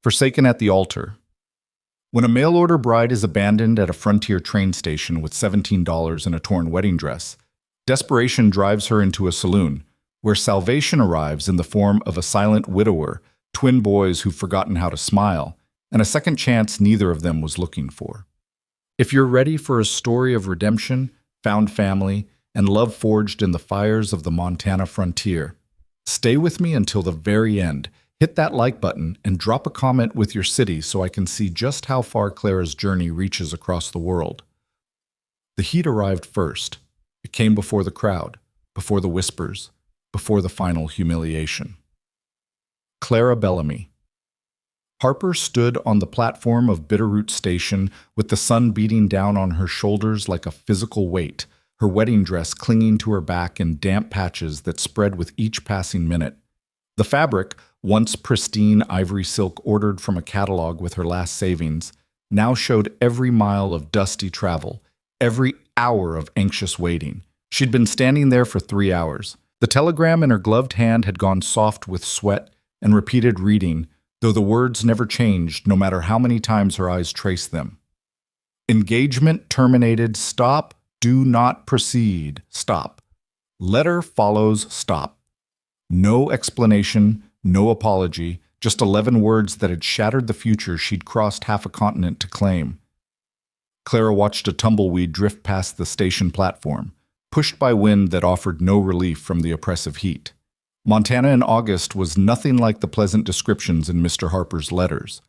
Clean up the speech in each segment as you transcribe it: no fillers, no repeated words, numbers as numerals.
Forsaken at the altar. When a mail-order bride is abandoned at a frontier train station with $17 and a torn wedding dress, desperation drives her into a saloon, where salvation arrives in the form of a silent widower, twin boys who've forgotten how to smile, and a second chance neither of them was looking for. If you're ready for a story of redemption, found family, and love forged in the fires of the Montana frontier, stay with me until the very end. Hit that like button and drop a comment with your city so I can see just how far Clara's journey reaches across the world. The heat arrived first. It came before the crowd, before the whispers, before the final humiliation. Clara Bellamy. Harper stood on the platform of Bitterroot Station with the sun beating down on her shoulders like a physical weight, her wedding dress clinging to her back in damp patches that spread with each passing minute. The fabric, once pristine ivory silk ordered from a catalog with her last savings, now showed every mile of dusty travel, every hour of anxious waiting. She'd been standing there for 3 hours. The telegram in her gloved hand had gone soft with sweat and repeated reading, though the words never changed no matter how many times her eyes traced them. Engagement terminated. Stop. Do not proceed. Stop. Letter follows. Stop. No explanation, no apology, just 11 words that had shattered the future she'd crossed half a continent to claim. Clara watched a tumbleweed drift past the station platform, pushed by wind that offered no relief from the oppressive heat. Montana in August was nothing like the pleasant descriptions in Mr. Harper's letters.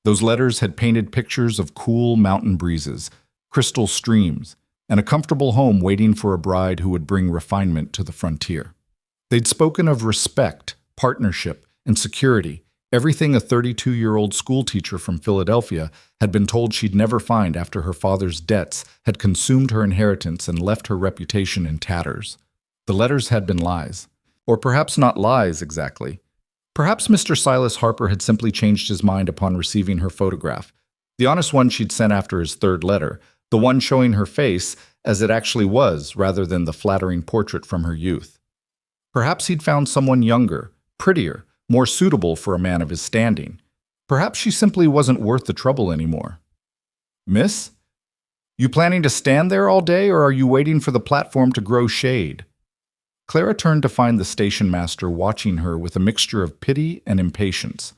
Those letters had painted pictures of cool mountain breezes, crystal streams, and a comfortable home waiting for a bride who would bring refinement to the frontier. They'd spoken of respect, partnership, and security, everything a 32-year-old schoolteacher from Philadelphia had been told she'd never find after her father's debts had consumed her inheritance and left her reputation in tatters. The letters had been lies. Or perhaps not lies exactly. Perhaps Mr. Silas Harper had simply changed his mind upon receiving her photograph, the honest one she'd sent after his third letter, the one showing her face as it actually was rather than the flattering portrait from her youth. Perhaps he'd found someone younger, prettier, more suitable for a man of his standing. Perhaps she simply wasn't worth the trouble anymore. Miss? You planning to stand there all day, or are you waiting for the platform to grow shade? Clara turned to find the station master watching her with a mixture of pity and impatience.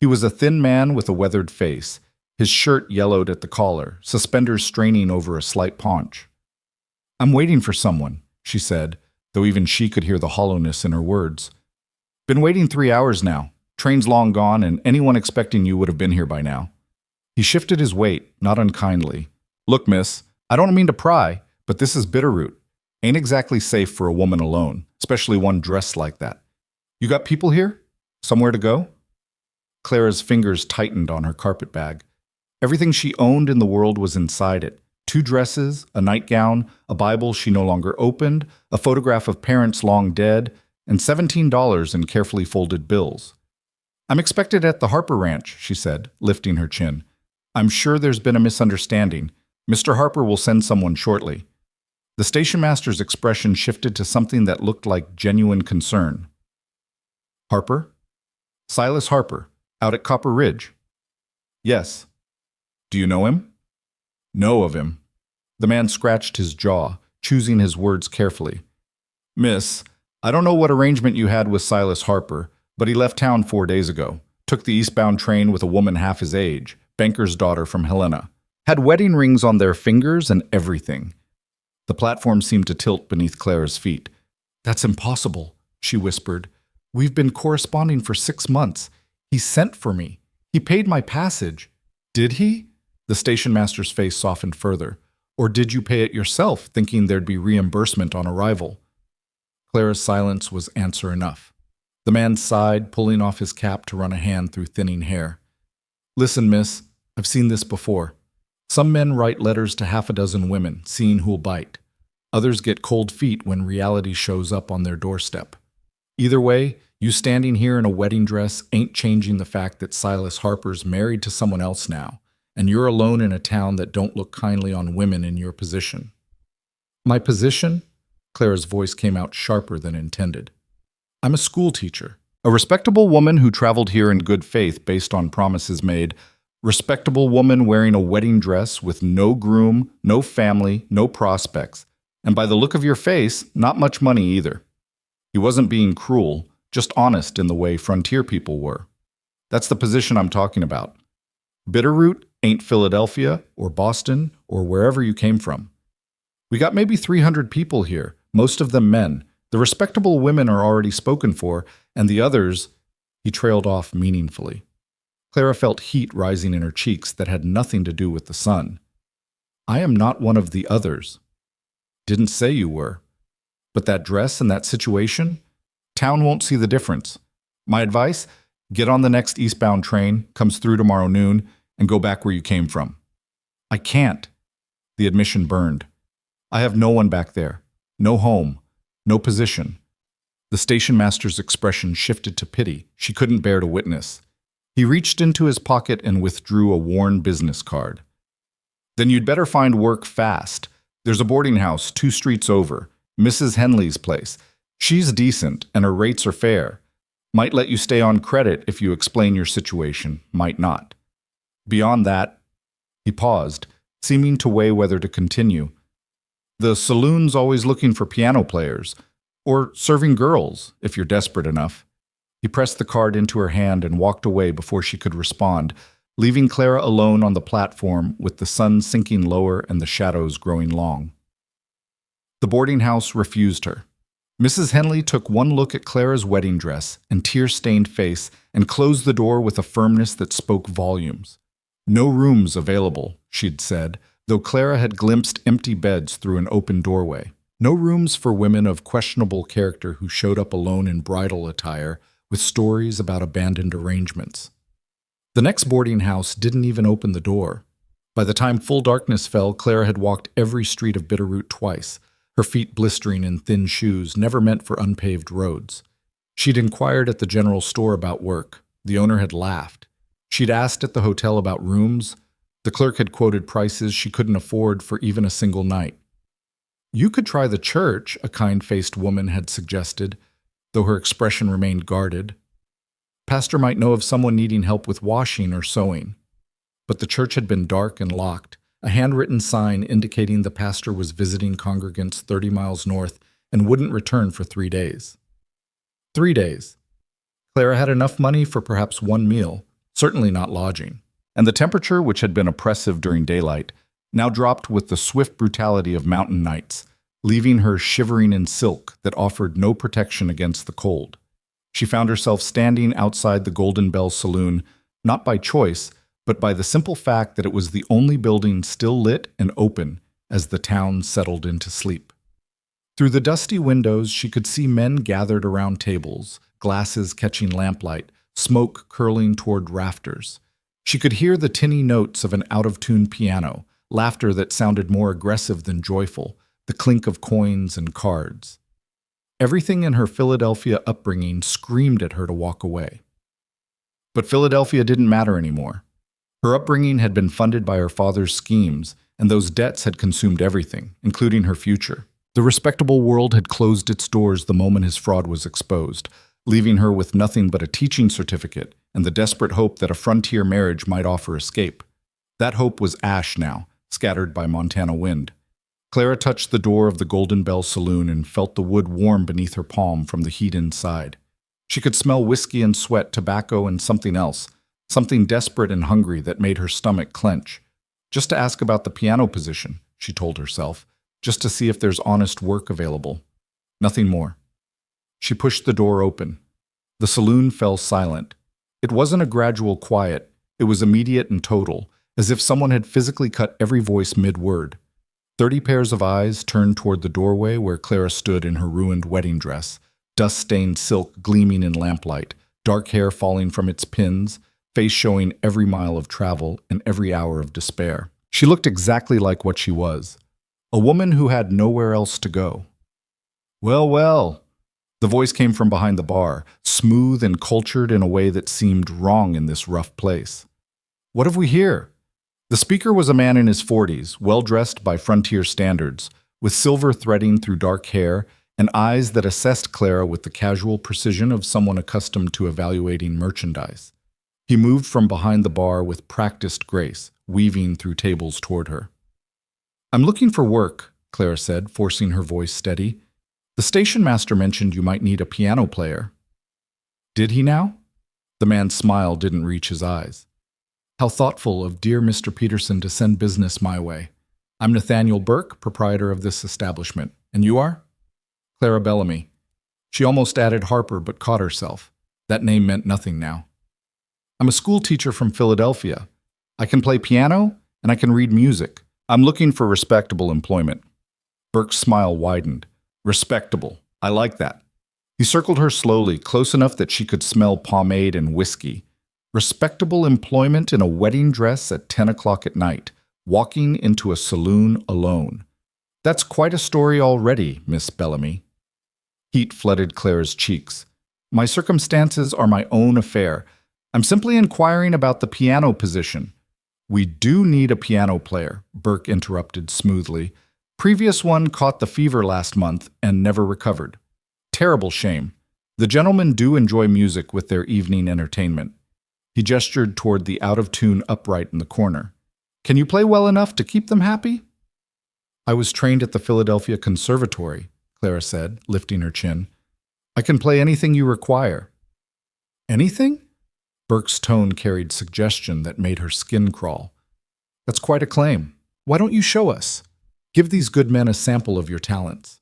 He was a thin man with a weathered face, his shirt yellowed at the collar, suspenders straining over a slight paunch. I'm waiting for someone, she said, though even she could hear the hollowness in her words. Been waiting 3 hours now. Train's long gone, and anyone expecting you would have been here by now. He shifted his weight, not unkindly. Look, miss, I don't mean to pry, but this is Bitterroot. Ain't exactly safe for a woman alone, especially one dressed like that. You got people here? Somewhere to go? Clara's fingers tightened on her carpet bag. Everything she owned in the world was inside it. 2 dresses, a nightgown, a Bible she no longer opened, a photograph of parents long dead, and $17 in carefully folded bills. I'm expected at the Harper Ranch, she said, lifting her chin. I'm sure there's been a misunderstanding. Mr. Harper will send someone shortly. The station master's expression shifted to something that looked like genuine concern. Harper? Silas Harper, out at Copper Ridge. Yes. Do you know him? Know of him. The man scratched his jaw, choosing his words carefully. Miss, I don't know what arrangement you had with Silas Harper, but he left town 4 days ago. Took the eastbound train with a woman half his age, banker's daughter from Helena. Had wedding rings on their fingers and everything. The platform seemed to tilt beneath Clara's feet. That's impossible, she whispered. We've been corresponding for 6 months. He sent for me. He paid my passage. Did he? The station master's face softened further. Or did you pay it yourself, thinking there'd be reimbursement on arrival? Clara's silence was answer enough. The man sighed, pulling off his cap to run a hand through thinning hair. Listen, miss, I've seen this before. Some men write letters to half a dozen women, seeing who'll bite. Others get cold feet when reality shows up on their doorstep. Either way, you standing here in a wedding dress ain't changing the fact that Silas Harper's married to someone else now, and you're alone in a town that don't look kindly on women in your position. My position? Clara's voice came out sharper than intended. I'm a school teacher. A respectable woman who traveled here in good faith based on promises made. Respectable woman wearing a wedding dress with no groom, no family, no prospects. And by the look of your face, not much money either. He wasn't being cruel, just honest in the way frontier people were. That's the position I'm talking about. Bitterroot ain't Philadelphia or Boston or wherever you came from. We got maybe 300 people here, most of them men. The respectable women are already spoken for, and the others, he trailed off meaningfully. Clara felt heat rising in her cheeks that had nothing to do with the sun. I am not one of the others. Didn't say you were. But that dress and that situation? Town won't see the difference. My advice? Get on the next eastbound train, comes through tomorrow noon, and go back where you came from. I can't. The admission burned. I have no one back there. No home. No position. The station master's expression shifted to pity. She couldn't bear to witness. He reached into his pocket and withdrew a worn business card. Then you'd better find work fast. There's a boarding house 2 streets over, Mrs. Henley's place. She's decent, and her rates are fair. Might let you stay on credit if you explain your situation, might not. Beyond that, he paused, seeming to weigh whether to continue. The saloon's always looking for piano players, or serving girls, if you're desperate enough. He pressed the card into her hand and walked away before she could respond, leaving Clara alone on the platform with the sun sinking lower and the shadows growing long. The boarding house refused her. Mrs. Henley took one look at Clara's wedding dress and tear-stained face and closed the door with a firmness that spoke volumes. No rooms available, she'd said, though Clara had glimpsed empty beds through an open doorway. No rooms for women of questionable character who showed up alone in bridal attire with stories about abandoned arrangements. The next boarding house didn't even open the door. By the time full darkness fell, Clara had walked every street of Bitterroot twice, her feet blistering in thin shoes never meant for unpaved roads. She'd inquired at the general store about work. The owner had laughed. She'd asked at the hotel about rooms. The clerk had quoted prices she couldn't afford for even a single night. You could try the church, a kind-faced woman had suggested, though her expression remained guarded. Pastor might know of someone needing help with washing or sewing. But the church had been dark and locked, a handwritten sign indicating the pastor was visiting congregants 30 miles north and wouldn't return for 3 days. 3 days. Clara had enough money for perhaps one meal, certainly not lodging. And the temperature, which had been oppressive during daylight, now dropped with the swift brutality of mountain nights, leaving her shivering in silk that offered no protection against the cold. She found herself standing outside the Golden Bell Saloon, not by choice, but by the simple fact that it was the only building still lit and open as the town settled into sleep. Through the dusty windows, she could see men gathered around tables, glasses catching lamplight, smoke curling toward rafters. She could hear the tinny notes of an out-of-tune piano, laughter that sounded more aggressive than joyful, the clink of coins and cards. Everything in her Philadelphia upbringing screamed at her to walk away. But Philadelphia didn't matter anymore. Her upbringing had been funded by her father's schemes, and those debts had consumed everything, including her future. The respectable world had closed its doors the moment his fraud was exposed, leaving her with nothing but a teaching certificate and the desperate hope that a frontier marriage might offer escape. That hope was ash now, scattered by Montana wind. Clara touched the door of the Golden Bell Saloon and felt the wood warm beneath her palm from the heat inside. She could smell whiskey and sweat, tobacco, and something else, something desperate and hungry that made her stomach clench. Just to ask about the piano position, she told herself, just to see if there's honest work available. Nothing more. She pushed the door open. The saloon fell silent. It wasn't a gradual quiet, it was immediate and total, as if someone had physically cut every voice mid-word. 30 pairs of eyes turned toward the doorway where Clara stood in her ruined wedding dress, dust-stained silk gleaming in lamplight, dark hair falling from its pins, face showing every mile of travel and every hour of despair. She looked exactly like what she was, a woman who had nowhere else to go. Well, well, the voice came from behind the bar, smooth and cultured in a way that seemed wrong in this rough place. What have we here? The speaker was a man in his 40s, well-dressed by frontier standards, with silver threading through dark hair and eyes that assessed Clara with the casual precision of someone accustomed to evaluating merchandise. He moved from behind the bar with practiced grace, weaving through tables toward her. "I'm looking for work," Clara said, forcing her voice steady. "The station master mentioned you might need a piano player." "Did he now?" The man's smile didn't reach his eyes. "How thoughtful of dear Mr. Peterson to send business my way. I'm Nathaniel Burke, proprietor of this establishment. And you are?" "Clara Bellamy." She almost added Harper but caught herself. That name meant nothing now. "I'm a school teacher from Philadelphia. I can play piano and I can read music. I'm looking for respectable employment." Burke's smile widened. "Respectable. I like that." He circled her slowly, close enough that she could smell pomade and whiskey. Respectable employment in a wedding dress at 10 o'clock at night, walking into a saloon alone. "That's quite a story already, Miss Bellamy." Heat flooded Clara's cheeks. "My circumstances are my own affair. I'm simply inquiring about the piano position." "We do need a piano player," Burke interrupted smoothly. "Previous one caught the fever last month and never recovered. Terrible shame. The gentlemen do enjoy music with their evening entertainment." He gestured toward the out-of-tune upright in the corner. "Can you play well enough to keep them happy?" "I was trained at the Philadelphia Conservatory," Clara said, lifting her chin. "I can play anything you require." "Anything?" Burke's tone carried suggestion that made her skin crawl. "That's quite a claim. Why don't you show us? Give these good men a sample of your talents."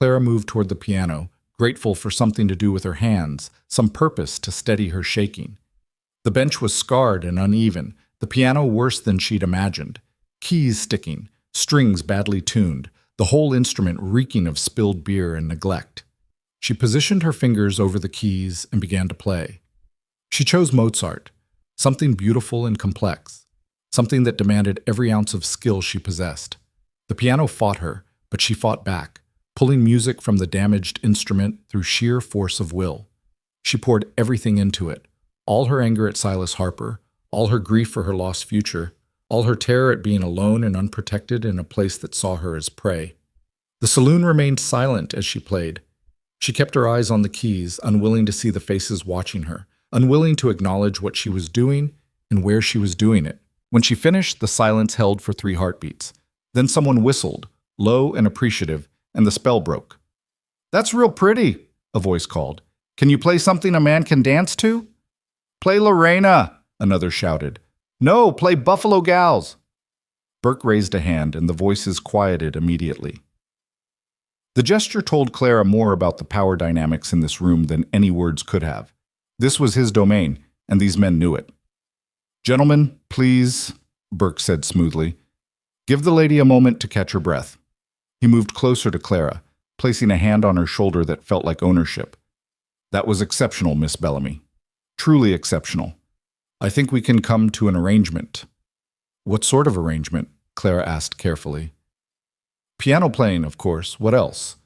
Clara moved toward the piano, grateful for something to do with her hands, some purpose to steady her shaking. The bench was scarred and uneven, the piano worse than she'd imagined. Keys sticking, strings badly tuned, the whole instrument reeking of spilled beer and neglect. She positioned her fingers over the keys and began to play. She chose Mozart, something beautiful and complex, something that demanded every ounce of skill she possessed. The piano fought her, but she fought back, pulling music from the damaged instrument through sheer force of will. She poured everything into it, all her anger at Silas Harper, all her grief for her lost future, all her terror at being alone and unprotected in a place that saw her as prey. The saloon remained silent as she played. She kept her eyes on the keys, unwilling to see the faces watching her, unwilling to acknowledge what she was doing and where she was doing it. When she finished, the silence held for 3 heartbeats. Then someone whistled, low and appreciative, and the spell broke. "That's real pretty," a voice called. "Can you play something a man can dance to?" "Play Lorena," another shouted. "No, play Buffalo Gals." Burke raised a hand, and the voices quieted immediately. The gesture told Clara more about the power dynamics in this room than any words could have. This was his domain, and these men knew it. "Gentlemen, please," Burke said smoothly. "Give the lady a moment to catch her breath." He moved closer to Clara, placing a hand on her shoulder that felt like ownership. "That was exceptional, Miss Bellamy. Truly exceptional. I think we can come to an arrangement." "What sort of arrangement?" Clara asked carefully. "Piano playing, of course. What else?"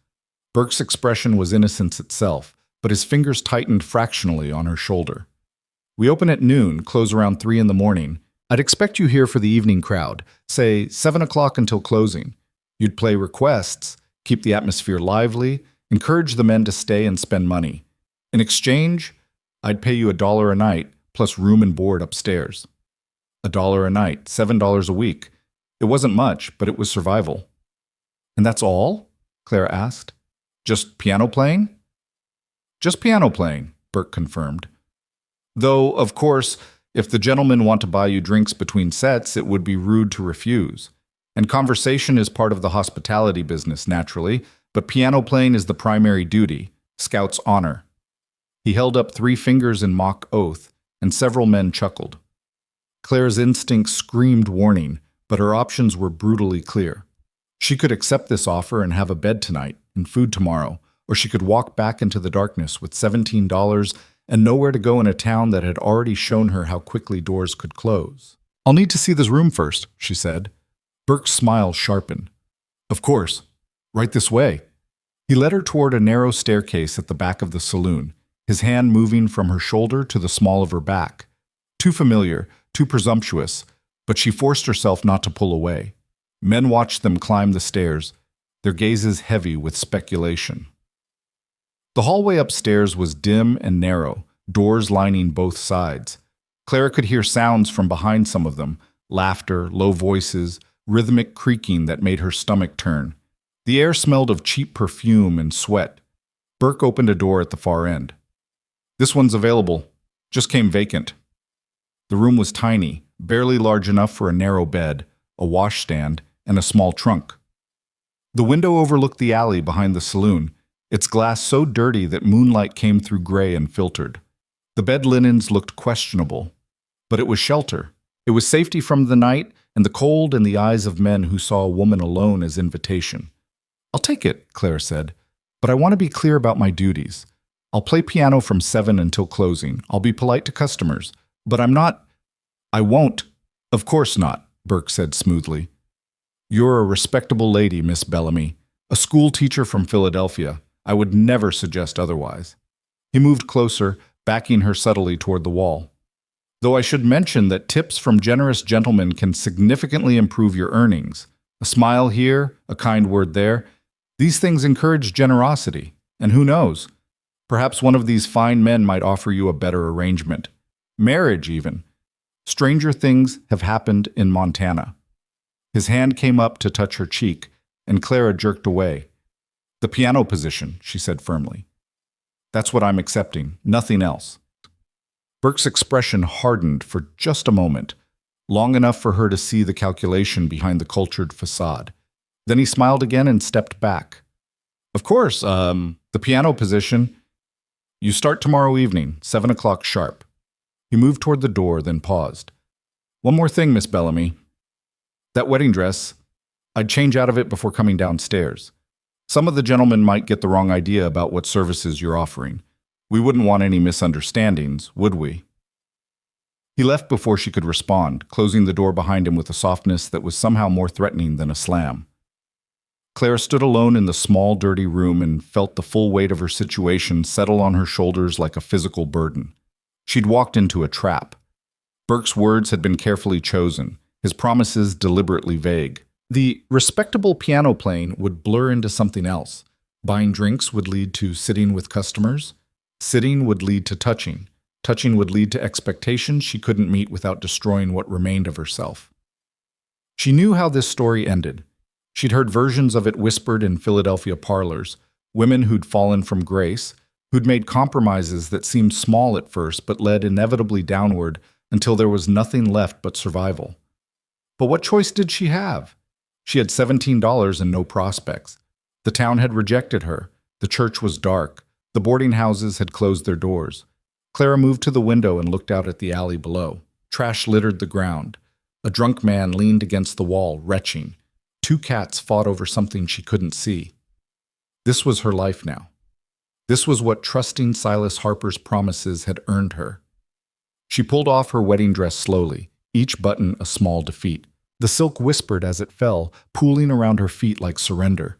Burke's expression was innocence itself, but his fingers tightened fractionally on her shoulder. "We open at noon, close around 3 in the morning. I'd expect you here for the evening crowd, say 7 o'clock until closing. You'd play requests, keep the atmosphere lively, encourage the men to stay and spend money. In exchange, I'd pay you $1 a night, plus room and board upstairs." $1 a night, $7 a week. It wasn't much, but it was survival. "And that's all?" Clara asked. "Just piano playing?" "Just piano playing," Burke confirmed. "Though, of course, if the gentlemen want to buy you drinks between sets, it would be rude to refuse. And conversation is part of the hospitality business, naturally, but piano playing is the primary duty, Scout's honor." He held up 3 fingers in mock oath, and several men chuckled. Clara's instincts screamed warning, but her options were brutally clear. She could accept this offer and have a bed tonight and food tomorrow, or she could walk back into the darkness with $17 and nowhere to go in a town that had already shown her how quickly doors could close. "I'll need to see this room first," she said. Burke's smile sharpened. "Of course. Right this way." He led her toward a narrow staircase at the back of the saloon, his hand moving from her shoulder to the small of her back. Too familiar, too presumptuous, but she forced herself not to pull away. Men watched them climb the stairs, their gazes heavy with speculation. The hallway upstairs was dim and narrow, doors lining both sides. Clara could hear sounds from behind some of them, laughter, low voices, rhythmic creaking that made her stomach turn. The air smelled of cheap perfume and sweat. Burke opened a door at the far end. "This one's available. Just came vacant." The room was tiny, barely large enough for a narrow bed, a washstand, and a small trunk. The window overlooked the alley behind the saloon, its glass so dirty that moonlight came through gray and filtered. The bed linens looked questionable, but it was shelter. It was safety from the night and the cold in the eyes of men who saw a woman alone as invitation. "I'll take it," Claire said, "but I want to be clear about my duties. I'll play piano from 7 until closing. I'll be polite to customers, but I'm not—" "I won't." "Of course not," Burke said smoothly. "You're a respectable lady, Miss Bellamy, a school teacher from Philadelphia. I would never suggest otherwise." He moved closer, backing her subtly toward the wall. "Though I should mention that tips from generous gentlemen can significantly improve your earnings. A smile here, a kind word there. These things encourage generosity, and who knows? Perhaps one of these fine men might offer you a better arrangement. Marriage, even. Stranger things have happened in Montana." His hand came up to touch her cheek, and Clara jerked away. "The piano position," she said firmly. "That's what I'm accepting, nothing else." Burke's expression hardened for just a moment, long enough for her to see the calculation behind the cultured facade. Then he smiled again and stepped back. "Of course, the piano position. You start tomorrow evening, 7 o'clock sharp." He moved toward the door, then paused. "One more thing, Miss Bellamy. That wedding dress, I'd change out of it before coming downstairs. Some of the gentlemen might get the wrong idea about what services you're offering. We wouldn't want any misunderstandings, would we?" He left before she could respond, closing the door behind him with a softness that was somehow more threatening than a slam. Clara stood alone in the small, dirty room and felt the full weight of her situation settle on her shoulders like a physical burden. She'd walked into a trap. Burke's words had been carefully chosen, his promises deliberately vague. The respectable piano playing would blur into something else. Buying drinks would lead to sitting with customers. Sitting would lead to touching. Touching would lead to expectations she couldn't meet without destroying what remained of herself. She knew how this story ended. She'd heard versions of it whispered in Philadelphia parlors, women who'd fallen from grace, who'd made compromises that seemed small at first but led inevitably downward until there was nothing left but survival. But what choice did she have? She had $17 and no prospects. The town had rejected her. The church was dark. The boarding houses had closed their doors. Clara moved to the window and looked out at the alley below. Trash littered the ground. A drunk man leaned against the wall, retching. 2 cats fought over something she couldn't see. This was her life now. This was what trusting Silas Harper's promises had earned her. She pulled off her wedding dress slowly, each button a small defeat. The silk whispered as it fell, pooling around her feet like surrender.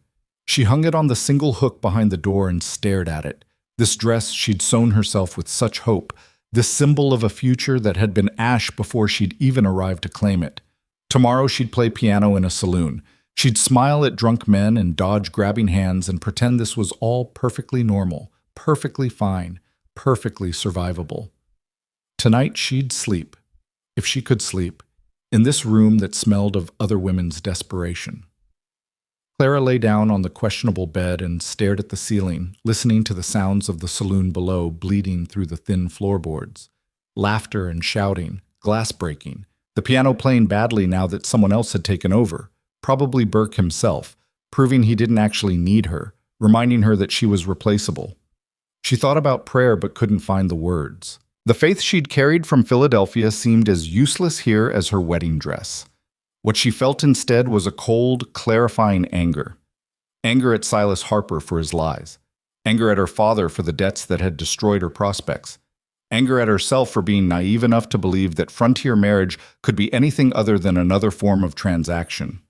She hung it on the single hook behind the door and stared at it. This dress she'd sewn herself with such hope, this symbol of a future that had been ash before she'd even arrived to claim it. Tomorrow she'd play piano in a saloon. She'd smile at drunk men and dodge grabbing hands and pretend this was all perfectly normal, perfectly fine, perfectly survivable. Tonight she'd sleep, if she could sleep, in this room that smelled of other women's desperation. Clara lay down on the questionable bed and stared at the ceiling, listening to the sounds of the saloon below bleeding through the thin floorboards. Laughter and shouting, glass breaking, the piano playing badly now that someone else had taken over, probably Burke himself, proving he didn't actually need her, reminding her that she was replaceable. She thought about prayer but couldn't find the words. The faith she'd carried from Philadelphia seemed as useless here as her wedding dress. What she felt instead was a cold, clarifying anger. Anger at Silas Harper for his lies. Anger at her father for the debts that had destroyed her prospects. Anger at herself for being naive enough to believe that frontier marriage could be anything other than another form of transaction.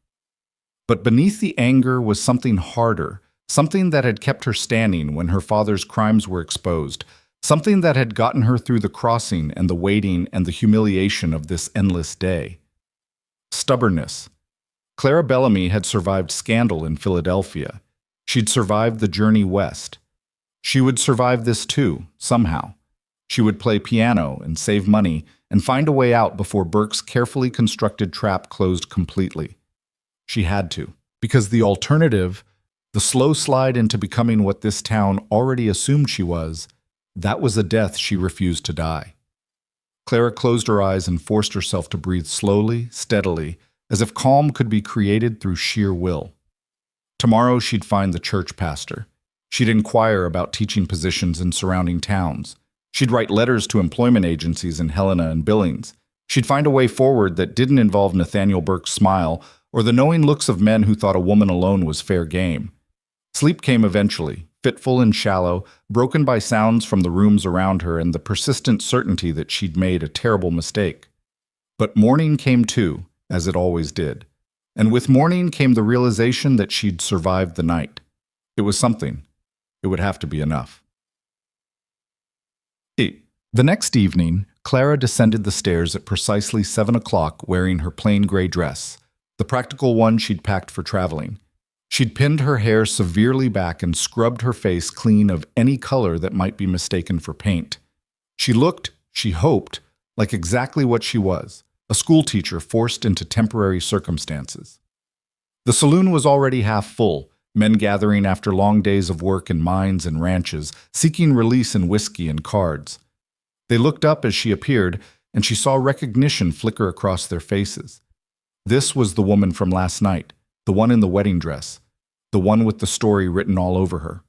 But beneath the anger was something harder, something that had kept her standing when her father's crimes were exposed, something that had gotten her through the crossing and the waiting and the humiliation of this endless day. Stubbornness. Clara Bellamy had survived scandal in Philadelphia. She'd survived the journey west. She would survive this too, somehow. She would play piano and save money and find a way out before Burke's carefully constructed trap closed completely. She had to, because the alternative, the slow slide into becoming what this town already assumed she was, that was a death she refused to die. Clara closed her eyes and forced herself to breathe slowly, steadily, as if calm could be created through sheer will. Tomorrow she'd find the church pastor. She'd inquire about teaching positions in surrounding towns. She'd write letters to employment agencies in Helena and Billings. She'd find a way forward that didn't involve Nathaniel Burke's smile or the knowing looks of men who thought a woman alone was fair game. Sleep came eventually, fitful and shallow, broken by sounds from the rooms around her and the persistent certainty that she'd made a terrible mistake. But morning came too, as it always did. And with morning came the realization that she'd survived the night. It was something. It would have to be enough. The next evening, Clara descended the stairs at precisely 7 o'clock wearing her plain gray dress, the practical one she'd packed for traveling. She'd pinned her hair severely back and scrubbed her face clean of any color that might be mistaken for paint. She looked, she hoped, like exactly what she was, a schoolteacher forced into temporary circumstances. The saloon was already half full, men gathering after long days of work in mines and ranches, seeking release in whiskey and cards. They looked up as she appeared, and she saw recognition flicker across their faces. This was the woman from last night, the one in the wedding dress, the one with the story written all over her.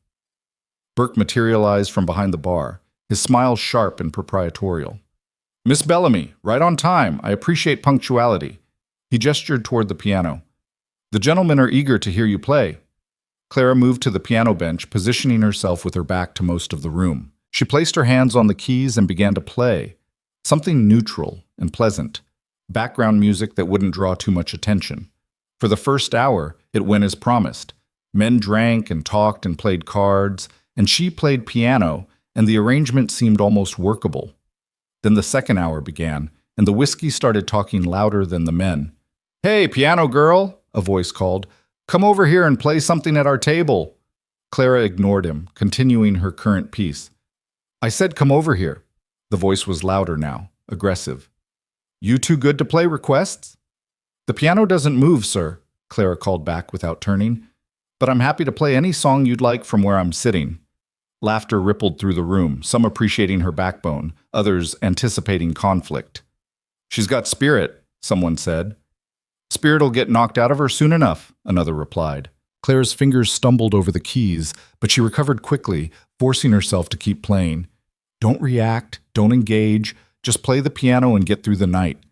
Burke materialized from behind the bar, his smile sharp and proprietorial. "Miss Bellamy, right on time. I appreciate punctuality." He gestured toward the piano. "The gentlemen are eager to hear you play." Clara moved to the piano bench, positioning herself with her back to most of the room. She placed her hands on the keys and began to play, something neutral and pleasant, background music that wouldn't draw too much attention. For the first hour, it went as promised. Men drank and talked and played cards, and she played piano, and the arrangement seemed almost workable. Then the second hour began, and the whiskey started talking louder than the men. "Hey, piano girl," a voice called. "Come over here and play something at our table." Clara ignored him, continuing her current piece. "I said come over here." The voice was louder now, aggressive. "You too good to play requests?" "The piano doesn't move, sir," Clara called back without turning. "But I'm happy to play any song you'd like from where I'm sitting." Laughter rippled through the room, some appreciating her backbone, others anticipating conflict. "She's got spirit," someone said. "Spirit'll get knocked out of her soon enough," another replied. Clara's fingers stumbled over the keys, but she recovered quickly, forcing herself to keep playing. Don't react, don't engage, just play the piano and get through the night.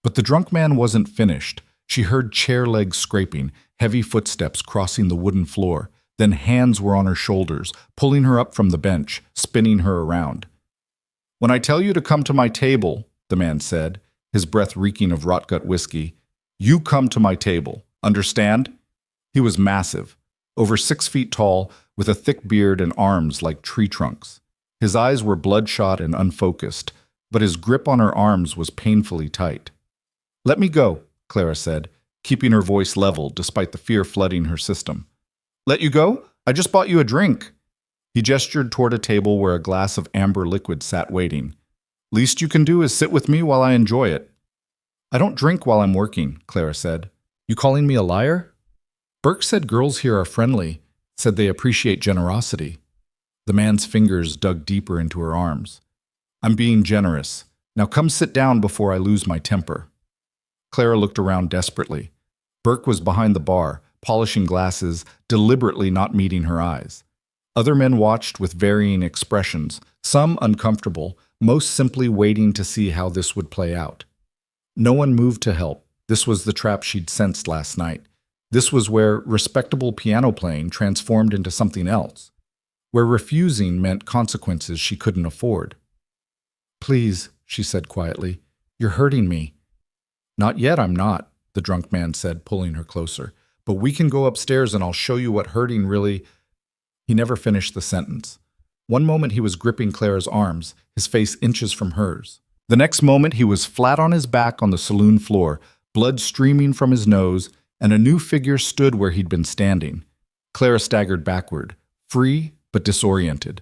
But the drunk man wasn't finished. She heard chair legs scraping, heavy footsteps crossing the wooden floor. Then hands were on her shoulders, pulling her up from the bench, spinning her around. "When I tell you to come to my table," the man said, his breath reeking of rot-gut whiskey, "you come to my table. Understand?" He was massive, over 6 feet tall, with a thick beard and arms like tree trunks. His eyes were bloodshot and unfocused, but his grip on her arms was painfully tight. "Let me go," Clara said, keeping her voice level despite the fear flooding her system. "Let you go? I just bought you a drink." He gestured toward a table where a glass of amber liquid sat waiting. "Least you can do is sit with me while I enjoy it." "I don't drink while I'm working," Clara said. "You calling me a liar?" "Burke said girls here are friendly, said they appreciate generosity." The man's fingers dug deeper into her arms. "I'm being generous. Now come sit down before I lose my temper." Clara looked around desperately. Burke was behind the bar, polishing glasses, deliberately not meeting her eyes. Other men watched with varying expressions, some uncomfortable, most simply waiting to see how this would play out. No one moved to help. This was the trap she'd sensed last night. This was where respectable piano playing transformed into something else, where refusing meant consequences she couldn't afford. "Please," she said quietly, "you're hurting me." "Not yet, I'm not," the drunk man said, pulling her closer. "But we can go upstairs and I'll show you what hurting really—" He never finished the sentence. One moment he was gripping Clara's arms, his face inches from hers. The next moment he was flat on his back on the saloon floor, blood streaming from his nose, and a new figure stood where he'd been standing. Clara staggered backward, free but disoriented.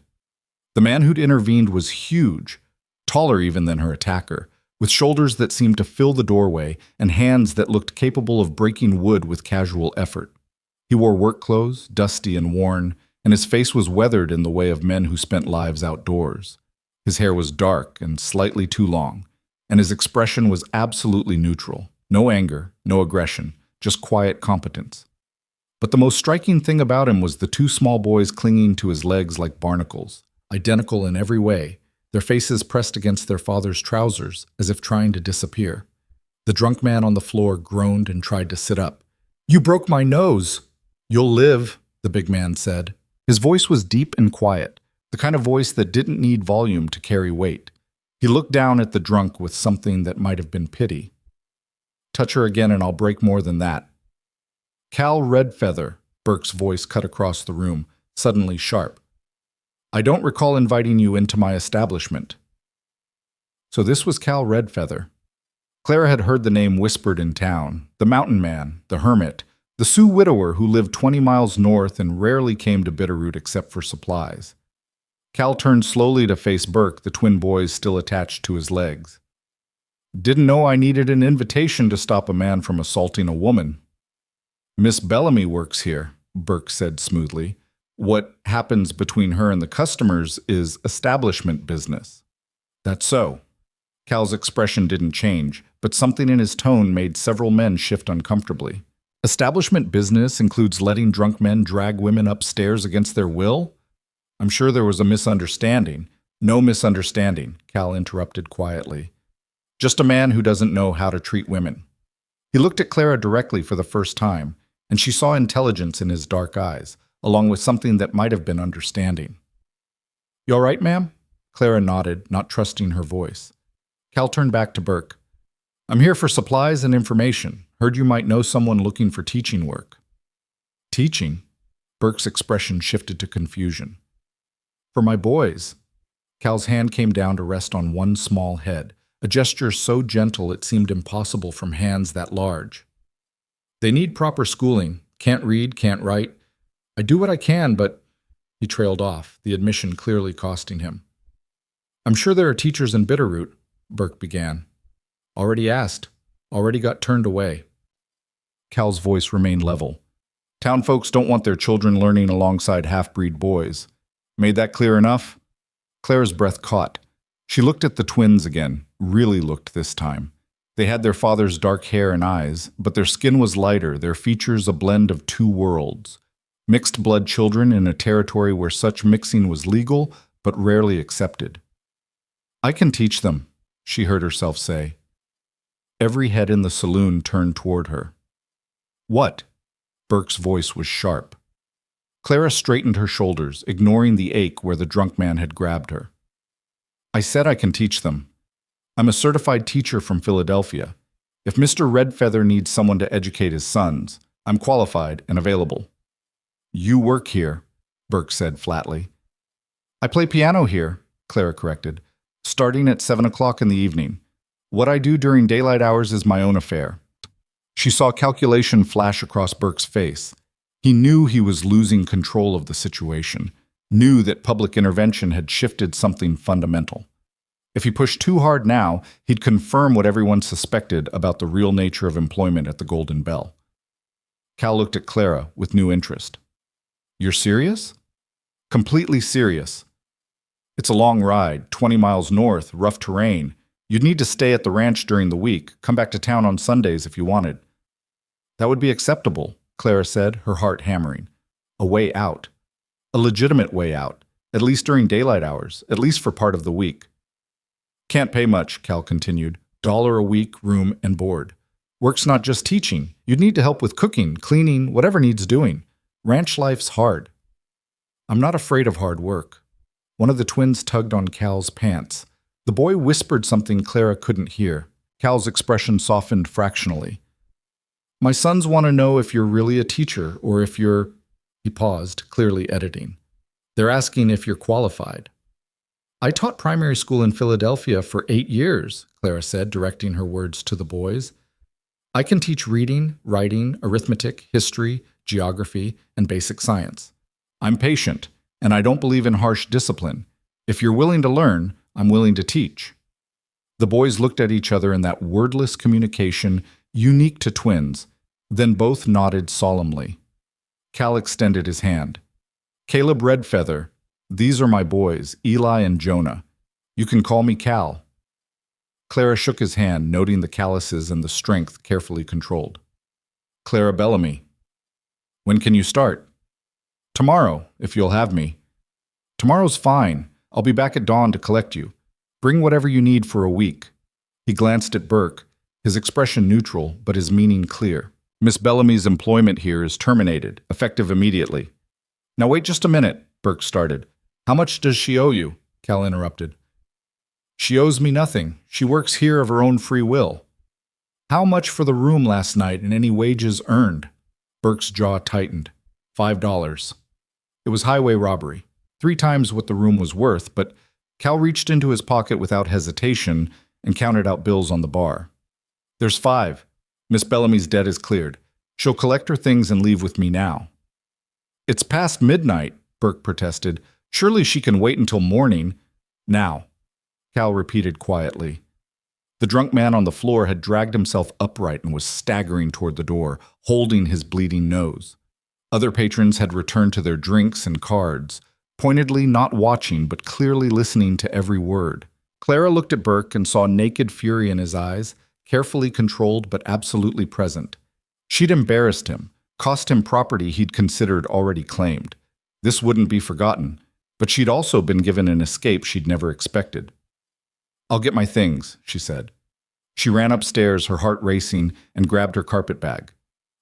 The man who'd intervened was huge, taller even than her attacker, with shoulders that seemed to fill the doorway and hands that looked capable of breaking wood with casual effort. He wore work clothes, dusty and worn, and his face was weathered in the way of men who spent lives outdoors. His hair was dark and slightly too long, and his expression was absolutely neutral. No anger, no aggression, just quiet competence. But the most striking thing about him was the two small boys clinging to his legs like barnacles, identical in every way, their faces pressed against their father's trousers as if trying to disappear. The drunk man on the floor groaned and tried to sit up. "You broke my nose!" "You'll live," the big man said. His voice was deep and quiet, the kind of voice that didn't need volume to carry weight. He looked down at the drunk with something that might have been pity. "Touch her again and I'll break more than that." "Cal Redfeather," Burke's voice cut across the room, suddenly sharp. "I don't recall inviting you into my establishment." So this was Cal Redfeather. Clara had heard the name whispered in town, the mountain man, the hermit, the Sioux widower who lived 20 miles north and rarely came to Bitterroot except for supplies. Cal turned slowly to face Burke, the twin boys still attached to his legs. "Didn't know I needed an invitation to stop a man from assaulting a woman." "Miss Bellamy works here," Burke said smoothly. "What happens between her and the customers is establishment business." "That's so." Cal's expression didn't change, but something in his tone made several men shift uncomfortably. "Establishment business includes letting drunk men drag women upstairs against their will?" "I'm sure there was a misunderstanding." "No misunderstanding," Cal interrupted quietly. "Just a man who doesn't know how to treat women." He looked at Clara directly for the first time, and she saw intelligence in his dark eyes, along with something that might have been understanding. "You all right, ma'am?" Clara nodded, not trusting her voice. Cal turned back to Burke. "I'm here for supplies and information. Heard you might know someone looking for teaching work." "Teaching?" Burke's expression shifted to confusion. "For my boys." Cal's hand came down to rest on one small head, a gesture so gentle it seemed impossible from hands that large. "They need proper schooling. Can't read, can't write. I do what I can, but—" He trailed off, the admission clearly costing him. "I'm sure there are teachers in Bitterroot," Burke began. "Already asked. Already got turned away." Cal's voice remained level. "Town folks don't want their children learning alongside half-breed boys. Made that clear enough?" Clara's breath caught. She looked at the twins again, really looked this time. They had their father's dark hair and eyes, but their skin was lighter, their features a blend of two worlds. Mixed-blood children in a territory where such mixing was legal, but rarely accepted. "I can teach them," she heard herself say. Every head in the saloon turned toward her. "What?" Burke's voice was sharp. Clara straightened her shoulders, ignoring the ache where the drunk man had grabbed her. "I said I can teach them. I'm a certified teacher from Philadelphia. If Mr. Redfeather needs someone to educate his sons, I'm qualified and available." "You work here," Burke said flatly. "I play piano here," Clara corrected, "starting at 7 o'clock in the evening. What I do during daylight hours is my own affair." She saw calculation flash across Burke's face. He knew he was losing control of the situation, knew that public intervention had shifted something fundamental. If he pushed too hard now, he'd confirm what everyone suspected about the real nature of employment at the Golden Bell. Cal looked at Clara with new interest. "You're serious?" "Completely serious. It's a long ride, 20 miles north, rough terrain. You'd need to stay at the ranch during the week, come back to town on Sundays if you wanted." "That would be acceptable," Clara said, her heart hammering. "A way out. A legitimate way out, at least during daylight hours, at least for part of the week." "Can't pay much," Cal continued. $1 a week, room and board. Work's not just teaching. You'd need to help with cooking, cleaning, whatever needs doing. Ranch life's hard." "I'm not afraid of hard work." One of the twins tugged on Cal's pants. The boy whispered something Clara couldn't hear. Cal's expression softened fractionally. "My sons want to know if you're really a teacher or if you're—" He paused, clearly editing. "They're asking if you're qualified." "I taught primary school in Philadelphia for 8 years, Clara said, directing her words to the boys. "I can teach reading, writing, arithmetic, history, geography, and basic science. I'm patient, And I don't believe in harsh discipline. If you're willing to learn, I'm willing to teach." The boys looked at each other in that wordless communication unique to twins, then both nodded solemnly. Cal extended his hand. "Caleb Redfeather, these are my boys, Eli and Jonah. You can call me Cal." Clara shook his hand, noting the calluses and the strength carefully controlled. "Clara Bellamy. When can you start?" "Tomorrow, if you'll have me." "Tomorrow's fine. I'll be back at dawn to collect you. Bring whatever you need for a week." He glanced at Burke, his expression neutral, but his meaning clear. "Miss Bellamy's employment here is terminated, effective immediately." "Now wait just a minute," Burke started. "How much does she owe you?" Cal interrupted. "She owes me nothing. She works here of her own free will." "How much for the room last night and any wages earned?" Burke's jaw tightened. $5. It was highway robbery, 3 times what the room was worth, but Cal reached into his pocket without hesitation and counted out bills on the bar. "There's 5. Miss Bellamy's debt is cleared. She'll collect her things and leave with me now." "It's past midnight," Burke protested. "Surely she can wait until morning." "Now," Cal repeated quietly. The drunk man on the floor had dragged himself upright and was staggering toward the door, holding his bleeding nose. Other patrons had returned to their drinks and cards, pointedly not watching but clearly listening to every word. Clara looked at Burke and saw naked fury in his eyes, carefully controlled but absolutely present. She'd embarrassed him, cost him property he'd considered already claimed. This wouldn't be forgotten, but she'd also been given an escape she'd never expected. "I'll get my things," she said. She ran upstairs, her heart racing, and grabbed her carpet bag.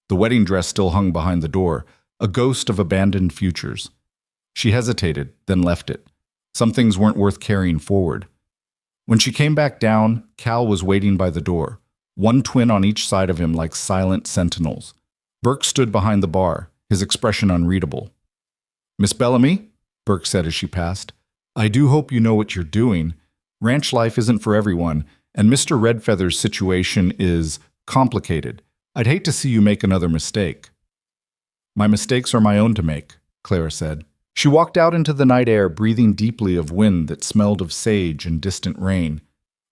The wedding dress still hung behind the door, a ghost of abandoned futures. She hesitated, then left it. Some things weren't worth carrying forward. When she came back down, Cal was waiting by the door, one twin on each side of him like silent sentinels. Burke stood behind the bar, his expression unreadable. "Miss Bellamy," Burke said as she passed, "I do hope you know what you're doing. Ranch life isn't for everyone, and Mr. Redfeather's situation is complicated. I'd hate to see you make another mistake." "My mistakes are my own to make," Clara said. She walked out into the night air, breathing deeply of wind that smelled of sage and distant rain.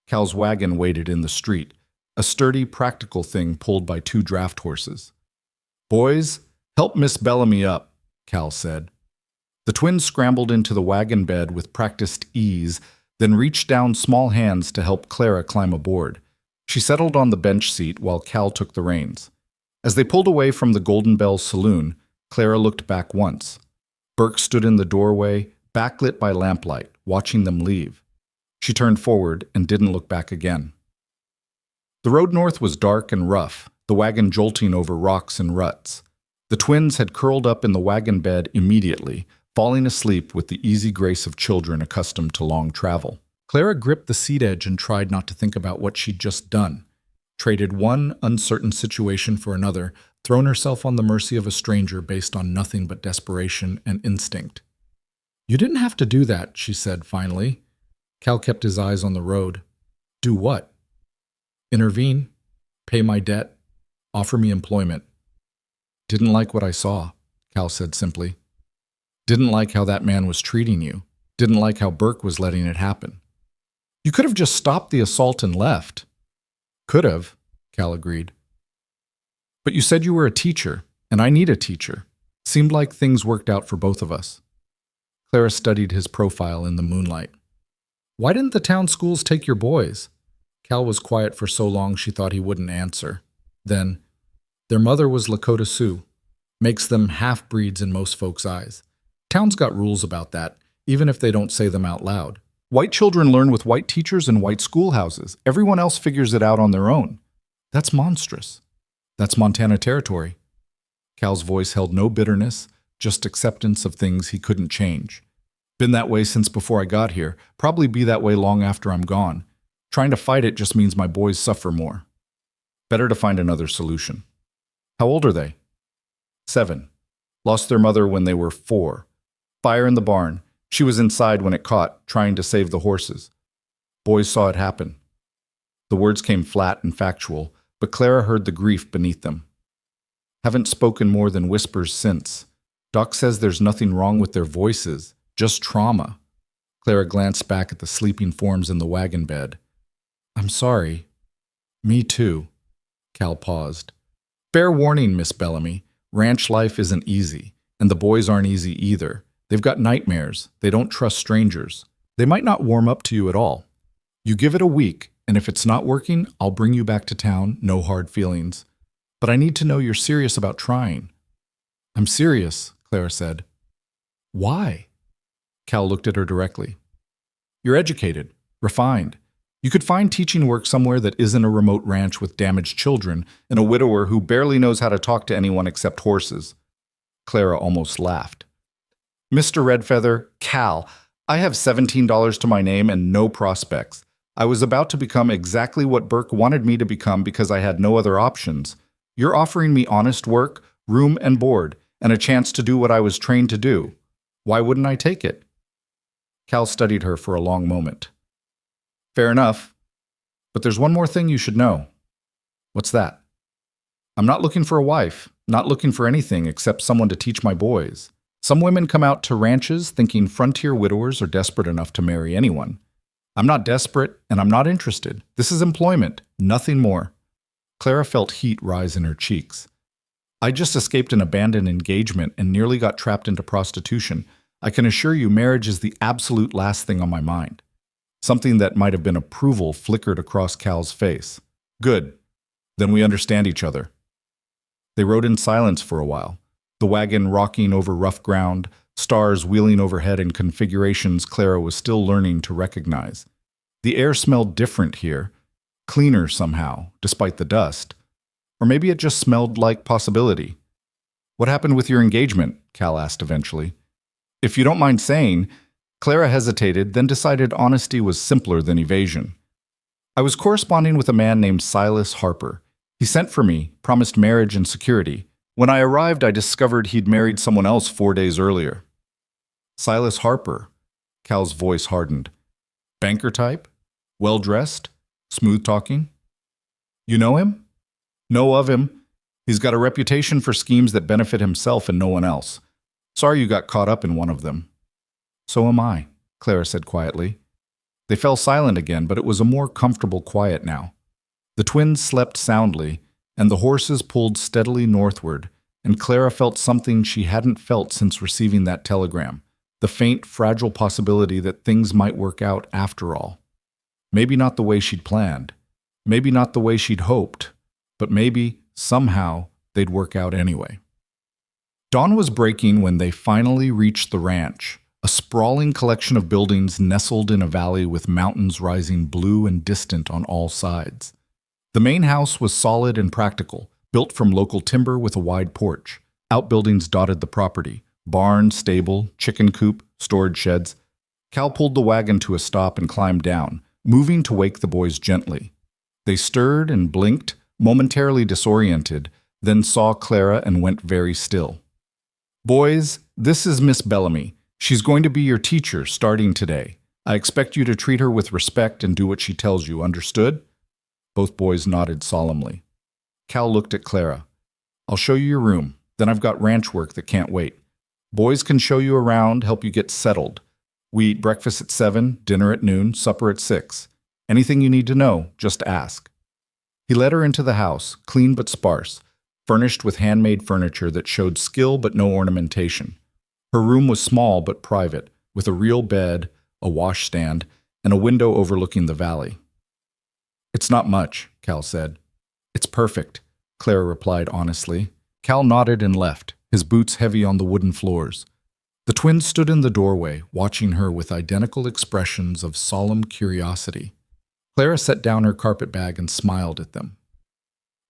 Cal's wagon waited in the street, a sturdy, practical thing pulled by 2 draft horses. "Boys, help Miss Bellamy up," Cal said. The twins scrambled into the wagon bed with practiced ease, then reached down small hands to help Clara climb aboard. She settled on the bench seat while Cal took the reins. As they pulled away from the Golden Bell Saloon, Clara looked back once. Burke stood in the doorway, backlit by lamplight, watching them leave. She turned forward and didn't look back again. The road north was dark and rough, the wagon jolting over rocks and ruts. The twins had curled up in the wagon bed immediately, falling asleep with the easy grace of children accustomed to long travel. Clara gripped the seat edge and tried not to think about what she'd just done. Traded one uncertain situation for another, thrown herself on the mercy of a stranger based on nothing but desperation and instinct. "You didn't have to do that," she said finally. Cal kept his eyes on the road. "Do what?" "Intervene, pay my debt, offer me employment." "Didn't like what I saw," Cal said simply. "Didn't like how that man was treating you. Didn't like how Burke was letting it happen." "You could have just stopped the assault and left." "Could have," Cal agreed. "But you said you were a teacher, and I need a teacher. Seemed like things worked out for both of us." Clara studied his profile in the moonlight. "Why didn't the town schools take your boys?" Cal was quiet for so long she thought he wouldn't answer. Then, "Their mother was Lakota Sioux. Makes them half-breeds in most folks' eyes. Town's got rules about that, even if they don't say them out loud. White children learn with white teachers in white schoolhouses. Everyone else figures it out on their own. That's monstrous. That's Montana territory." Cal's voice held no bitterness, just acceptance of things he couldn't change. "Been that way since before I got here. Probably be that way long after I'm gone. Trying to fight it just means my boys suffer more. Better to find another solution." "How old are they?" 7. Lost their mother when they were 4. Fire in the barn. She was inside when it caught, trying to save the horses. Boys saw it happen. The words came flat and factual, but Clara heard the grief beneath them. "Haven't spoken more than whispers since. Doc says there's nothing wrong with their voices. Just trauma. Clara glanced back at the sleeping forms in the wagon bed. I'm sorry. Me too. Cal paused. Fair warning, Miss Bellamy. Ranch life isn't easy, and the boys aren't easy either. They've got nightmares. They don't trust strangers. They might not warm up to you at all. You give it a week, and if it's not working, I'll bring you back to town, no hard feelings. But I need to know you're serious about trying. I'm serious, Clara said. Why? Cal looked at her directly. You're educated, refined. You could find teaching work somewhere that isn't a remote ranch with damaged children and a widower who barely knows how to talk to anyone except horses. Clara almost laughed. Mr. Redfeather, Cal, I have $17 to my name and no prospects. I was about to become exactly what Burke wanted me to become because I had no other options. You're offering me honest work, room and board, and a chance to do what I was trained to do. Why wouldn't I take it? Cal studied her for a long moment. Fair enough. But there's one more thing you should know. What's that? I'm not looking for a wife, not looking for anything except someone to teach my boys. Some women come out to ranches thinking frontier widowers are desperate enough to marry anyone. I'm not desperate, and I'm not interested. This is employment, nothing more. Clara felt heat rise in her cheeks. I just escaped an abandoned engagement and nearly got trapped into prostitution. I can assure you marriage is the absolute last thing on my mind. Something that might have been approval flickered across Cal's face. Good. Then we understand each other. They rode in silence for a while, the wagon rocking over rough ground, stars wheeling overhead in configurations Clara was still learning to recognize. The air smelled different here, cleaner somehow, despite the dust. Or maybe it just smelled like possibility. What happened with your engagement? Cal asked eventually. If you don't mind saying, Clara hesitated, then decided honesty was simpler than evasion. I was corresponding with a man named Silas Harper. He sent for me, promised marriage and security. When I arrived, I discovered he'd married someone else 4 days earlier. Silas Harper. Cal's voice hardened. Banker type? Well-dressed? Smooth-talking? You know him? Know of him. He's got a reputation for schemes that benefit himself and no one else. Sorry you got caught up in one of them. So am I, Clara said quietly. They fell silent again, but it was a more comfortable quiet now. The twins slept soundly, and the horses pulled steadily northward, and Clara felt something she hadn't felt since receiving that telegram, the faint, fragile possibility that things might work out after all. Maybe not the way she'd planned, maybe not the way she'd hoped, but maybe, somehow, they'd work out anyway. Dawn was breaking when they finally reached the ranch, a sprawling collection of buildings nestled in a valley with mountains rising blue and distant on all sides. The main house was solid and practical, built from local timber with a wide porch. Outbuildings dotted the property: barn, stable, chicken coop, storage sheds. Cal pulled the wagon to a stop and climbed down, moving to wake the boys gently. They stirred and blinked, momentarily disoriented, then saw Clara and went very still. Boys, this is Miss Bellamy. She's going to be your teacher starting today. I expect you to treat her with respect and do what she tells you, understood? Both boys nodded solemnly. Cal looked at Clara. I'll show you your room. Then I've got ranch work that can't wait. Boys can show you around, help you get settled. We eat breakfast at 7, dinner at noon, supper at 6. Anything you need to know, just ask. He led her into the house, clean but sparse, furnished with handmade furniture that showed skill but no ornamentation. Her room was small but private, with a real bed, a washstand, and a window overlooking the valley. It's not much, Cal said. It's perfect, Clara replied honestly. Cal nodded and left, his boots heavy on the wooden floors. The twins stood in the doorway, watching her with identical expressions of solemn curiosity. Clara set down her carpetbag and smiled at them.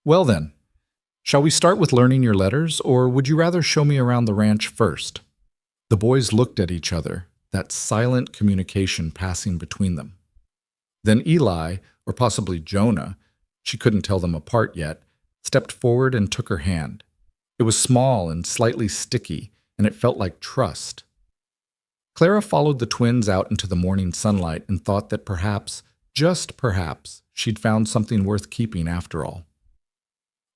Well then, shall we start with learning your letters, or would you rather show me around the ranch first? The boys looked at each other, that silent communication passing between them. Then Eli, or possibly Jonah, she couldn't tell them apart yet, stepped forward and took her hand. It was small and slightly sticky, and it felt like trust. Clara followed the twins out into the morning sunlight and thought that perhaps, just perhaps, she'd found something worth keeping after all.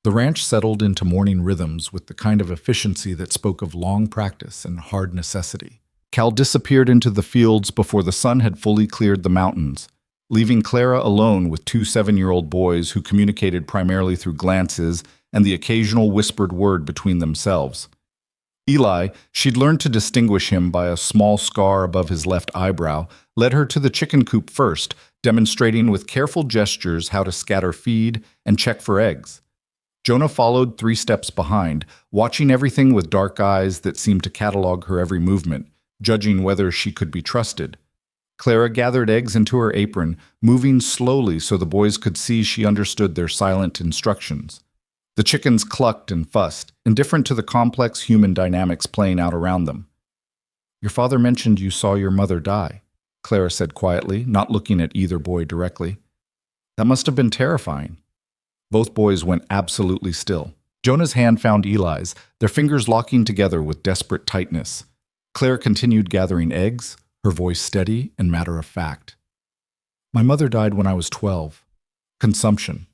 The ranch settled into morning rhythms with the kind of efficiency that spoke of long practice and hard necessity. Cal disappeared into the fields before the sun had fully cleared the mountains, leaving Clara alone with two 7-year-old boys who communicated primarily through glances and the occasional whispered word between themselves. Eli, she'd learned to distinguish him by a small scar above his left eyebrow, led her to the chicken coop first, demonstrating with careful gestures how to scatter feed and check for eggs. Jonah followed 3 steps behind, watching everything with dark eyes that seemed to catalog her every movement, judging whether she could be trusted. Clara gathered eggs into her apron, moving slowly so the boys could see she understood their silent instructions. The chickens clucked and fussed, indifferent to the complex human dynamics playing out around them. "Your father mentioned you saw your mother die," Clara said quietly, not looking at either boy directly. "That must have been terrifying." Both boys went absolutely still. Jonah's hand found Eli's, their fingers locking together with desperate tightness. Claire continued gathering eggs, her voice steady and matter-of-fact. "My mother died when I was 12. Consumption.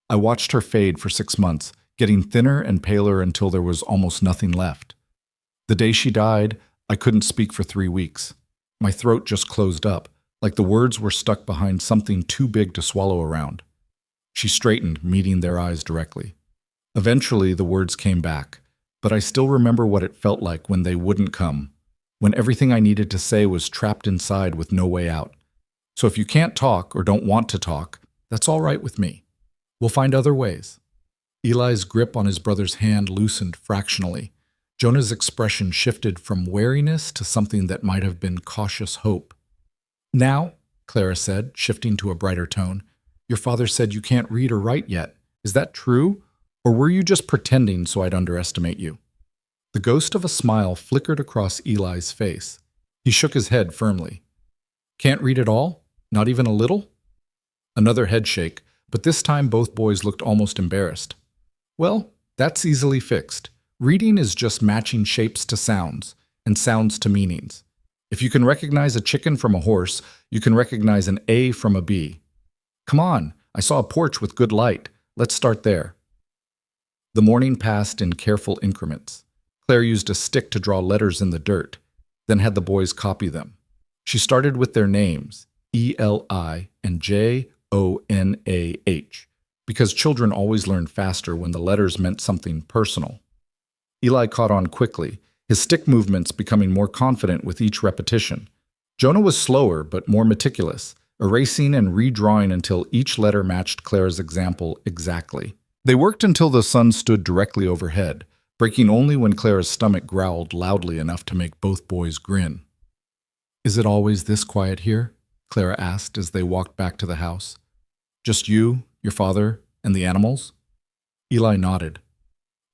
I watched her fade for 6 months, getting thinner and paler until there was almost nothing left. The day she died, I couldn't speak for 3 weeks. My throat just closed up, like the words were stuck behind something too big to swallow around." She straightened, meeting their eyes directly. Eventually, the words came back, but I still remember what it felt like when they wouldn't come, when everything I needed to say was trapped inside with no way out. So if you can't talk or don't want to talk, that's all right with me. We'll find other ways. Eli's grip on his brother's hand loosened fractionally. Jonah's expression shifted from wariness to something that might have been cautious hope. "Now," Clara said, shifting to a brighter tone, "your father said you can't read or write yet. Is that true? Or were you just pretending so I'd underestimate you?" The ghost of a smile flickered across Eli's face. He shook his head firmly. "Can't read at all? Not even a little?" Another head shake, but this time both boys looked almost embarrassed. "Well, that's easily fixed. Reading is just matching shapes to sounds, and sounds to meanings. If you can recognize a chicken from a horse, you can recognize an A from a B. Come on, I saw a porch with good light. Let's start there." The morning passed in careful increments. Claire used a stick to draw letters in the dirt, then had the boys copy them. She started with their names, Eli and Jonah, because children always learn faster when the letters meant something personal. Eli caught on quickly, his stick movements becoming more confident with each repetition. Jonah was slower but more meticulous, erasing and redrawing until each letter matched Claire's example exactly. They worked until the sun stood directly overhead, breaking only when Clara's stomach growled loudly enough to make both boys grin. "Is it always this quiet here?" Clara asked as they walked back to the house. "Just you, your father, and the animals?" Eli nodded.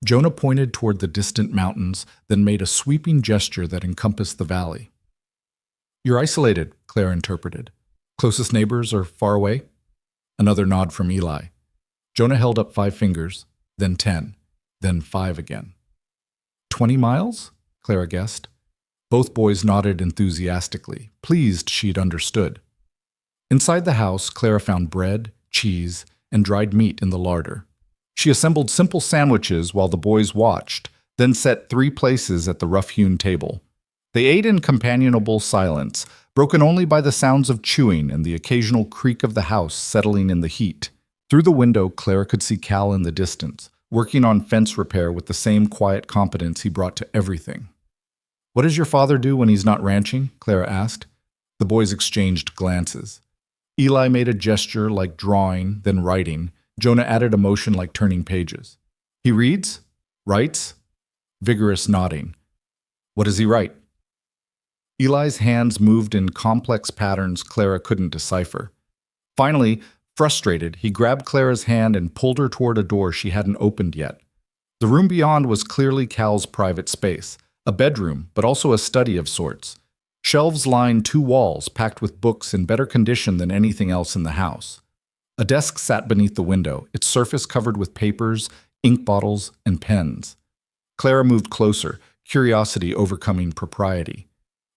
Jonah pointed toward the distant mountains, then made a sweeping gesture that encompassed the valley. "You're isolated," Claire interpreted. "Closest neighbors are far away?" Another nod from Eli. Jonah held up 5 fingers, then 10, then 5 again. 20 miles? Clara guessed. Both boys nodded enthusiastically, pleased she'd understood. Inside the house, Clara found bread, cheese, and dried meat in the larder. She assembled simple sandwiches while the boys watched, then set 3 places at the rough-hewn table. They ate in companionable silence, broken only by the sounds of chewing and the occasional creak of the house settling in the heat. Through the window, Clara could see Cal in the distance, working on fence repair with the same quiet competence he brought to everything. "What does your father do when he's not ranching?" Clara asked. The boys exchanged glances. Eli made a gesture like drawing, then writing. Jonah added a motion like turning pages. "He reads? Writes?" Vigorous nodding. "What does he write?" Eli's hands moved in complex patterns Clara couldn't decipher. Finally, frustrated, he grabbed Clara's hand and pulled her toward a door she hadn't opened yet. The room beyond was clearly Cal's private space, a bedroom, but also a study of sorts. Shelves lined 2 walls packed with books in better condition than anything else in the house. A desk sat beneath the window, its surface covered with papers, ink bottles, and pens. Clara moved closer, curiosity overcoming propriety.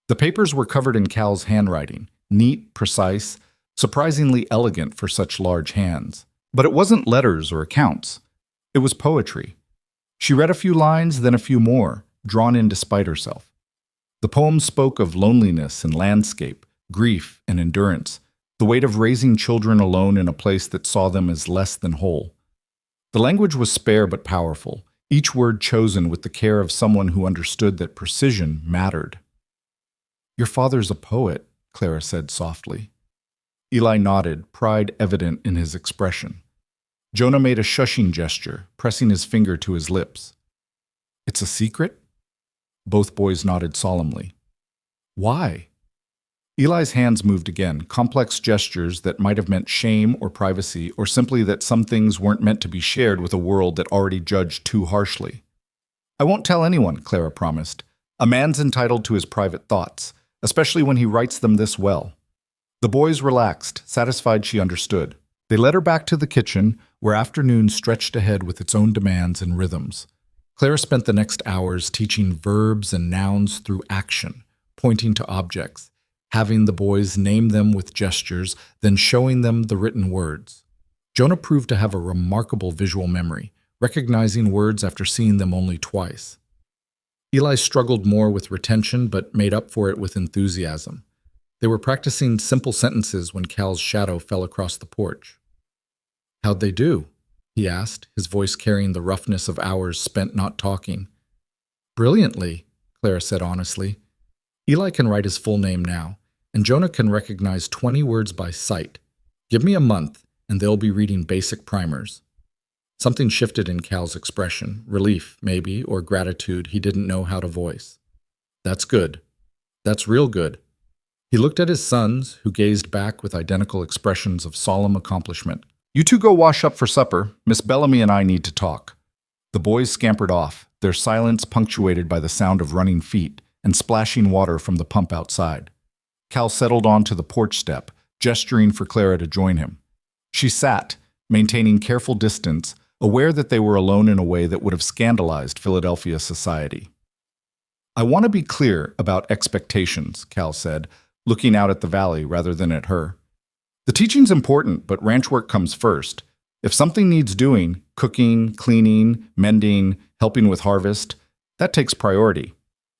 The papers were covered in Cal's handwriting, neat, precise, surprisingly elegant for such large hands. But it wasn't letters or accounts. It was poetry. She read a few lines, then a few more, drawn in despite herself. The poem spoke of loneliness and landscape, grief and endurance, the weight of raising children alone in a place that saw them as less than whole. The language was spare but powerful, each word chosen with the care of someone who understood that precision mattered. "Your father's a poet," Clara said softly. Eli nodded, pride evident in his expression. Jonah made a shushing gesture, pressing his finger to his lips. "It's a secret?" Both boys nodded solemnly. "Why?" Eli's hands moved again, complex gestures that might have meant shame or privacy, or simply that some things weren't meant to be shared with a world that already judged too harshly. "I won't tell anyone," Clara promised. "A man's entitled to his private thoughts, especially when he writes them this well." The boys relaxed, satisfied she understood. They led her back to the kitchen, where afternoon stretched ahead with its own demands and rhythms. Clara spent the next hours teaching verbs and nouns through action, pointing to objects, having the boys name them with gestures, then showing them the written words. Jonah proved to have a remarkable visual memory, recognizing words after seeing them only twice. Eli struggled more with retention, but made up for it with enthusiasm. They were practicing simple sentences when Cal's shadow fell across the porch. "How'd they do?" he asked, his voice carrying the roughness of hours spent not talking. "Brilliantly," Clara said honestly. Eli can write his full name now, and Jonah can recognize 20 words by sight. Give me a month, and they'll be reading basic primers. Something shifted in Cal's expression, relief, maybe, or gratitude he didn't know how to voice. "That's good. That's real good." He looked at his sons, who gazed back with identical expressions of solemn accomplishment. "You two go wash up for supper. Miss Bellamy and I need to talk." The boys scampered off, their silence punctuated by the sound of running feet and splashing water from the pump outside. Cal settled onto the porch step, gesturing for Clara to join him. She sat, maintaining careful distance, aware that they were alone in a way that would have scandalized Philadelphia society. "I want to be clear about expectations," Cal said, looking out at the valley rather than at her. "The teaching's important, but ranch work comes first. If something needs doing, cooking, cleaning, mending, helping with harvest, that takes priority.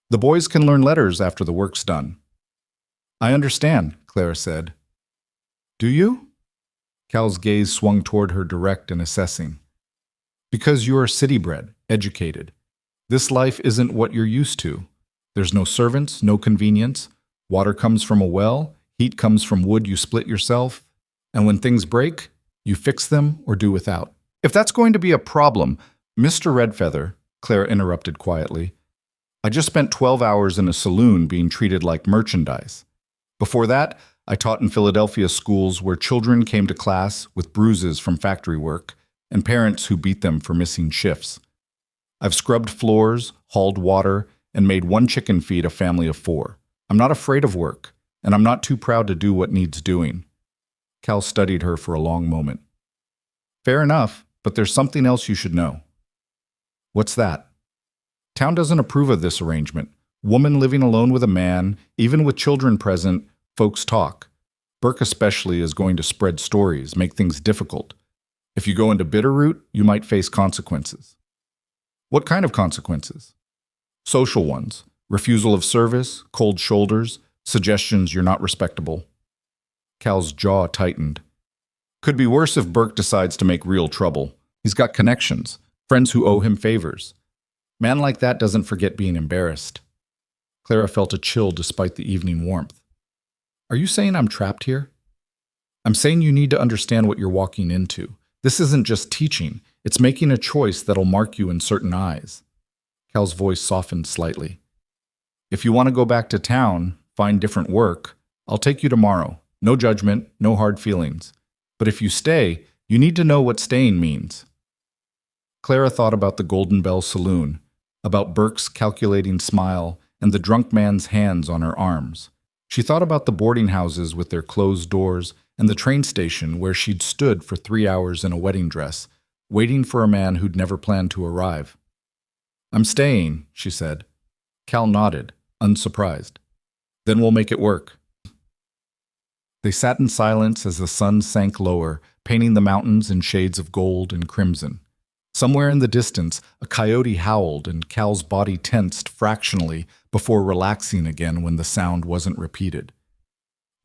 The boys can learn letters after the work's done." "I understand," Clara said. "Do you?" Cal's gaze swung toward her, direct and assessing. "Because you're city-bred, educated. This life isn't what you're used to. There's no servants, no convenience. Water comes from a well, heat comes from wood you split yourself, and when things break, you fix them or do without." "If that's going to be a problem, Mr. Redfeather," Clara interrupted quietly, "I just spent 12 hours in a saloon being treated like merchandise. Before that, I taught in Philadelphia schools where children came to class with bruises from factory work and parents who beat them for missing shifts. I've scrubbed floors, hauled water, and made one chicken feed a family of 4. I'm not afraid of work, and I'm not too proud to do what needs doing." Cal studied her for a long moment. "Fair enough, but there's something else you should know." "What's that?" "Town doesn't approve of this arrangement. Woman living alone with a man, even with children present, folks talk. Burke especially is going to spread stories, make things difficult. If you go into Bitterroot, you might face consequences." "What kind of consequences?" "Social ones. Refusal of service, cold shoulders, suggestions you're not respectable." Cal's jaw tightened. "Could be worse if Burke decides to make real trouble. He's got connections, friends who owe him favors. Man like that doesn't forget being embarrassed." Clara felt a chill despite the evening warmth. "Are you saying I'm trapped here?" "I'm saying you need to understand what you're walking into. This isn't just teaching. It's making a choice that'll mark you in certain eyes." Cal's voice softened slightly. "If you want to go back to town, find different work, I'll take you tomorrow. No judgment, no hard feelings. But if you stay, you need to know what staying means." Clara thought about the Golden Bell Saloon, about Burke's calculating smile and the drunk man's hands on her arms. She thought about the boarding houses with their closed doors and the train station where she'd stood for 3 hours in a wedding dress, waiting for a man who'd never planned to arrive. "I'm staying," she said. Cal nodded, unsurprised. "Then we'll make it work." They sat in silence as the sun sank lower, painting the mountains in shades of gold and crimson. Somewhere in the distance, a coyote howled and Cal's body tensed fractionally before relaxing again when the sound wasn't repeated.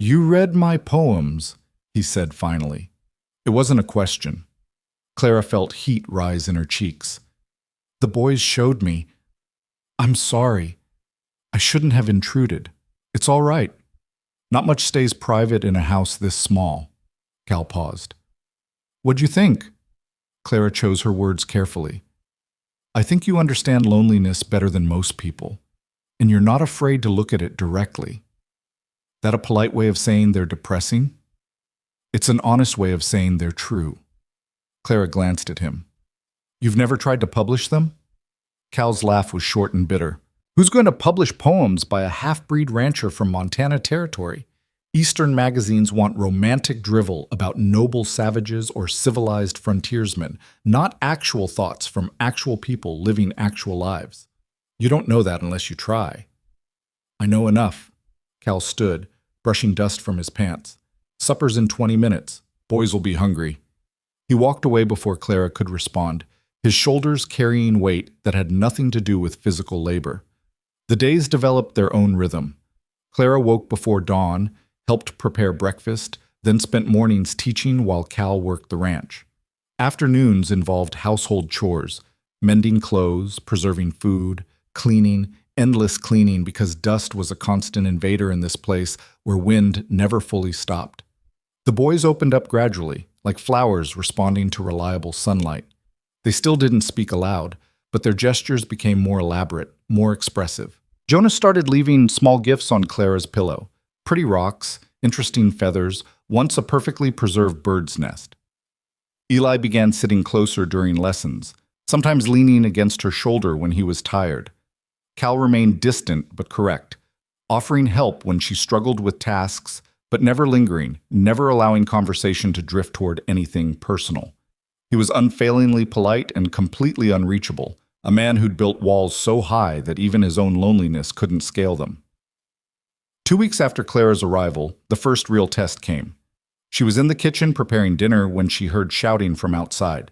"You read my poems," he said finally. It wasn't a question. Clara felt heat rise in her cheeks. "The boys showed me. I'm sorry. I shouldn't have intruded. It's all right. Not much stays private in a house this small." Cal paused. "What'd you think?" Clara chose her words carefully. "I think you understand loneliness better than most people, and you're not afraid to look at it directly. That a polite way of saying they're depressing? It's an honest way of saying they're true." Clara glanced at him. "You've never tried to publish them?" Cal's laugh was short and bitter. "Who's going to publish poems by a half-breed rancher from Montana Territory? Eastern magazines want romantic drivel about noble savages or civilized frontiersmen, not actual thoughts from actual people living actual lives. You don't know that unless you try." "I know enough." Cal stood, brushing dust from his pants. "Supper's in 20 minutes. Boys will be hungry." He walked away before Clara could respond, his shoulders carrying weight that had nothing to do with physical labor. The days developed their own rhythm. Clara woke before dawn, helped prepare breakfast, then spent mornings teaching while Cal worked the ranch. Afternoons involved household chores, mending clothes, preserving food, cleaning, endless cleaning because dust was a constant invader in this place where wind never fully stopped. The boys opened up gradually, like flowers responding to reliable sunlight. They still didn't speak aloud, but their gestures became more elaborate, more expressive. Jonas started leaving small gifts on Clara's pillow. Pretty rocks, interesting feathers, once a perfectly preserved bird's nest. Eli began sitting closer during lessons, sometimes leaning against her shoulder when he was tired. Cal remained distant but correct, offering help when she struggled with tasks, but never lingering, never allowing conversation to drift toward anything personal. He was unfailingly polite and completely unreachable, a man who'd built walls so high that even his own loneliness couldn't scale them. 2 weeks after Clara's arrival, the first real test came. She was in the kitchen preparing dinner when she heard shouting from outside.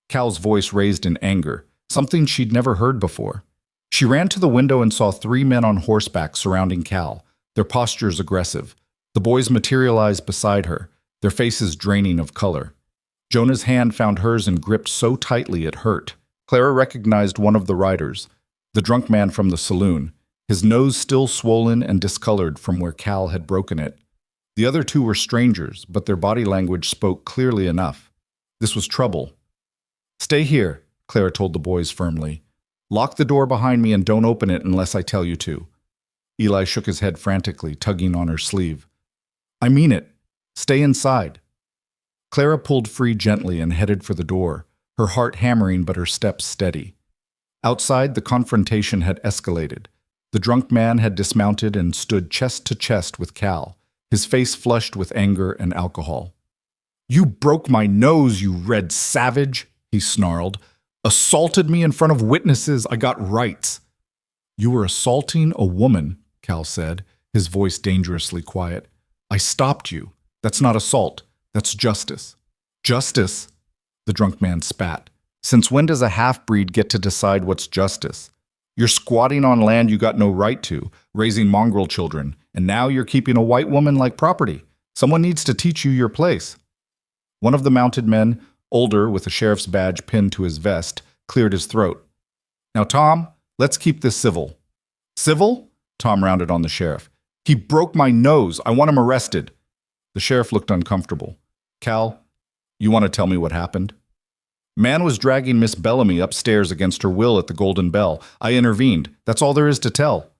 Cal's voice raised in anger, something she'd never heard before. She ran to the window and saw 3 men on horseback surrounding Cal, their postures aggressive. The boys materialized beside her, their faces draining of color. Jonah's hand found hers and gripped so tightly it hurt. Clara recognized one of the riders, the drunk man from the saloon, his nose still swollen and discolored from where Cal had broken it. The other 2 were strangers, but their body language spoke clearly enough. This was trouble. "Stay here," Clara told the boys firmly. "Lock the door behind me and don't open it unless I tell you to." Eli shook his head frantically, tugging on her sleeve. "I mean it. Stay inside." Clara pulled free gently and headed for the door, her heart hammering but her steps steady. Outside, the confrontation had escalated. The drunk man had dismounted and stood chest to chest with Cal, his face flushed with anger and alcohol. "You broke my nose, you red savage," he snarled. "Assaulted me in front of witnesses. I got rights." "You were assaulting a woman," Cal said, his voice dangerously quiet. "I stopped you. That's not assault. That's justice." "Justice?" The drunk man spat. "Since when does a half-breed get to decide what's justice? You're squatting on land you got no right to, raising mongrel children, and now you're keeping a white woman like property. Someone needs to teach you your place." One of the mounted men, older with a sheriff's badge pinned to his vest, cleared his throat. "Now, Tom, let's keep this civil." "Civil?" Tom rounded on the sheriff. "He broke my nose. I want him arrested." The sheriff looked uncomfortable. "Cal, you want to tell me what happened?" "Man was dragging Miss Bellamy upstairs against her will at the Golden Bell. I intervened. That's all there is to tell."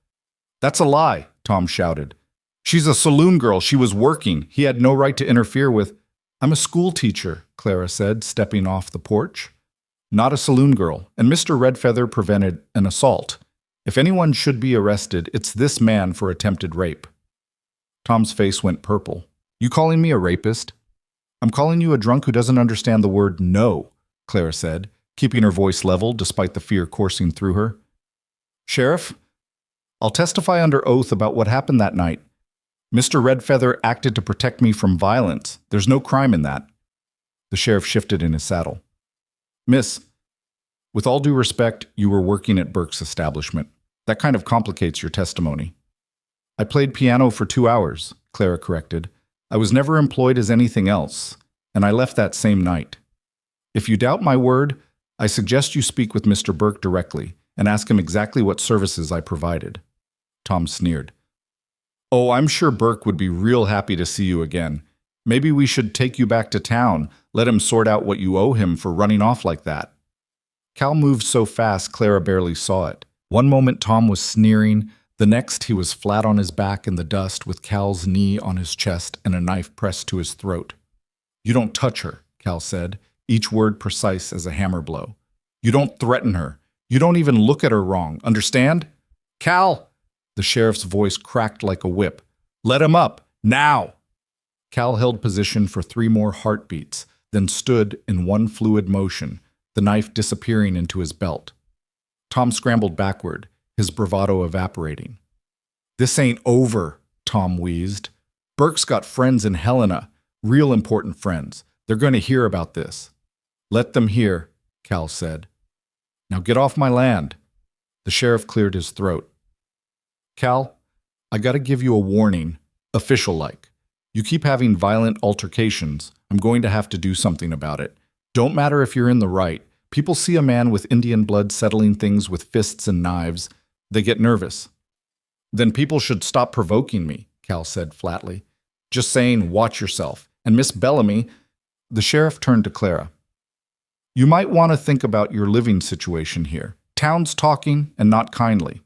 "That's a lie," Tom shouted. "She's a saloon girl. She was working. He had no right to interfere with—" "I'm a school teacher," Clara said, stepping off the porch. "Not a saloon girl, and Mr. Redfeather prevented an assault. If anyone should be arrested, it's this man for attempted rape." Tom's face went purple. "You calling me a rapist?" "I'm calling you a drunk who doesn't understand the word no," Clara said, keeping her voice level despite the fear coursing through her. "Sheriff, I'll testify under oath about what happened that night. Mr. Redfeather acted to protect me from violence. There's no crime in that." The sheriff shifted in his saddle. "Miss, With all due respect, you were working at Burke's establishment. That kind of complicates your testimony. I played piano for 2 hours, Clara corrected. I was never employed as anything else, and I left that same night. If you doubt my word, I suggest you speak with Mr. Burke directly and ask him exactly what services I provided. Tom sneered. Oh, I'm sure Burke would be real happy to see you again. Maybe we should take you back to town, let him sort out what you owe him for running off like that. Cal moved so fast Clara barely saw it. One moment Tom was sneering, the next he was flat on his back in the dust with Cal's knee on his chest and a knife pressed to his throat. You don't touch her, Cal said, each word precise as a hammer blow. You don't threaten her. You don't even look at her wrong, understand? Cal! The sheriff's voice cracked like a whip. Let him up, now! Cal held position for 3 more heartbeats, then stood in one fluid motion, the knife disappearing into his belt. Tom scrambled backward, his bravado evaporating. This ain't over, Tom wheezed. Burke's got friends in Helena, real important friends. They're going to hear about this. Let them hear, Cal said. Now get off my land. The sheriff cleared his throat. Cal, I gotta give you a warning, official-like. You keep having violent altercations, I'm going to have to do something about it. Don't matter if you're in the right. People see a man with Indian blood settling things with fists and knives. They get nervous. Then people should stop provoking me, Cal said flatly. Just saying, watch yourself. And Miss Bellamy, the sheriff turned to Clara. You might want to think about your living situation here. Town's talking, and not kindly.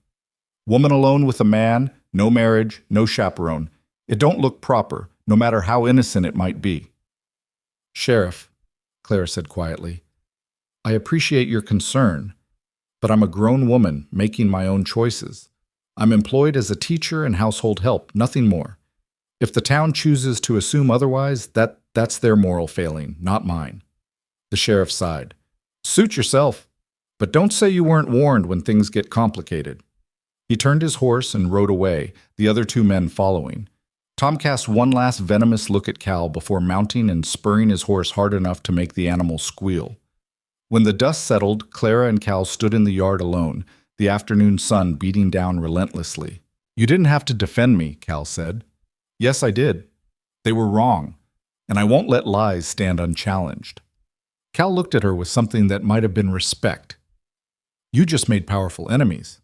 Woman alone with a man, no marriage, no chaperone. It don't look proper, no matter how innocent it might be. Sheriff, Clara said quietly, I appreciate your concern, but I'm a grown woman making my own choices. I'm employed as a teacher and household help, nothing more. If the town chooses to assume otherwise, that's their moral failing, not mine. The sheriff sighed. Suit yourself, but don't say you weren't warned when things get complicated. He turned his horse and rode away, the other 2 men following. Tom cast one last venomous look at Cal before mounting and spurring his horse hard enough to make the animal squeal. When the dust settled, Clara and Cal stood in the yard alone, the afternoon sun beating down relentlessly. You didn't have to defend me, Cal said. Yes, I did. They were wrong, and I won't let lies stand unchallenged. Cal looked at her with something that might have been respect. You just made powerful enemies.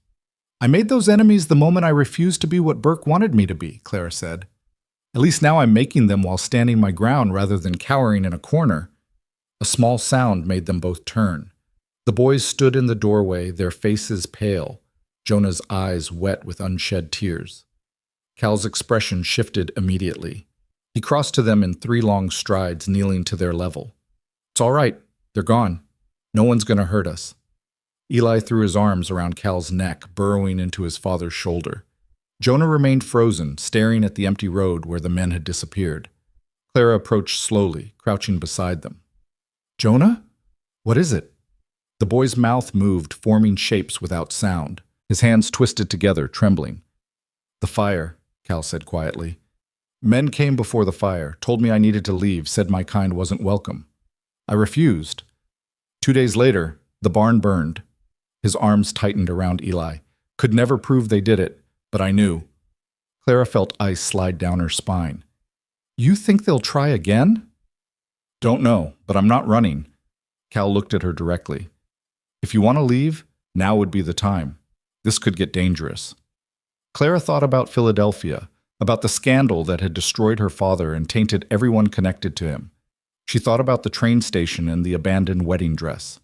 I made those enemies the moment I refused to be what Burke wanted me to be, Clara said. At least now I'm making them while standing my ground rather than cowering in a corner. A small sound made them both turn. The boys stood in the doorway, their faces pale, Jonah's eyes wet with unshed tears. Cal's expression shifted immediately. He crossed to them in 3 long strides, kneeling to their level. It's all right. They're gone. No one's going to hurt us. Eli threw his arms around Cal's neck, burrowing into his father's shoulder. Jonah remained frozen, staring at the empty road where the men had disappeared. Clara approached slowly, crouching beside them. Jonah? What is it? The boy's mouth moved, forming shapes without sound. His hands twisted together, trembling. The fire, Cal said quietly. Men came before the fire, told me I needed to leave, said my kind wasn't welcome. I refused. 2 days later, the barn burned. His arms tightened around Eli. Could never prove they did it, but I knew. Clara felt ice slide down her spine. You think they'll try again? Don't know, but I'm not running. Cal looked at her directly. If you want to leave, now would be the time. This could get dangerous. Clara thought about Philadelphia, about the scandal that had destroyed her father and tainted everyone connected to him. She thought about the train station and the abandoned wedding dress.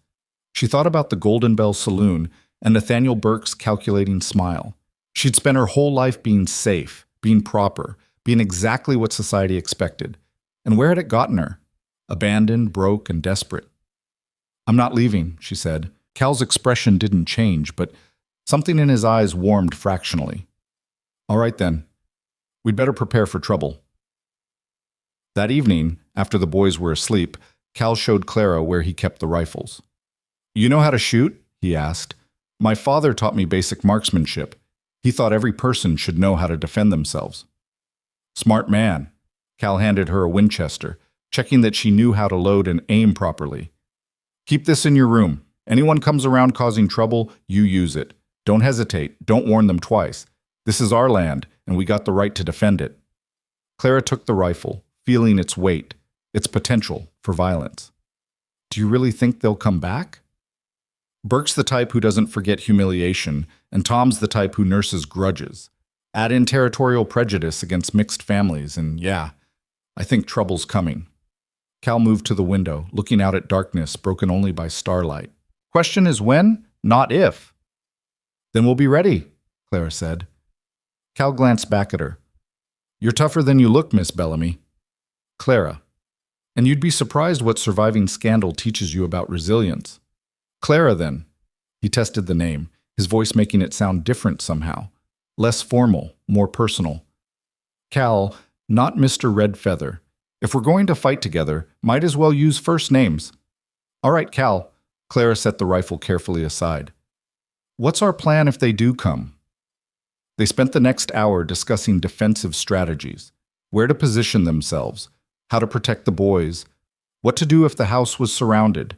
She thought about the Golden Bell Saloon and Nathaniel Burke's calculating smile. She'd spent her whole life being safe, being proper, being exactly what society expected. And where had it gotten her? Abandoned, broke, and desperate. I'm not leaving, she said. Cal's expression didn't change, but something in his eyes warmed fractionally. All right then. We'd better prepare for trouble. That evening, after the boys were asleep, Cal showed Clara where he kept the rifles. You know how to shoot? He asked. My father taught me basic marksmanship. He thought every person should know how to defend themselves. Smart man. Cal handed her a Winchester, checking that she knew how to load and aim properly. Keep this in your room. Anyone comes around causing trouble, you use it. Don't hesitate. Don't warn them twice. This is our land, and we got the right to defend it. Clara took the rifle, feeling its weight, its potential for violence. Do you really think they'll come back? Burke's the type who doesn't forget humiliation, and Tom's the type who nurses grudges. Add in territorial prejudice against mixed families, and yeah, I think trouble's coming. Cal moved to the window, looking out at darkness broken only by starlight. Question is when, not if. Then we'll be ready, Clara said. Cal glanced back at her. You're tougher than you look, Miss Bellamy. Clara. And you'd be surprised what surviving scandal teaches you about resilience. Clara, then. He tested the name, his voice making it sound different somehow. Less formal, more personal. Cal, not Mr. Redfeather. If we're going to fight together, might as well use first names. All right, Cal. Clara set the rifle carefully aside. What's our plan if they do come? They spent the next hour discussing defensive strategies, where to position themselves, how to protect the boys, what to do if the house was surrounded.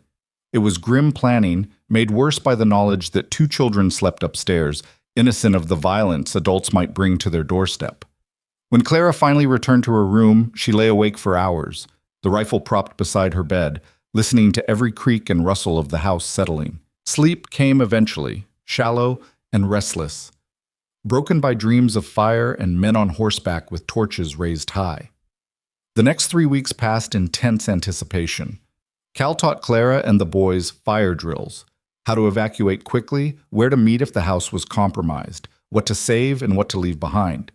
It was grim planning, made worse by the knowledge that 2 children slept upstairs, innocent of the violence adults might bring to their doorstep. When Clara finally returned to her room, she lay awake for hours, the rifle propped beside her bed, listening to every creak and rustle of the house settling. Sleep came eventually, shallow and restless, broken by dreams of fire and men on horseback with torches raised high. The next 3 weeks passed in tense anticipation. Cal taught Clara and the boys fire drills, how to evacuate quickly, where to meet if the house was compromised, what to save and what to leave behind.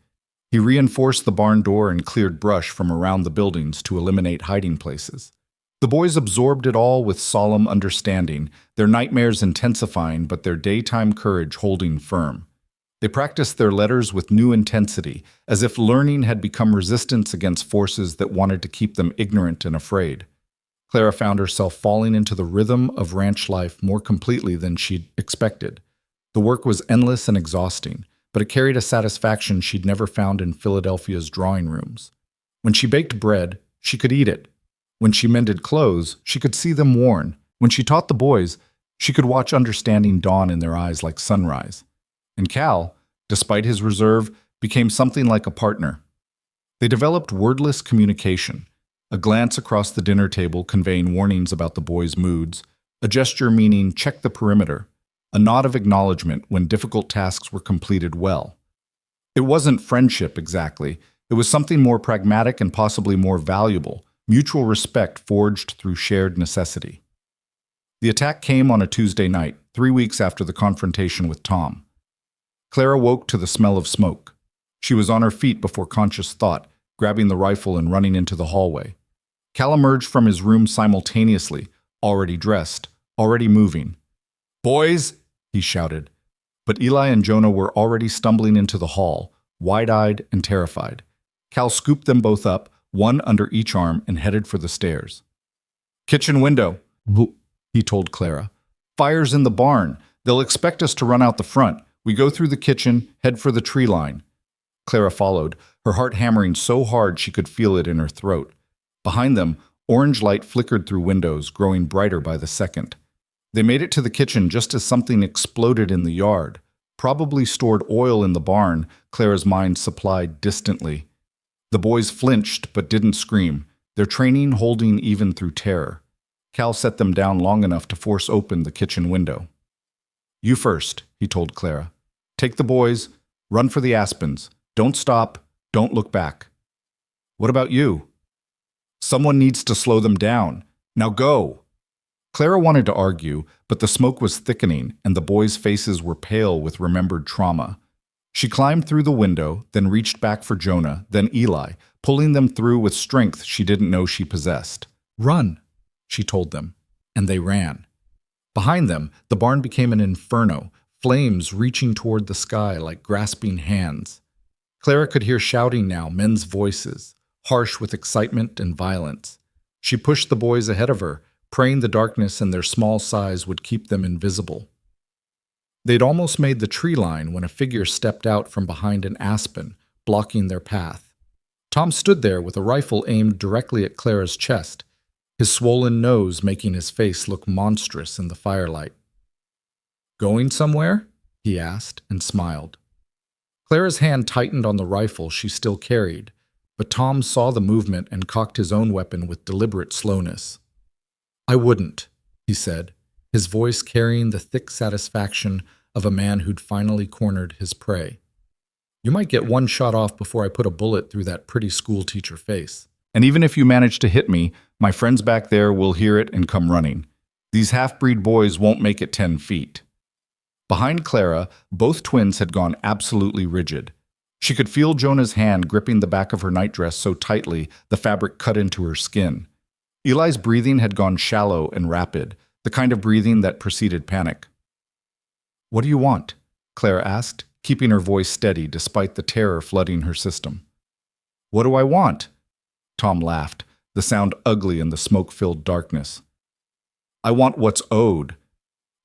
He reinforced the barn door and cleared brush from around the buildings to eliminate hiding places. The boys absorbed it all with solemn understanding, their nightmares intensifying but their daytime courage holding firm. They practiced their letters with new intensity, as if learning had become resistance against forces that wanted to keep them ignorant and afraid. Clara found herself falling into the rhythm of ranch life more completely than she'd expected. The work was endless and exhausting, but it carried a satisfaction she'd never found in Philadelphia's drawing rooms. When she baked bread, she could eat it. When she mended clothes, she could see them worn. When she taught the boys, she could watch understanding dawn in their eyes like sunrise. And Cal, despite his reserve, became something like a partner. They developed wordless communication, a glance across the dinner table conveying warnings about the boys' moods, a gesture meaning check the perimeter, a nod of acknowledgement when difficult tasks were completed well. It wasn't friendship exactly, it was something more pragmatic and possibly more valuable, mutual respect forged through shared necessity. The attack came on a Tuesday night, 3 weeks after the confrontation with Tom. Clara woke to the smell of smoke. She was on her feet before conscious thought, grabbing the rifle and running into the hallway. Cal emerged from his room simultaneously, already dressed, already moving. "Boys!" he shouted. But Eli and Jonah were already stumbling into the hall, wide-eyed and terrified. Cal scooped them both up, one under each arm, and headed for the stairs. "Kitchen window," he told Clara. "Fire's in the barn. They'll expect us to run out the front. We go through the kitchen, head for the tree line." Clara followed, her heart hammering so hard she could feel it in her throat. Behind them, orange light flickered through windows, growing brighter by the second. They made it to the kitchen just as something exploded in the yard. Probably stored oil in the barn, Clara's mind supplied distantly. The boys flinched but didn't scream, their training holding even through terror. Cal set them down long enough to force open the kitchen window. "You first," he told Clara. "Take the boys, run for the aspens. Don't stop, don't look back." "What about you?" "Someone needs to slow them down. Now go!" Clara wanted to argue, but the smoke was thickening and the boys' faces were pale with remembered trauma. She climbed through the window, then reached back for Jonah, then Eli, pulling them through with strength she didn't know she possessed. "Run," she told them, and they ran. Behind them, the barn became an inferno, flames reaching toward the sky like grasping hands. Clara could hear shouting now, men's voices, harsh with excitement and violence. She pushed the boys ahead of her, praying the darkness and their small size would keep them invisible. They'd almost made the tree line when a figure stepped out from behind an aspen, blocking their path. Tom stood there with a rifle aimed directly at Clara's chest, his swollen nose making his face look monstrous in the firelight. Going somewhere? He asked and smiled. Clara's hand tightened on the rifle she still carried, but Tom saw the movement and cocked his own weapon with deliberate slowness. I wouldn't, he said, his voice carrying the thick satisfaction of a man who'd finally cornered his prey. You might get one shot off before I put a bullet through that pretty schoolteacher face. And even if you manage to hit me, my friends back there will hear it and come running. These half-breed boys won't make it 10 feet. Behind Clara, both twins had gone absolutely rigid. She could feel Jonah's hand gripping the back of her nightdress so tightly the fabric cut into her skin. Eli's breathing had gone shallow and rapid, the kind of breathing that preceded panic. What do you want? Clara asked, keeping her voice steady despite the terror flooding her system. What do I want? Tom laughed, the sound ugly in the smoke-filled darkness. I want what's owed.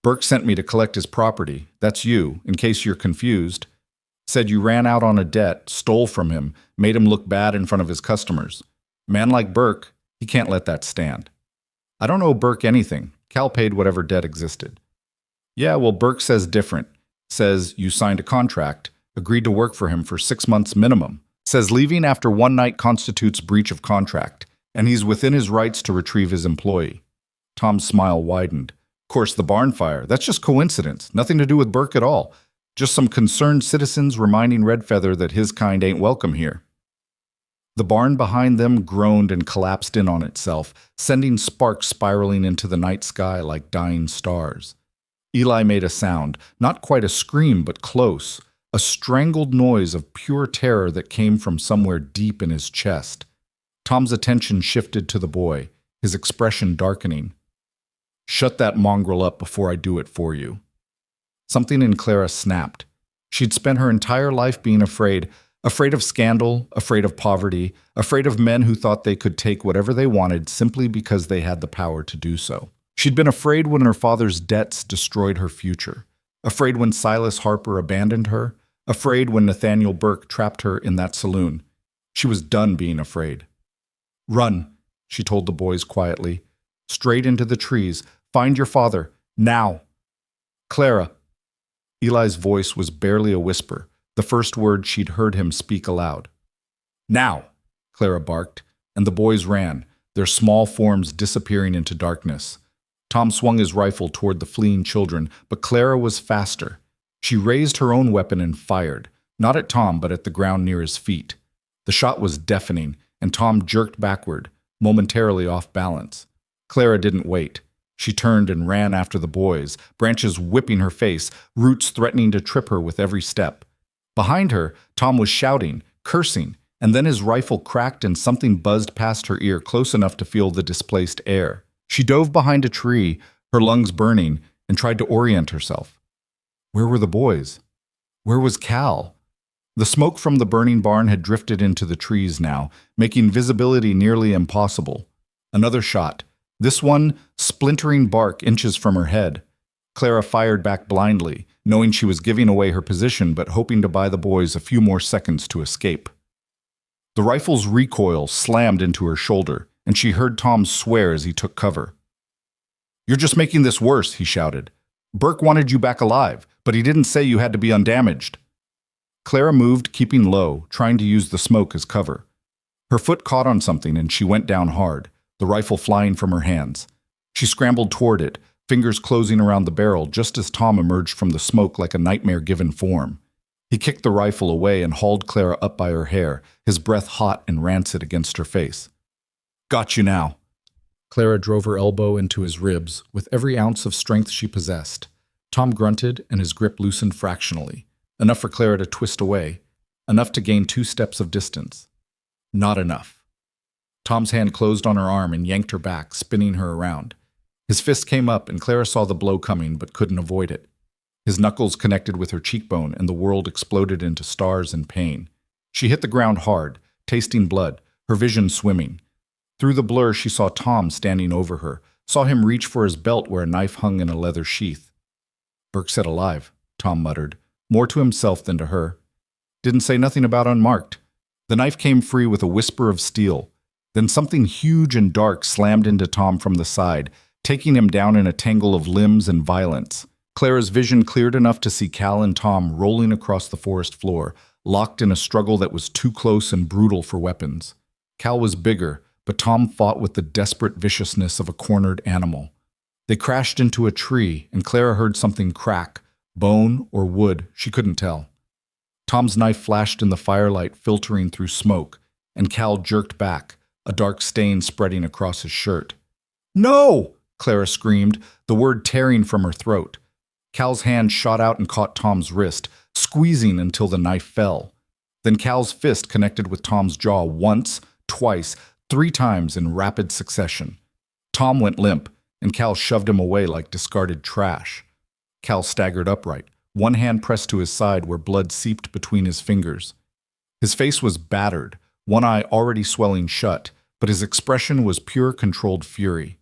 Burke sent me to collect his property. That's you, in case you're confused. Said you ran out on a debt, stole from him, made him look bad in front of his customers. Man like Burke, he can't let that stand. I don't owe Burke anything. Cal paid whatever debt existed. Yeah, well, Burke says different. Says you signed a contract, agreed to work for him for 6 months minimum. Says leaving after one night constitutes breach of contract, and he's within his rights to retrieve his employee. Tom's smile widened. Of course, the barn fire, that's just coincidence. Nothing to do with Burke at all. Just some concerned citizens reminding Redfeather that his kind ain't welcome here. The barn behind them groaned and collapsed in on itself, sending sparks spiraling into the night sky like dying stars. Eli made a sound, not quite a scream, but close, a strangled noise of pure terror that came from somewhere deep in his chest. Tom's attention shifted to the boy, his expression darkening. Shut that mongrel up before I do it for you. Something in Clara snapped. She'd spent her entire life being afraid of scandal, afraid of poverty, afraid of men who thought they could take whatever they wanted simply because they had the power to do so. She'd been afraid when her father's debts destroyed her future, afraid when Silas Harper abandoned her, afraid when Nathaniel Burke trapped her in that saloon. She was done being afraid. Run, she told the boys quietly. Straight into the trees. Find your father. Now. Clara. Eli's voice was barely a whisper, the first word she'd heard him speak aloud. Now, Clara barked, and the boys ran, their small forms disappearing into darkness. Tom swung his rifle toward the fleeing children, but Clara was faster. She raised her own weapon and fired, not at Tom but at the ground near his feet. The shot was deafening, and Tom jerked backward, momentarily off balance. Clara didn't wait. She turned and ran after the boys, branches whipping her face, roots threatening to trip her with every step. Behind her, Tom was shouting, cursing, and then his rifle cracked and something buzzed past her ear close enough to feel the displaced air. She dove behind a tree, her lungs burning, and tried to orient herself. Where were the boys? Where was Cal? The smoke from the burning barn had drifted into the trees now, making visibility nearly impossible. Another shot. This one, splintering bark inches from her head. Clara fired back blindly, knowing she was giving away her position but hoping to buy the boys a few more seconds to escape. The rifle's recoil slammed into her shoulder, and she heard Tom swear as he took cover. You're just making this worse, he shouted. Burke wanted you back alive, but he didn't say you had to be undamaged. Clara moved, keeping low, trying to use the smoke as cover. Her foot caught on something and she went down hard, the rifle flying from her hands. She scrambled toward it, fingers closing around the barrel just as Tom emerged from the smoke like a nightmare-given form. He kicked the rifle away and hauled Clara up by her hair, his breath hot and rancid against her face. Got you now. Clara drove her elbow into his ribs with every ounce of strength she possessed. Tom grunted and his grip loosened fractionally, enough for Clara to twist away, enough to gain 2 steps of distance. Not enough. Tom's hand closed on her arm and yanked her back, spinning her around. His fist came up and Clara saw the blow coming but couldn't avoid it. His knuckles connected with her cheekbone and the world exploded into stars and pain. She hit the ground hard, tasting blood, her vision swimming. Through the blur, she saw Tom standing over her, saw him reach for his belt where a knife hung in a leather sheath. Burke said alive, Tom muttered, more to himself than to her. Didn't say nothing about unmarked. The knife came free with a whisper of steel. Then something huge and dark slammed into Tom from the side, taking him down in a tangle of limbs and violence. Clara's vision cleared enough to see Cal and Tom rolling across the forest floor, locked in a struggle that was too close and brutal for weapons. Cal was bigger, but Tom fought with the desperate viciousness of a cornered animal. They crashed into a tree, and Clara heard something crack, bone or wood, she couldn't tell. Tom's knife flashed in the firelight, filtering through smoke, and Cal jerked back, a dark stain spreading across his shirt. "No!" Clara screamed, the word tearing from her throat. Cal's hand shot out and caught Tom's wrist, squeezing until the knife fell. Then Cal's fist connected with Tom's jaw once, twice, 3 times in rapid succession. Tom went limp, and Cal shoved him away like discarded trash. Cal staggered upright, one hand pressed to his side where blood seeped between his fingers. His face was battered, one eye already swelling shut, but his expression was pure controlled fury.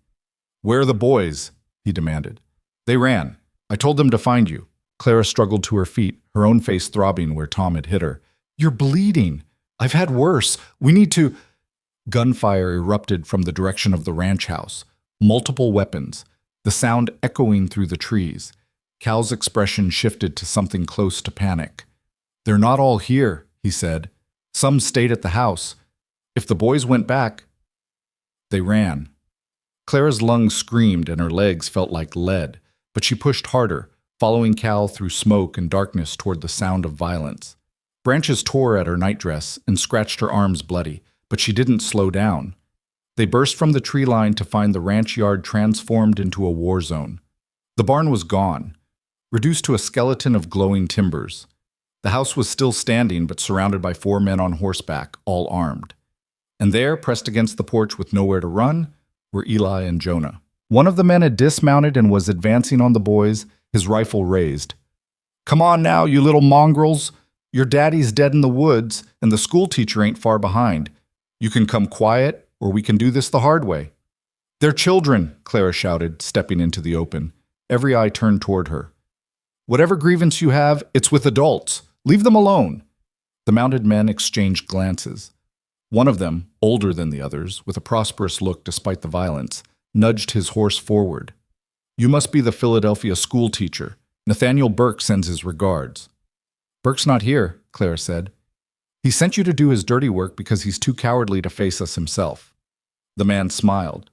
"Where are the boys?" he demanded. "They ran. I told them to find you." Clara struggled to her feet, her own face throbbing where Tom had hit her. "You're bleeding. I've had worse. We need to—" Gunfire erupted from the direction of the ranch house. Multiple weapons, the sound echoing through the trees. Cal's expression shifted to something close to panic. "They're not all here," he said. "Some stayed at the house. If the boys went back—" They ran. Clara's lungs screamed and her legs felt like lead, but she pushed harder, following Cal through smoke and darkness toward the sound of violence. Branches tore at her nightdress and scratched her arms bloody, but she didn't slow down. They burst from the tree line to find the ranch yard transformed into a war zone. The barn was gone, reduced to a skeleton of glowing timbers. The house was still standing, but surrounded by 4 men on horseback, all armed. And there, pressed against the porch with nowhere to run, were Eli and Jonah. One of the men had dismounted and was advancing on the boys, his rifle raised. "Come on now, you little mongrels. Your daddy's dead in the woods, and the school teacher ain't far behind. You can come quiet, or we can do this the hard way." "They're children," Clara shouted, stepping into the open. Every eye turned toward her. "Whatever grievance you have, it's with adults. Leave them alone." The mounted men exchanged glances. One of them, older than the others, with a prosperous look despite the violence, nudged his horse forward. "You must be the Philadelphia school teacher. Nathaniel Burke sends his regards." "Burke's not here," Clara said. "He sent you to do his dirty work because he's too cowardly to face us himself." The man smiled.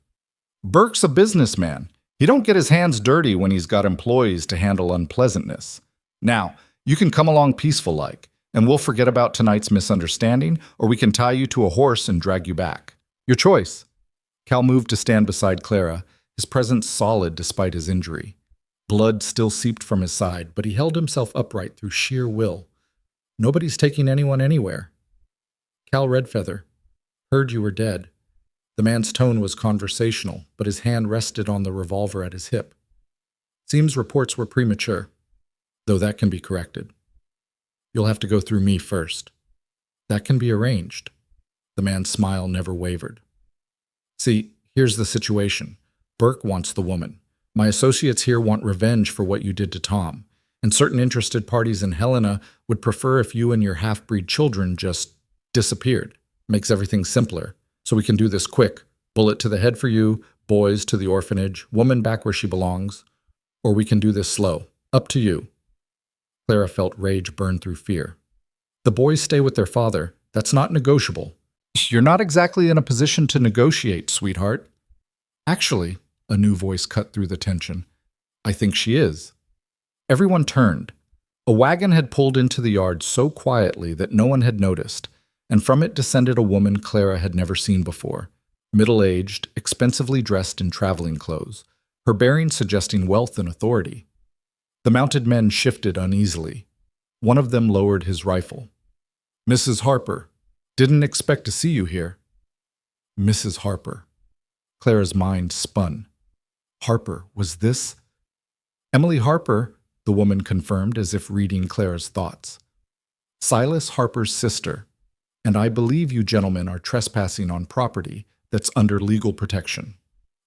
"Burke's a businessman. He don't get his hands dirty when he's got employees to handle unpleasantness. Now, you can come along peaceful-like, and we'll forget about tonight's misunderstanding, or we can tie you to a horse and drag you back. Your choice." Cal moved to stand beside Clara, his presence solid despite his injury. Blood still seeped from his side, but he held himself upright through sheer will. "Nobody's taking anyone anywhere." "Cal Redfeather, heard you were dead." The man's tone was conversational, but his hand rested on the revolver at his hip. "Seems reports were premature, though that can be corrected. You'll have to go through me first." "That can be arranged." The man's smile never wavered. "See, here's the situation. Burke wants the woman. My associates here want revenge for what you did to Tom, and certain interested parties in Helena would prefer if you and your half-breed children just disappeared. Makes everything simpler. So we can do this quick. Bullet to the head for you, boys to the orphanage, woman back where she belongs. Or we can do this slow. Up to you." Clara felt rage burn through fear. "The boys stay with their father. That's not negotiable." "You're not exactly in a position to negotiate, sweetheart." "Actually," a new voice cut through the tension, "I think she is." Everyone turned. A wagon had pulled into the yard so quietly that no one had noticed, and from it descended a woman Clara had never seen before, middle-aged, expensively dressed in traveling clothes, her bearing suggesting wealth and authority. The mounted men shifted uneasily. One of them lowered his rifle. "Mrs. Harper, didn't expect to see you here." Mrs. Harper. Clara's mind spun. Harper, was this? "Emily Harper," the woman confirmed as if reading Clara's thoughts. "Silas Harper's sister. And I believe you gentlemen are trespassing on property that's under legal protection."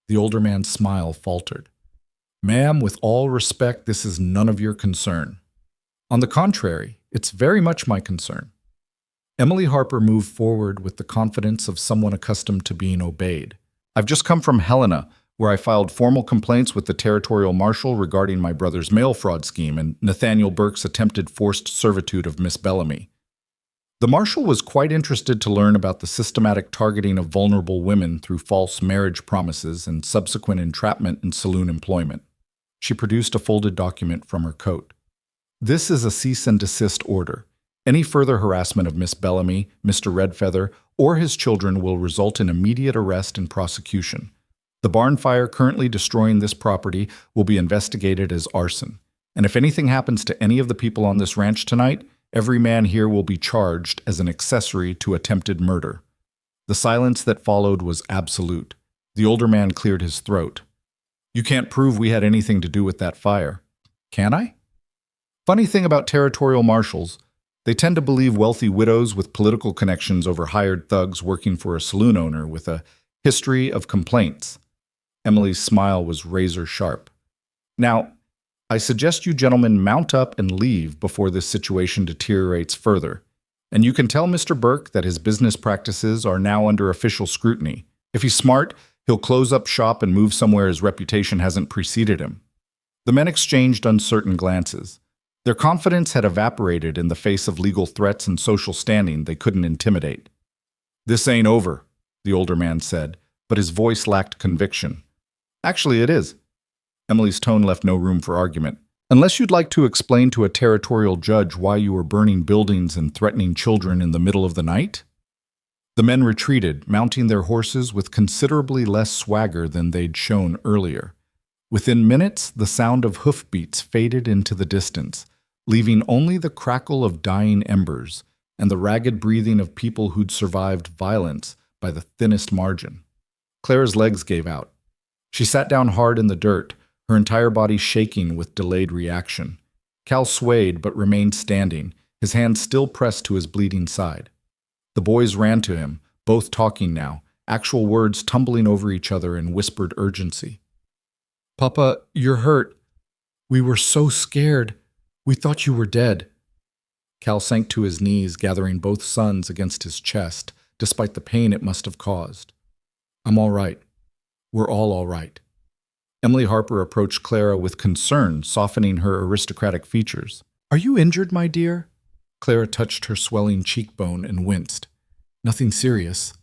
The older man's smile faltered. "Ma'am, with all respect, this is none of your concern." "On the contrary, it's very much my concern." Emily Harper moved forward with the confidence of someone accustomed to being obeyed. "I've just come from Helena, where I filed formal complaints with the territorial marshal regarding my brother's mail fraud scheme and Nathaniel Burke's attempted forced servitude of Miss Bellamy. The marshal was quite interested to learn about the systematic targeting of vulnerable women through false marriage promises and subsequent entrapment in saloon employment. She produced a folded document from her coat. This is a cease and desist order. Any further harassment of Miss Bellamy, Mr. Redfeather, or his children will result in immediate arrest and prosecution. The barn fire currently destroying this property will be investigated as arson. And if anything happens to any of the people on this ranch tonight, every man here will be charged as an accessory to attempted murder. The silence that followed was absolute. The older man cleared his throat. You can't prove we had anything to do with that fire. Can I? Funny thing about territorial marshals, they tend to believe wealthy widows with political connections over hired thugs working for a saloon owner with a history of complaints. Emily's smile was razor sharp. Now, I suggest you gentlemen mount up and leave before this situation deteriorates further. And you can tell Mr. Burke that his business practices are now under official scrutiny. If he's smart, he'll close up shop and move somewhere his reputation hasn't preceded him. The men exchanged uncertain glances. Their confidence had evaporated in the face of legal threats and social standing they couldn't intimidate. This ain't over, the older man said, but his voice lacked conviction. Actually, it is. Emily's tone left no room for argument. Unless you'd like to explain to a territorial judge why you were burning buildings and threatening children in the middle of the night? The men retreated, mounting their horses with considerably less swagger than they'd shown earlier. Within minutes, the sound of hoofbeats faded into the distance, leaving only the crackle of dying embers and the ragged breathing of people who'd survived violence by the thinnest margin. Clara's legs gave out. She sat down hard in the dirt, her entire body shaking with delayed reaction. Cal swayed but remained standing, his hand still pressed to his bleeding side. The boys ran to him, both talking now, actual words tumbling over each other in whispered urgency. "Papa, you're hurt. We were so scared. We thought you were dead." Cal sank to his knees, gathering both sons against his chest, despite the pain it must have caused. "I'm all right. We're all right." Emily Harper approached Clara with concern, softening her aristocratic features. "Are you injured, my dear?" Clara touched her swelling cheekbone and winced. "Nothing serious."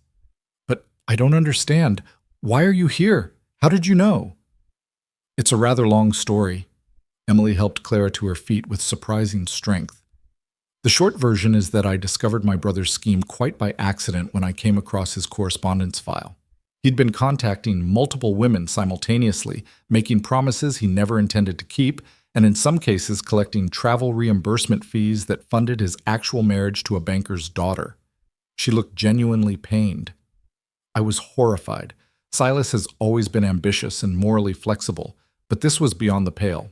"But I don't understand. Why are you here? How did you know?" "It's a rather long story." Emily helped Clara to her feet with surprising strength. "The short version is that I discovered my brother's scheme quite by accident when I came across his correspondence file. He'd been contacting multiple women simultaneously, making promises he never intended to keep, and in some cases collecting travel reimbursement fees that funded his actual marriage to a banker's daughter. She looked genuinely pained. I was horrified. Silas has always been ambitious and morally flexible, but this was beyond the pale.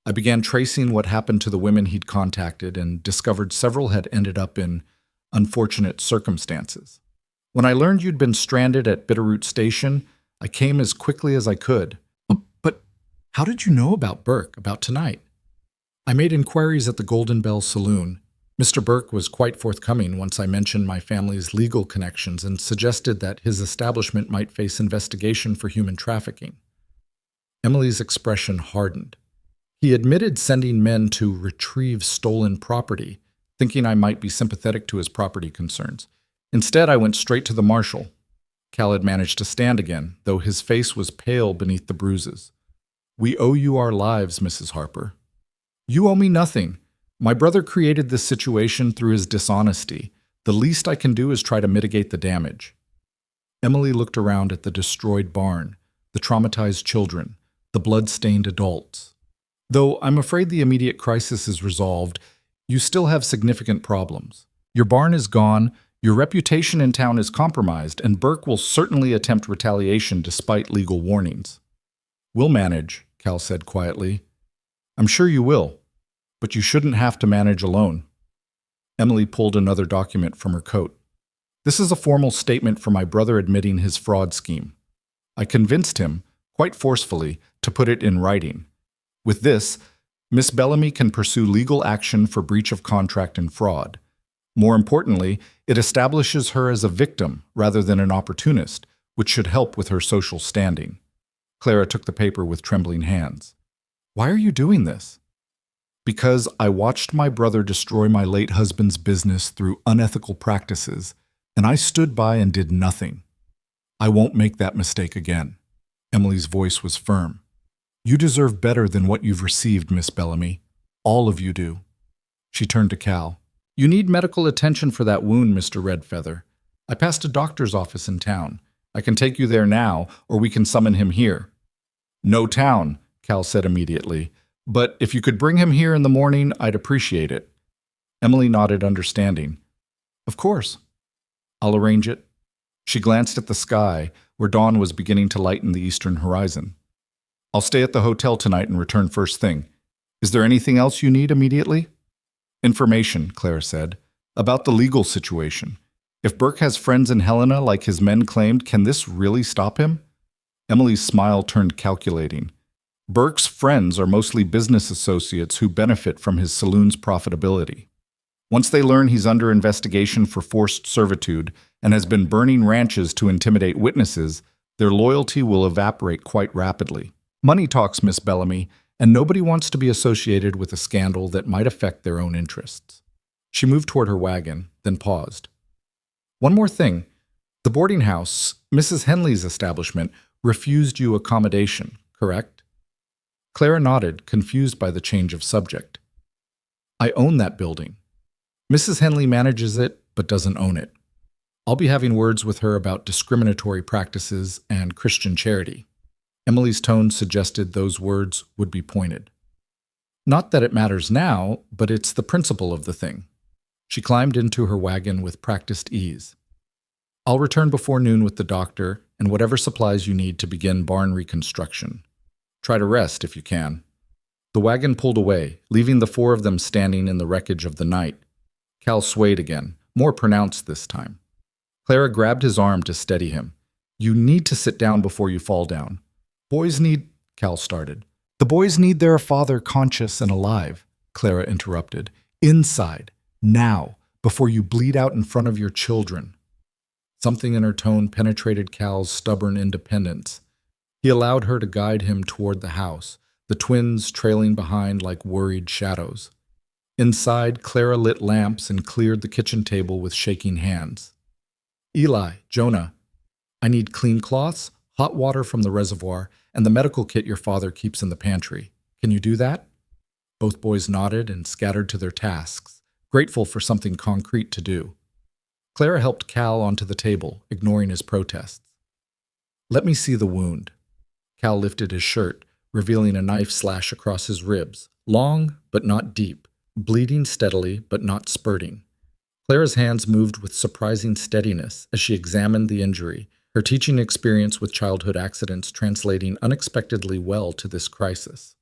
I began tracing what happened to the women he'd contacted and discovered several had ended up in unfortunate circumstances. When I learned you'd been stranded at Bitterroot Station, I came as quickly as I could. But how did you know about Burke, about tonight?" "I made inquiries at the Golden Bell Saloon. Mr. Burke was quite forthcoming once I mentioned my family's legal connections and suggested that his establishment might face investigation for human trafficking." Emily's expression hardened. "He admitted sending men to retrieve stolen property, thinking I might be sympathetic to his property concerns. Instead, I went straight to the marshal." Cal had managed to stand again, though his face was pale beneath the bruises. "We owe you our lives, Mrs. Harper." "You owe me nothing. My brother created this situation through his dishonesty. The least I can do is try to mitigate the damage." Emily looked around at the destroyed barn, the traumatized children, the blood-stained adults. "Though I'm afraid the immediate crisis is resolved, you still have significant problems. Your barn is gone, your reputation in town is compromised, and Burke will certainly attempt retaliation despite legal warnings." "We'll manage," Cal said quietly. "I'm sure you will, but you shouldn't have to manage alone." Emily pulled another document from her coat. "This is a formal statement for my brother admitting his fraud scheme. I convinced him, quite forcefully, to put it in writing. With this, Miss Bellamy can pursue legal action for breach of contract and fraud. More importantly, it establishes her as a victim rather than an opportunist, which should help with her social standing. Clara took the paper with trembling hands. Why are you doing this? Because I watched my brother destroy my late husband's business through unethical practices, and I stood by and did nothing. I won't make that mistake again. Emily's voice was firm. You deserve better than what you've received, Miss Bellamy. All of you do. She turned to Cal. You need medical attention for that wound, Mr. Redfeather. I passed a doctor's office in town. I can take you there now, or we can summon him here. No town, Cal said immediately. But if you could bring him here in the morning, I'd appreciate it. Emily nodded, understanding. Of course. I'll arrange it. She glanced at the sky, where dawn was beginning to lighten the eastern horizon. I'll stay at the hotel tonight and return first thing. Is there anything else you need immediately? Information, Claire said, about the legal situation. If Burke has friends in Helena like his men claimed, can this really stop him? Emily's smile turned calculating. Burke's friends are mostly business associates who benefit from his saloon's profitability. Once they learn he's under investigation for forced servitude and has been burning ranches to intimidate witnesses, their loyalty will evaporate quite rapidly. Money talks, Miss Bellamy, and nobody wants to be associated with a scandal that might affect their own interests. She moved toward her wagon, then paused. One more thing. The boarding house, Mrs. Henley's establishment, refused you accommodation, correct? Clara nodded, confused by the change of subject. I own that building. Mrs. Henley manages it, but doesn't own it. I'll be having words with her about discriminatory practices and Christian charity. Emily's tone suggested those words would be pointed. Not that it matters now, but it's the principle of the thing. She climbed into her wagon with practiced ease. I'll return before noon with the doctor and whatever supplies you need to begin barn reconstruction. Try to rest if you can. The wagon pulled away, leaving the four of them standing in the wreckage of the night. Cal swayed again, more pronounced this time. Clara grabbed his arm to steady him. You need to sit down before you fall down. Boys need, Cal started. The boys need their father conscious and alive, Clara interrupted. Inside, now, before you bleed out in front of your children. Something in her tone penetrated Cal's stubborn independence. He allowed her to guide him toward the house, the twins trailing behind like worried shadows. Inside, Clara lit lamps and cleared the kitchen table with shaking hands. Eli, Jonah, I need clean cloths, hot water from the reservoir, and the medical kit your father keeps in the pantry. Can you do that? Both boys nodded and scattered to their tasks, grateful for something concrete to do. Clara helped Cal onto the table, ignoring his protests. Let me see the wound. Cal lifted his shirt, revealing a knife slash across his ribs, long but not deep, bleeding steadily but not spurting. Clara's hands moved with surprising steadiness as she examined the injury, her teaching experience with childhood accidents translating unexpectedly well to this crisis.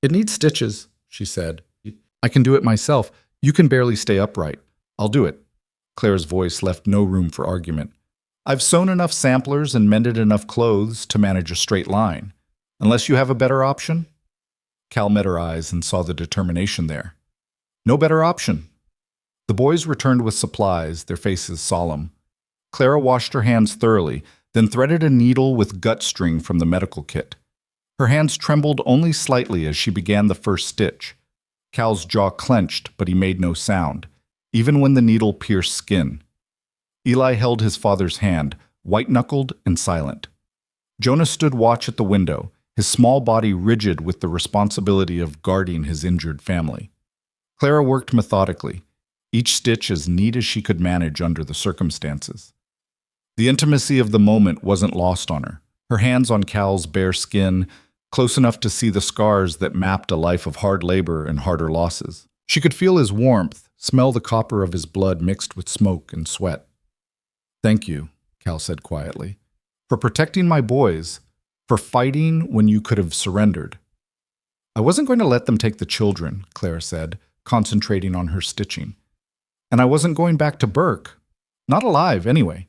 It needs stitches, she said. I can do it myself. You can barely stay upright. I'll do it. Clara's voice left no room for argument. I've sewn enough samplers and mended enough clothes to manage a straight line. Unless you have a better option? Cal met her eyes and saw the determination there. No better option. The boys returned with supplies, their faces solemn. Clara washed her hands thoroughly, then threaded a needle with gut string from the medical kit. Her hands trembled only slightly as she began the first stitch. Cal's jaw clenched, but he made no sound, even when the needle pierced skin. Eli held his father's hand, white-knuckled and silent. Jonah stood watch at the window, his small body rigid with the responsibility of guarding his injured family. Clara worked methodically, each stitch as neat as she could manage under the circumstances. The intimacy of the moment wasn't lost on her, her hands on Cal's bare skin, close enough to see the scars that mapped a life of hard labor and harder losses. She could feel his warmth, smell the copper of his blood mixed with smoke and sweat. Thank you, Cal said quietly, for protecting my boys, for fighting when you could have surrendered. I wasn't going to let them take the children, Clara said, concentrating on her stitching. And I wasn't going back to Burke. Not alive, anyway.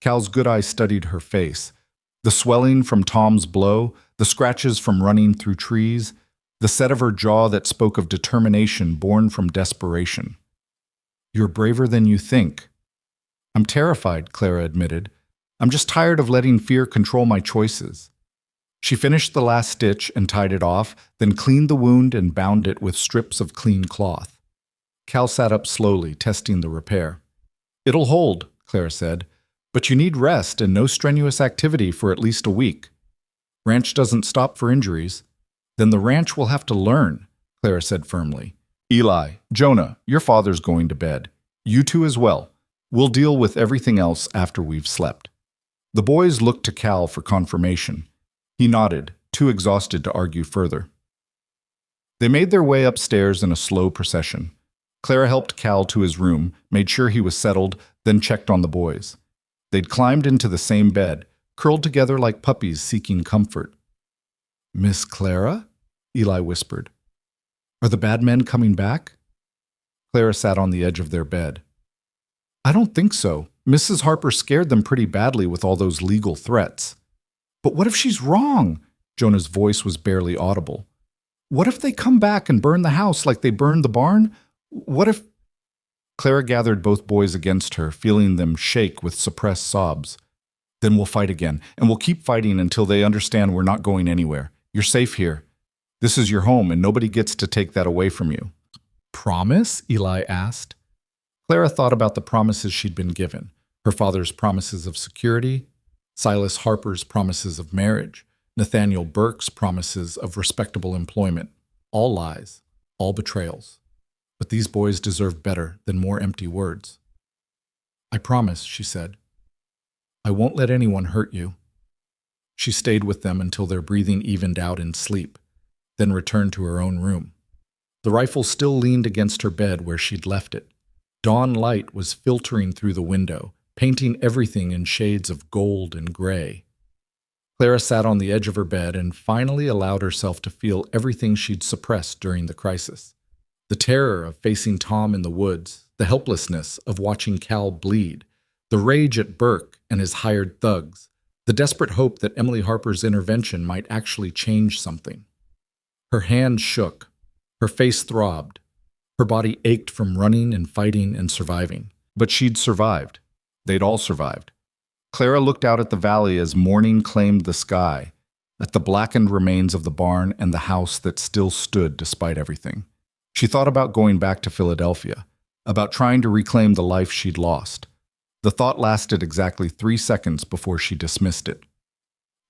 Cal's good eye studied her face. The swelling from Tom's blow, the scratches from running through trees, the set of her jaw that spoke of determination born from desperation. You're braver than you think. I'm terrified, Clara admitted. I'm just tired of letting fear control my choices. She finished the last stitch and tied it off, then cleaned the wound and bound it with strips of clean cloth. Cal sat up slowly, testing the repair. "It'll hold," Clara said, "but you need rest and no strenuous activity for at least a week. Ranch doesn't stop for injuries." "Then the ranch will have to learn," Clara said firmly. "Eli, Jonah, your father's going to bed. You two as well. We'll deal with everything else after we've slept." The boys looked to Cal for confirmation. He nodded, too exhausted to argue further. They made their way upstairs in a slow procession. Clara helped Cal to his room, made sure he was settled, then checked on the boys. They'd climbed into the same bed, curled together like puppies seeking comfort. "Miss Clara?" Eli whispered. "Are the bad men coming back?" Clara sat on the edge of their bed. "I don't think so. Mrs. Harper scared them pretty badly with all those legal threats." "But what if she's wrong?" Jonah's voice was barely audible. "What if they come back and burn the house like they burned the barn? What if—" Clara gathered both boys against her, feeling them shake with suppressed sobs. "Then we'll fight again, and we'll keep fighting until they understand we're not going anywhere. You're safe here. This is your home, and nobody gets to take that away from you." "Promise?" Eli asked. Clara thought about the promises she'd been given. Her father's promises of security, Silas Harper's promises of marriage, Nathaniel Burke's promises of respectable employment. All lies, all betrayals. But these boys deserved better than more empty words. "I promise," she said. "I won't let anyone hurt you." She stayed with them until their breathing evened out in sleep, then returned to her own room. The rifle still leaned against her bed where she'd left it. Dawn light was filtering through the window, painting everything in shades of gold and gray. Clara sat on the edge of her bed and finally allowed herself to feel everything she'd suppressed during the crisis. The terror of facing Tom in the woods, the helplessness of watching Cal bleed, the rage at Burke and his hired thugs, the desperate hope that Emily Harper's intervention might actually change something. Her hands shook. Her face throbbed. Her body ached from running and fighting and surviving. But she'd survived. They'd all survived. Clara looked out at the valley as morning claimed the sky, at the blackened remains of the barn and the house that still stood despite everything. She thought about going back to Philadelphia, about trying to reclaim the life she'd lost. The thought lasted exactly 3 seconds before she dismissed it.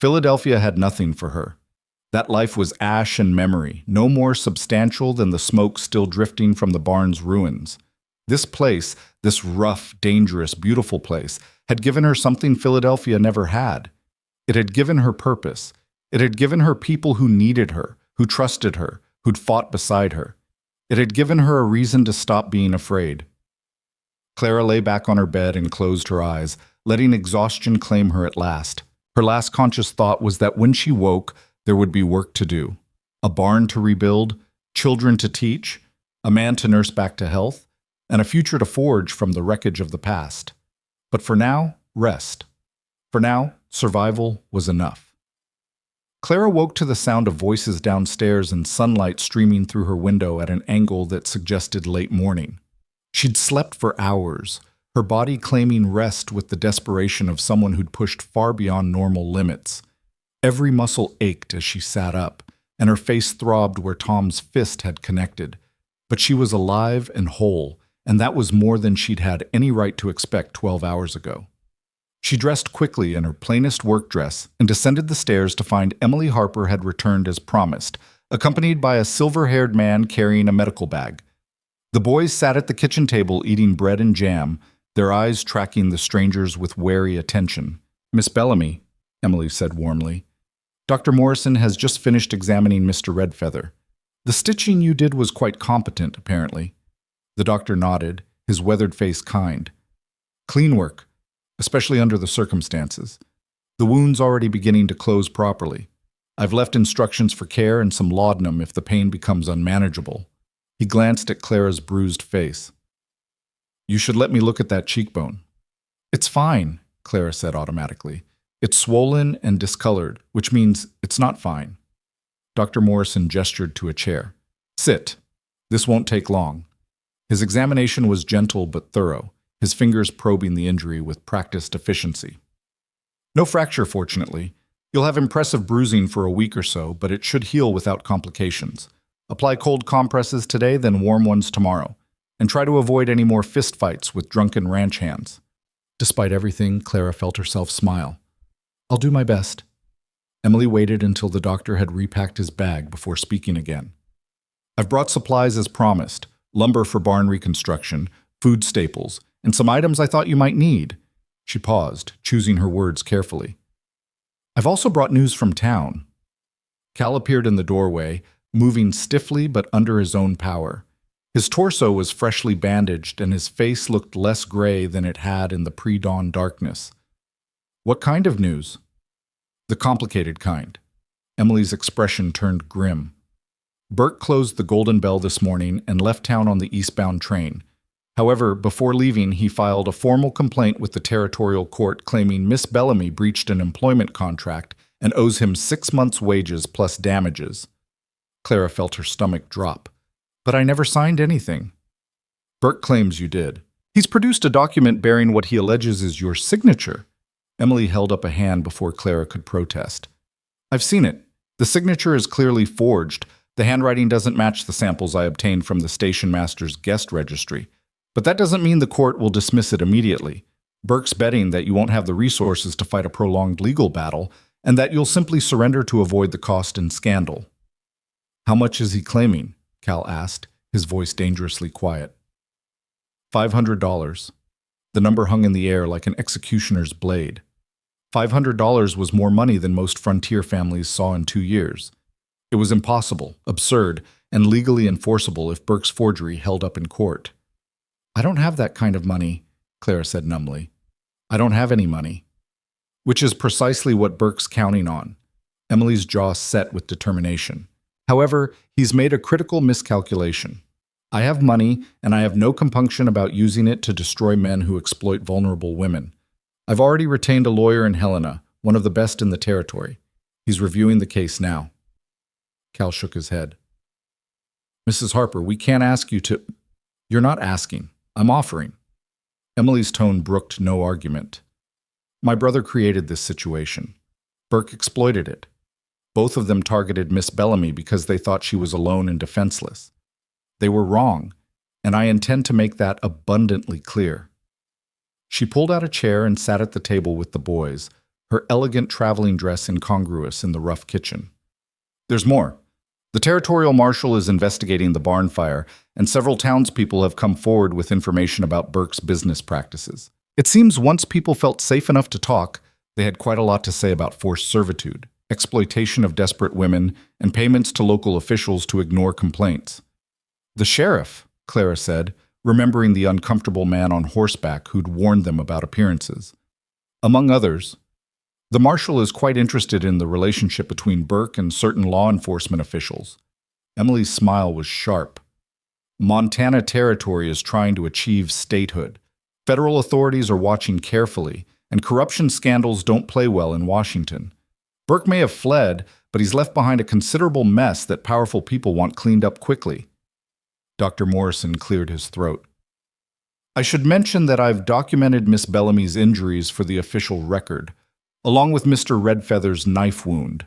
Philadelphia had nothing for her. That life was ash and memory, no more substantial than the smoke still drifting from the barn's ruins. This place, this rough, dangerous, beautiful place, had given her something Philadelphia never had. It had given her purpose. It had given her people who needed her, who trusted her, who'd fought beside her. It had given her a reason to stop being afraid. Clara lay back on her bed and closed her eyes, letting exhaustion claim her at last. Her last conscious thought was that when she woke, there would be work to do. A barn to rebuild, children to teach, a man to nurse back to health, and a future to forge from the wreckage of the past. But for now, rest. For now, survival was enough. Clara woke to the sound of voices downstairs and sunlight streaming through her window at an angle that suggested late morning. She'd slept for hours, her body claiming rest with the desperation of someone who'd pushed far beyond normal limits. Every muscle ached as she sat up, and her face throbbed where Tom's fist had connected. But she was alive and whole, and that was more than she'd had any right to expect 12 hours ago. She dressed quickly in her plainest work dress and descended the stairs to find Emily Harper had returned as promised, accompanied by a silver-haired man carrying a medical bag. The boys sat at the kitchen table eating bread and jam, their eyes tracking the strangers with wary attention. "Miss Bellamy," Emily said warmly, "Dr. Morrison has just finished examining Mr. Redfeather. The stitching you did was quite competent, apparently." The doctor nodded, his weathered face kind. "Clean work, especially under the circumstances. The wound's already beginning to close properly. I've left instructions for care and some laudanum if the pain becomes unmanageable." He glanced at Clara's bruised face. "You should let me look at that cheekbone." "It's fine," Clara said automatically. "It's swollen and discolored, which means it's not fine." Dr. Morrison gestured to a chair. "Sit. This won't take long." His examination was gentle but thorough, his fingers probing the injury with practiced efficiency. "No fracture, fortunately. You'll have impressive bruising for a week or so, but it should heal without complications. Apply cold compresses today, then warm ones tomorrow. And try to avoid any more fistfights with drunken ranch hands. Despite everything, Clara felt herself smile. I'll do my best. Emily waited until the doctor had repacked his bag before speaking again. I've brought supplies as promised, lumber for barn reconstruction, food staples, and some items I thought you might need. She paused, choosing her words carefully. I've also brought news from town. Cal appeared in the doorway, moving stiffly but under his own power. His torso was freshly bandaged and his face looked less gray than it had in the pre-dawn darkness. What kind of news? The complicated kind. Emily's expression turned grim. Burke closed the Golden Bell this morning and left town on the eastbound train. However, before leaving, he filed a formal complaint with the territorial court claiming Miss Bellamy breached an employment contract and owes him 6 months' wages plus damages. Clara felt her stomach drop. But I never signed anything. Burke claims you did. He's produced a document bearing what he alleges is your signature. Emily held up a hand before Clara could protest. I've seen it. The signature is clearly forged. The handwriting doesn't match the samples I obtained from the station master's guest registry. But that doesn't mean the court will dismiss it immediately. Burke's betting that you won't have the resources to fight a prolonged legal battle and that you'll simply surrender to avoid the cost and scandal. How much is he claiming? Cal asked, his voice dangerously quiet. $500. The number hung in the air like an executioner's blade. $500 was more money than most frontier families saw in 2 years. It was impossible, absurd, and legally enforceable if Burke's forgery held up in court. I don't have that kind of money, Clara said numbly. I don't have any money. Which is precisely what Burke's counting on. Emily's jaw set with determination. However, he's made a critical miscalculation. I have money, and I have no compunction about using it to destroy men who exploit vulnerable women. I've already retained a lawyer in Helena, one of the best in the territory. He's reviewing the case now. Cal shook his head. Mrs. Harper, we can't ask you to... You're not asking. I'm offering. Emily's tone brooked no argument. My brother created this situation. Burke exploited it. Both of them targeted Miss Bellamy because they thought she was alone and defenseless. They were wrong, and I intend to make that abundantly clear. She pulled out a chair and sat at the table with the boys, her elegant traveling dress incongruous in the rough kitchen. There's more. The territorial marshal is investigating the barn fire, and several townspeople have come forward with information about Burke's business practices. It seems once people felt safe enough to talk, they had quite a lot to say about forced servitude, exploitation of desperate women, and payments to local officials to ignore complaints. The sheriff, Clara said, remembering the uncomfortable man on horseback who'd warned them about appearances. Among others, the marshal is quite interested in the relationship between Burke and certain law enforcement officials. Emily's smile was sharp. Montana Territory is trying to achieve statehood. Federal authorities are watching carefully, and corruption scandals don't play well in Washington. Burke may have fled, but he's left behind a considerable mess that powerful people want cleaned up quickly. Dr. Morrison cleared his throat. I should mention that I've documented Miss Bellamy's injuries for the official record, along with Mr. Redfeather's knife wound.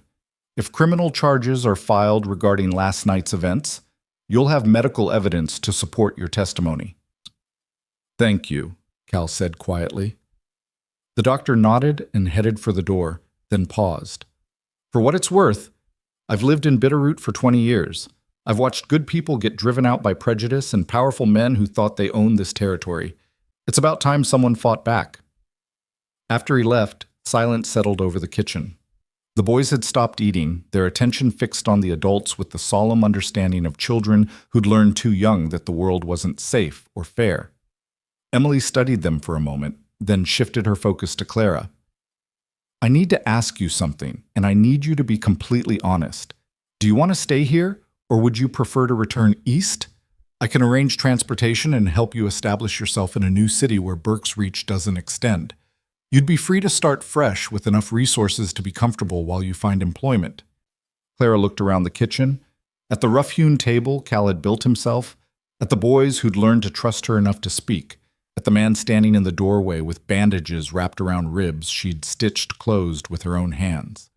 If criminal charges are filed regarding last night's events, you'll have medical evidence to support your testimony. Thank you, Cal said quietly. The doctor nodded and headed for the door, then paused. For what it's worth, I've lived in Bitterroot for 20 years. I've watched good people get driven out by prejudice and powerful men who thought they owned this territory. It's about time someone fought back. After he left, silence settled over the kitchen. The boys had stopped eating, their attention fixed on the adults with the solemn understanding of children who'd learned too young that the world wasn't safe or fair. Emily studied them for a moment, then shifted her focus to Clara. I need to ask you something, and I need you to be completely honest. Do you want to stay here, or would you prefer to return east? I can arrange transportation and help you establish yourself in a new city where Burke's reach doesn't extend. You'd be free to start fresh with enough resources to be comfortable while you find employment. Clara looked around the kitchen, at the rough-hewn table Cal had built himself, at the boys who'd learned to trust her enough to speak, at the man standing in the doorway with bandages wrapped around ribs she'd stitched closed with her own hands.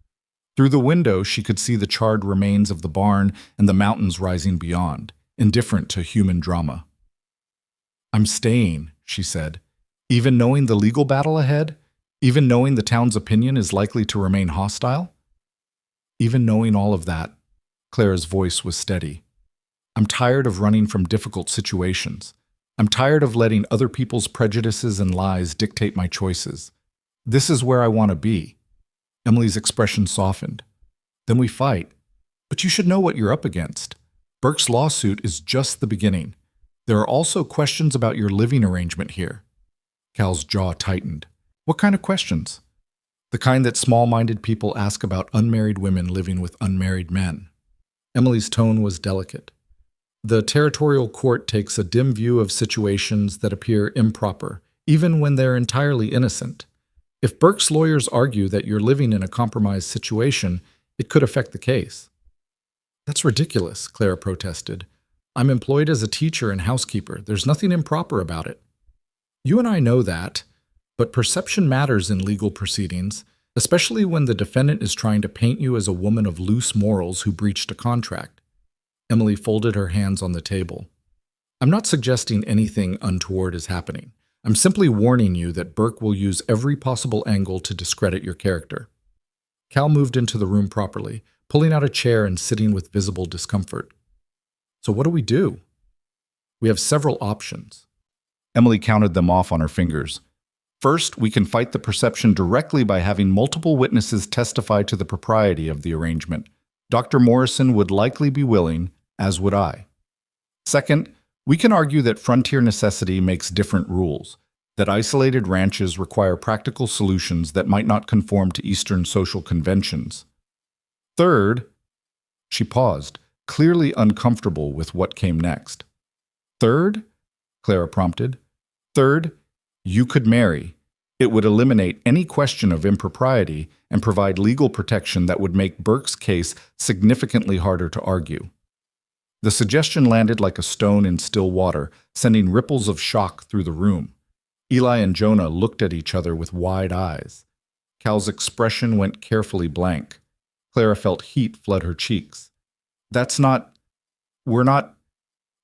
Through the window, she could see the charred remains of the barn and the mountains rising beyond, indifferent to human drama. "I'm staying," she said, "even knowing the legal battle ahead, even knowing the town's opinion is likely to remain hostile." Even knowing all of that, Clara's voice was steady. "I'm tired of running from difficult situations. I'm tired of letting other people's prejudices and lies dictate my choices. This is where I want to be." Emily's expression softened. "Then we fight. But you should know what you're up against. Burke's lawsuit is just the beginning. There are also questions about your living arrangement here." Cal's jaw tightened. "What kind of questions?" "The kind that small-minded people ask about unmarried women living with unmarried men." Emily's tone was delicate. "The territorial court takes a dim view of situations that appear improper, even when they're entirely innocent. If Burke's lawyers argue that you're living in a compromised situation, it could affect the case." "That's ridiculous," Clara protested. "I'm employed as a teacher and housekeeper. There's nothing improper about it." "You and I know that, but perception matters in legal proceedings, especially when the defendant is trying to paint you as a woman of loose morals who breached a contract." Emily folded her hands on the table. "I'm not suggesting anything untoward is happening. I'm simply warning you that Burke will use every possible angle to discredit your character." Cal moved into the room properly, pulling out a chair and sitting with visible discomfort. "So what do we do?" "We have several options." Emily counted them off on her fingers. "First, we can fight the perception directly by having multiple witnesses testify to the propriety of the arrangement. Dr. Morrison would likely be willing, as would I. Second, we can argue that frontier necessity makes different rules, that isolated ranches require practical solutions that might not conform to Eastern social conventions. Third, she paused, clearly uncomfortable with what came next. "Third?" Clara prompted. "Third, you could marry. It would eliminate any question of impropriety and provide legal protection that would make Burke's case significantly harder to argue." The suggestion landed like a stone in still water, sending ripples of shock through the room. Eli and Jonah looked at each other with wide eyes. Cal's expression went carefully blank. Clara felt heat flood her cheeks. We're not,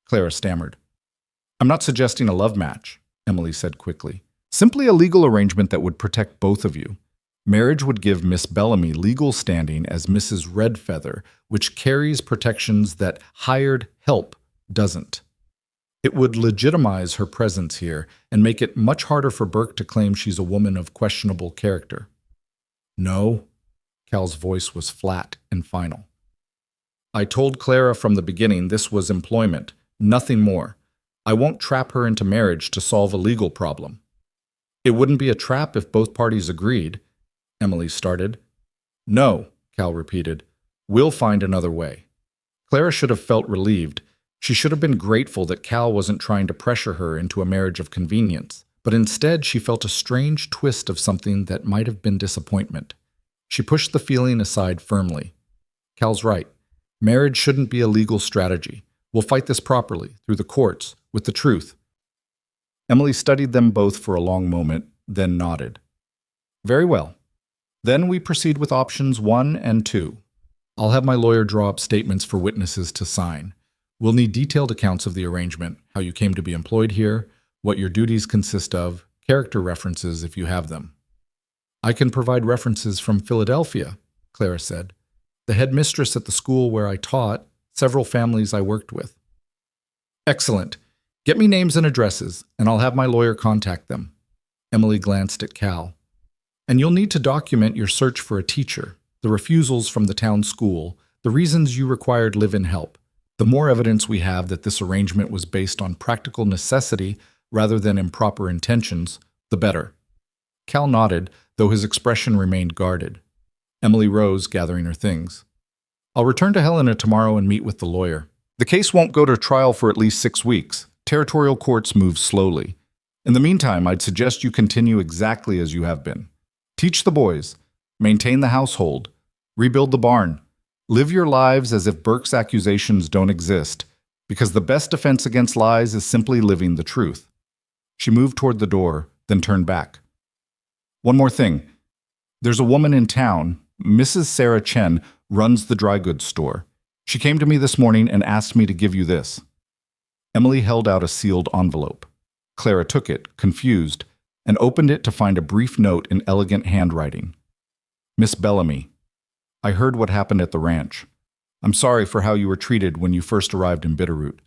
Clara stammered. "I'm not suggesting a love match," Emily said quickly. "Simply a legal arrangement that would protect both of you. Marriage would give Miss Bellamy legal standing as Mrs. Redfeather, which carries protections that hired help doesn't. It would legitimize her presence here and make it much harder for Burke to claim she's a woman of questionable character." "No," Cal's voice was flat and final. "I told Clara from the beginning this was employment, nothing more. I won't trap her into marriage to solve a legal problem." "It wouldn't be a trap if both parties agreed," Emily started. "No," Cal repeated. "We'll find another way." Clara should have felt relieved. She should have been grateful that Cal wasn't trying to pressure her into a marriage of convenience, but instead she felt a strange twist of something that might have been disappointment. She pushed the feeling aside firmly. "Cal's right. Marriage shouldn't be a legal strategy. We'll fight this properly, through the courts, with the truth." Emily studied them both for a long moment, then nodded. "Very well. Then we proceed with options 1 and 2. I'll have my lawyer draw up statements for witnesses to sign. We'll need detailed accounts of the arrangement, how you came to be employed here, what your duties consist of, character references if you have them." "I can provide references from Philadelphia," Clara said. "The headmistress at the school where I taught, several families I worked with." "Excellent. Get me names and addresses, and I'll have my lawyer contact them." Emily glanced at Cal. "And you'll need to document your search for a teacher, the refusals from the town school, the reasons you required live-in help. The more evidence we have that this arrangement was based on practical necessity rather than improper intentions, the better." Cal nodded, though his expression remained guarded. Emily rose, gathering her things. "I'll return to Helena tomorrow and meet with the lawyer. The case won't go to trial for at least 6 weeks. Territorial courts move slowly. In the meantime, I'd suggest you continue exactly as you have been. Teach the boys, maintain the household, rebuild the barn. Live your lives as if Burke's accusations don't exist, because the best defense against lies is simply living the truth." She moved toward the door, then turned back. "One more thing. There's a woman in town, Mrs. Sarah Chen runs the dry goods store. She came to me this morning and asked me to give you this." Emily held out a sealed envelope. Clara took it, confused, and opened it to find a brief note in elegant handwriting. "Miss Bellamy, I heard what happened at the ranch. I'm sorry for how you were treated when you first arrived in Bitterroot.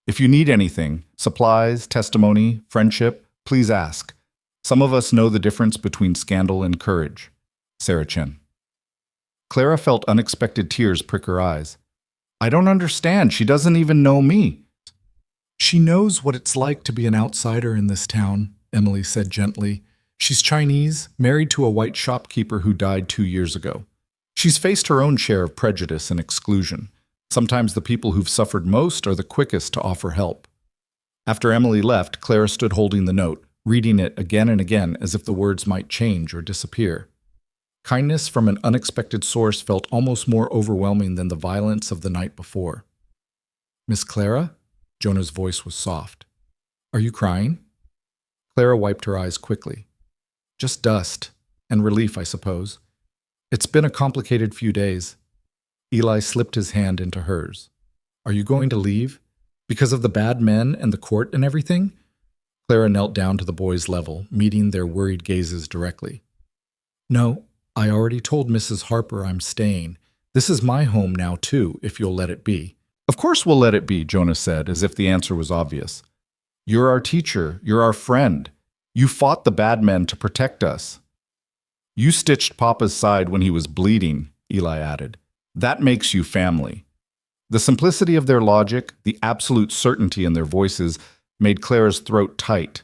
If you need anything, supplies, testimony, friendship, please ask. Some of us know the difference between scandal and courage. Sarah Chen." Clara felt unexpected tears prick her eyes. "I don't understand. She doesn't even know me." "She knows what it's like to be an outsider in this town," Emily said gently. "She's Chinese, married to a white shopkeeper who died 2 years ago. She's faced her own share of prejudice and exclusion. Sometimes the people who've suffered most are the quickest to offer help." After Emily left, Clara stood holding the note, reading it again and again as if the words might change or disappear. Kindness from an unexpected source felt almost more overwhelming than the violence of the night before. "Miss Clara?" Jonah's voice was soft. "Are you crying?" Clara wiped her eyes quickly. "Just dust, and relief, I suppose. It's been a complicated few days." Eli slipped his hand into hers. "Are you going to leave? Because of the bad men and the court and everything?" Clara knelt down to the boys' level, meeting their worried gazes directly. "No, I already told Mrs. Harper I'm staying. This is my home now, too, if you'll let it be." "Of course we'll let it be," Jonah said, as if the answer was obvious. "You're our teacher. You're our friend. You fought the bad men to protect us." "You stitched Papa's side when he was bleeding," Eli added. "That makes you family." The simplicity of their logic, the absolute certainty in their voices, made Clara's throat tight.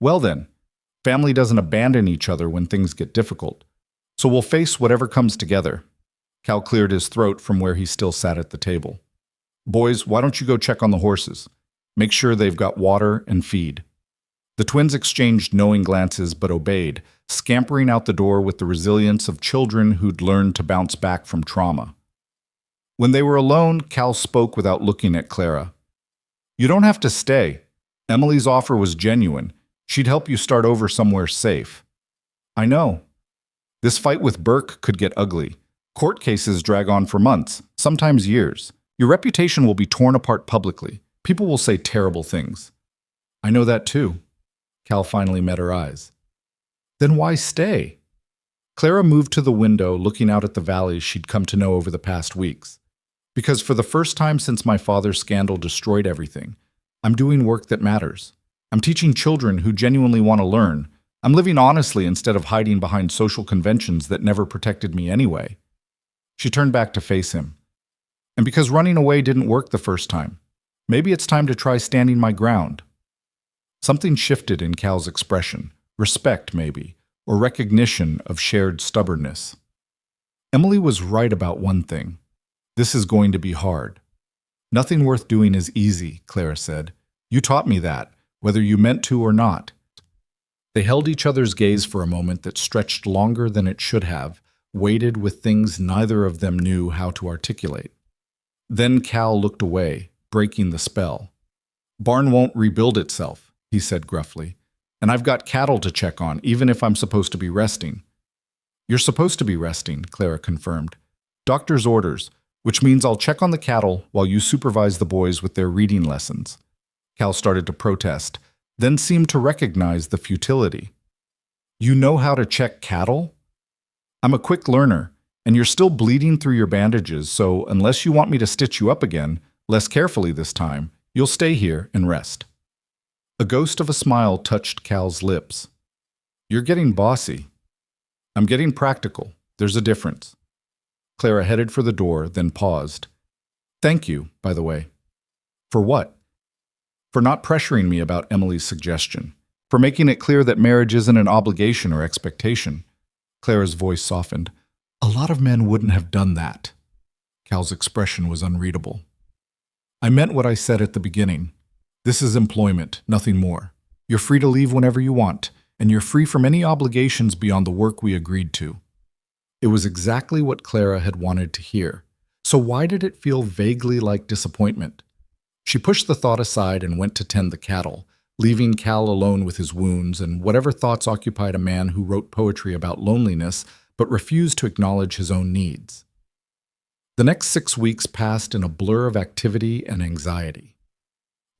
"Well then, family doesn't abandon each other when things get difficult. So we'll face whatever comes together." Cal cleared his throat from where he still sat at the table. "Boys, why don't you go check on the horses? Make sure they've got water and feed." The twins exchanged knowing glances but obeyed, scampering out the door with the resilience of children who'd learned to bounce back from trauma. When they were alone, Cal spoke without looking at Clara. "You don't have to stay. Emily's offer was genuine. She'd help you start over somewhere safe." "I know. This fight with Burke could get ugly. Court cases drag on for months, sometimes years. Your reputation will be torn apart publicly. People will say terrible things." "I know that too." Cal finally met her eyes. "Then why stay?" Clara moved to the window, looking out at the valleys she'd come to know over the past weeks. "Because for the first time since my father's scandal destroyed everything, I'm doing work that matters. I'm teaching children who genuinely want to learn. I'm living honestly instead of hiding behind social conventions that never protected me anyway." She turned back to face him. "And because running away didn't work the first time, maybe it's time to try standing my ground." Something shifted in Cal's expression, respect maybe, or recognition of shared stubbornness. Emily was right about one thing. This is going to be hard. "Nothing worth doing is easy," Clara said. "You taught me that, whether you meant to or not." They held each other's gaze for a moment that stretched longer than it should have, weighted with things neither of them knew how to articulate. Then Cal looked away, breaking the spell. "Barn won't rebuild itself," he said gruffly. "And I've got cattle to check on, even if I'm supposed to be resting." "You're supposed to be resting," Clara confirmed. "Doctor's orders, which means I'll check on the cattle while you supervise the boys with their reading lessons." Cal started to protest, then seemed to recognize the futility. "You know how to check cattle? I'm a quick learner, and you're still bleeding through your bandages, so unless you want me to stitch you up again, less carefully this time, you'll stay here and rest." A ghost of a smile touched Cal's lips. "You're getting bossy." "I'm getting practical. There's a difference." Clara headed for the door, then paused. "Thank you, by the way." "For what?" "For not pressuring me about Emily's suggestion. For making it clear that marriage isn't an obligation or expectation." Clara's voice softened. "A lot of men wouldn't have done that." Cal's expression was unreadable. "I meant what I said at the beginning. This is employment, nothing more. You're free to leave whenever you want, and you're free from any obligations beyond the work we agreed to." It was exactly what Clara had wanted to hear. So why did it feel vaguely like disappointment? She pushed the thought aside and went to tend the cattle, leaving Cal alone with his wounds and whatever thoughts occupied a man who wrote poetry about loneliness but refused to acknowledge his own needs. The next 6 weeks passed in a blur of activity and anxiety.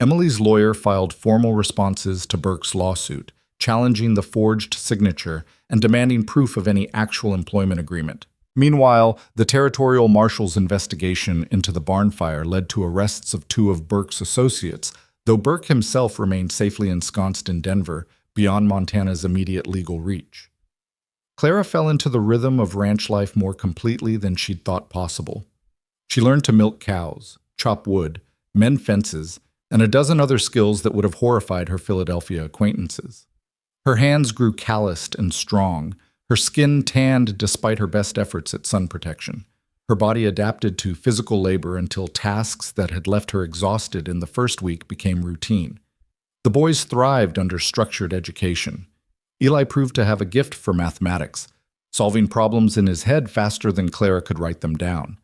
Emily's lawyer filed formal responses to Burke's lawsuit, challenging the forged signature and demanding proof of any actual employment agreement. Meanwhile, the territorial marshal's investigation into the barn fire led to arrests of 2 of Burke's associates, though Burke himself remained safely ensconced in Denver, beyond Montana's immediate legal reach. Clara fell into the rhythm of ranch life more completely than she'd thought possible. She learned to milk cows, chop wood, mend fences, and a dozen other skills that would have horrified her Philadelphia acquaintances. Her hands grew calloused and strong, her skin tanned despite her best efforts at sun protection. Her body adapted to physical labor until tasks that had left her exhausted in the first week became routine. The boys thrived under structured education. Eli proved to have a gift for mathematics, solving problems in his head faster than Clara could write them down.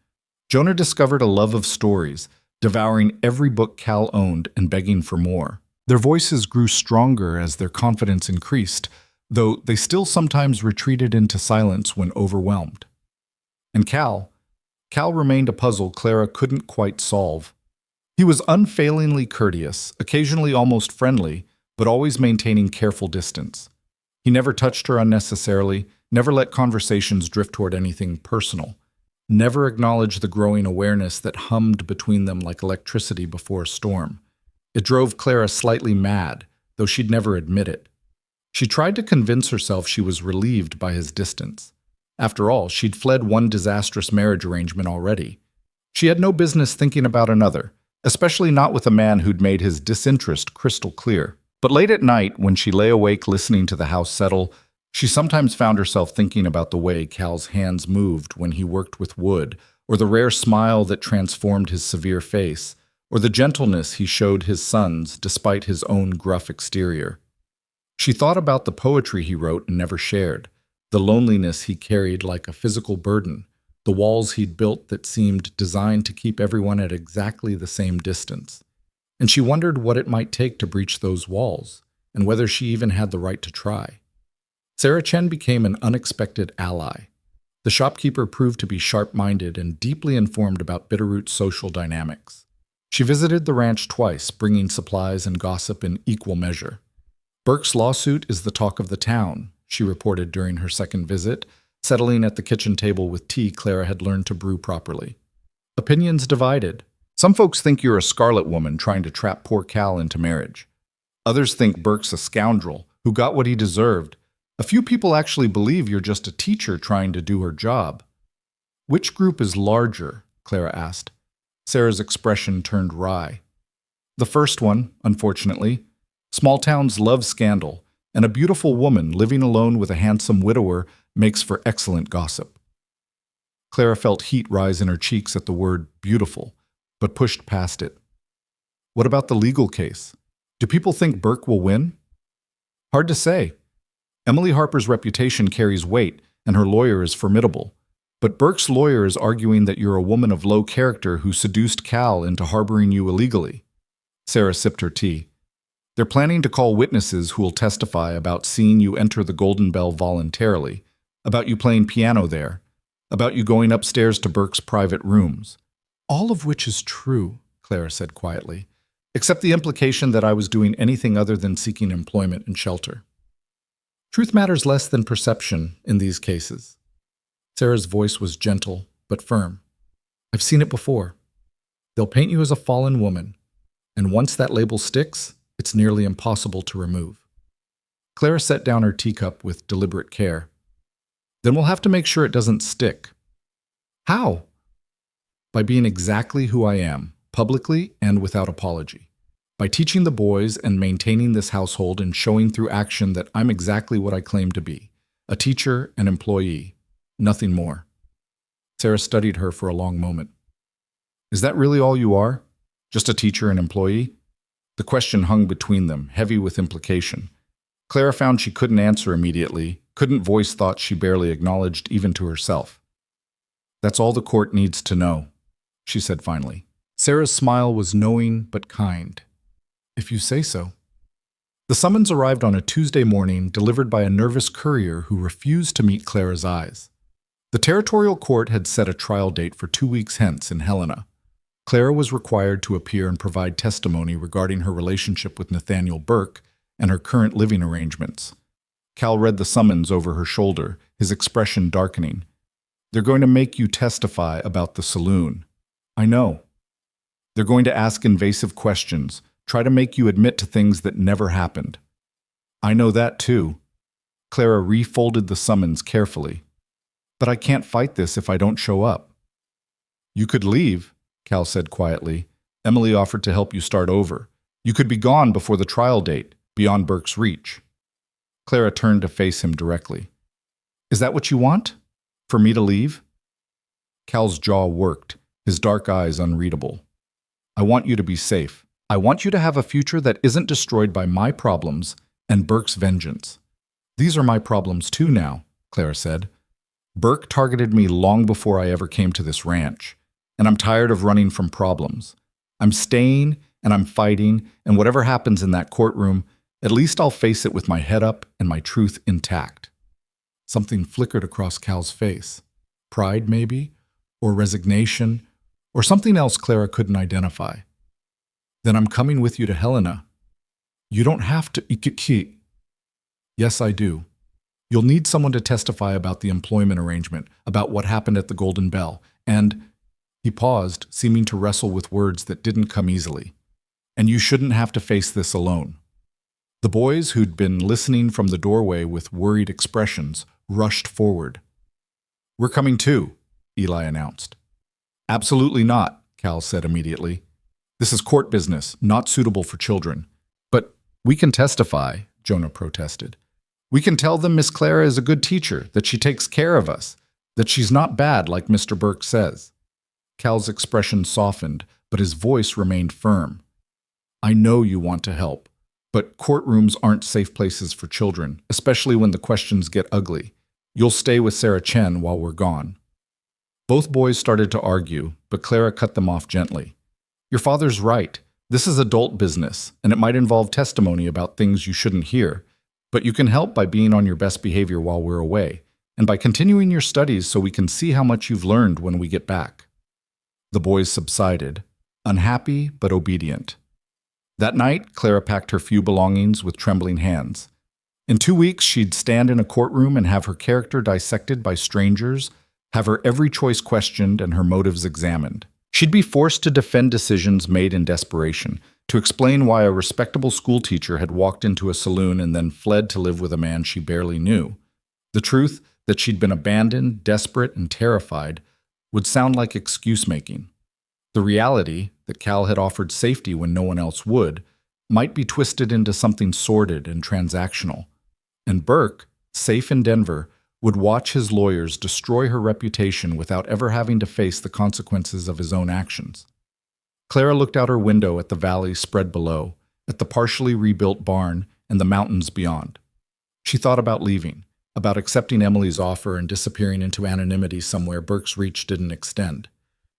Jonah discovered a love of stories, devouring every book Cal owned and begging for more. Their voices grew stronger as their confidence increased, though they still sometimes retreated into silence when overwhelmed. And Cal remained a puzzle Clara couldn't quite solve. He was unfailingly courteous, occasionally almost friendly, but always maintaining careful distance. He never touched her unnecessarily, never let conversations drift toward anything personal, never acknowledged the growing awareness that hummed between them like electricity before a storm. It drove Clara slightly mad, though she'd never admit it. She tried to convince herself she was relieved by his distance. After all, she'd fled one disastrous marriage arrangement already. She had no business thinking about another, especially not with a man who'd made his disinterest crystal clear. But late at night, when she lay awake listening to the house settle, she sometimes found herself thinking about the way Cal's hands moved when he worked with wood, or the rare smile that transformed his severe face, or the gentleness he showed his sons despite his own gruff exterior. She thought about the poetry he wrote and never shared, the loneliness he carried like a physical burden, the walls he'd built that seemed designed to keep everyone at exactly the same distance. And she wondered what it might take to breach those walls, and whether she even had the right to try. Sarah Chen became an unexpected ally. The shopkeeper proved to be sharp-minded and deeply informed about Bitterroot's social dynamics. She visited the ranch twice, bringing supplies and gossip in equal measure. Burke's lawsuit is the talk of the town, she reported during her second visit, settling at the kitchen table with tea Clara had learned to brew properly. Opinions divided. Some folks think you're a scarlet woman trying to trap poor Cal into marriage. Others think Burke's a scoundrel who got what he deserved. A few people actually believe you're just a teacher trying to do her job. Which group is larger? Clara asked. Sarah's expression turned wry. The first one, unfortunately. Small towns love scandal, and a beautiful woman living alone with a handsome widower makes for excellent gossip. Clara felt heat rise in her cheeks at the word beautiful, but pushed past it. What about the legal case? Do people think Burke will win? Hard to say. Emily Harper's reputation carries weight, and her lawyer is formidable. But Burke's lawyer is arguing that you're a woman of low character who seduced Cal into harboring you illegally. Sarah sipped her tea. They're planning to call witnesses who will testify about seeing you enter the Golden Bell voluntarily, about you playing piano there, about you going upstairs to Burke's private rooms. All of which is true, Clara said quietly, except the implication that I was doing anything other than seeking employment and shelter. Truth matters less than perception in these cases. Sarah's voice was gentle, but firm. I've seen it before. They'll paint you as a fallen woman, and once that label sticks, it's nearly impossible to remove. Clara set down her teacup with deliberate care. Then we'll have to make sure it doesn't stick. How? By being exactly who I am, publicly and without apology. By teaching the boys and maintaining this household and showing through action that I'm exactly what I claim to be, a teacher and employee, nothing more. Sarah studied her for a long moment. Is that really all you are? Just a teacher and employee? The question hung between them, heavy with implication. Clara found she couldn't answer immediately, couldn't voice thoughts she barely acknowledged even to herself. That's all the court needs to know, she said finally. Sarah's smile was knowing but kind. If you say so. The summons arrived on a Tuesday morning, delivered by a nervous courier who refused to meet Clara's eyes. The territorial court had set a trial date for 2 weeks hence in Helena. Clara was required to appear and provide testimony regarding her relationship with Nathaniel Burke and her current living arrangements. Cal read the summons over her shoulder, his expression darkening. They're going to make you testify about the saloon. I know. They're going to ask invasive questions, try to make you admit to things that never happened. I know that too. Clara refolded the summons carefully. But I can't fight this if I don't show up. You could leave, Cal said quietly. Emily offered to help you start over. You could be gone before the trial date, beyond Burke's reach. Clara turned to face him directly. Is that what you want? For me to leave? Cal's jaw worked, his dark eyes unreadable. I want you to be safe. I want you to have a future that isn't destroyed by my problems and Burke's vengeance. These are my problems too now, Clara said. Burke targeted me long before I ever came to this ranch, and I'm tired of running from problems. I'm staying and I'm fighting, and whatever happens in that courtroom, at least I'll face it with my head up and my truth intact. Something flickered across Cal's face. Pride, maybe? Or resignation? Or something else Clara couldn't identify. Then I'm coming with you to Helena. You don't have to. Yes, I do. You'll need someone to testify about the employment arrangement, about what happened at the Golden Bell, and he paused, seeming to wrestle with words that didn't come easily. And you shouldn't have to face this alone. The boys, who'd been listening from the doorway with worried expressions, rushed forward. We're coming too, Eli announced. Absolutely not, Cal said immediately. This is court business, not suitable for children. But we can testify, Jonah protested. We can tell them Miss Clara is a good teacher, that she takes care of us, that she's not bad like Mr. Burke says. Cal's expression softened, but his voice remained firm. I know you want to help, but courtrooms aren't safe places for children, especially when the questions get ugly. You'll stay with Sarah Chen while we're gone. Both boys started to argue, but Clara cut them off gently. Your father's right. This is adult business, and it might involve testimony about things you shouldn't hear. But you can help by being on your best behavior while we're away, and by continuing your studies so we can see how much you've learned when we get back. The boys subsided, unhappy but obedient. That night, Clara packed her few belongings with trembling hands. In 2 weeks, she'd stand in a courtroom and have her character dissected by strangers, have her every choice questioned and her motives examined. She'd be forced to defend decisions made in desperation, to explain why a respectable schoolteacher had walked into a saloon and then fled to live with a man she barely knew. The truth, that she'd been abandoned, desperate, and terrified, would sound like excuse-making. The reality, that Cal had offered safety when no one else would, might be twisted into something sordid and transactional. And Burke, safe in Denver, would watch his lawyers destroy her reputation without ever having to face the consequences of his own actions. Clara looked out her window at the valley spread below, at the partially rebuilt barn and the mountains beyond. She thought about leaving, about accepting Emily's offer and disappearing into anonymity somewhere Burke's reach didn't extend.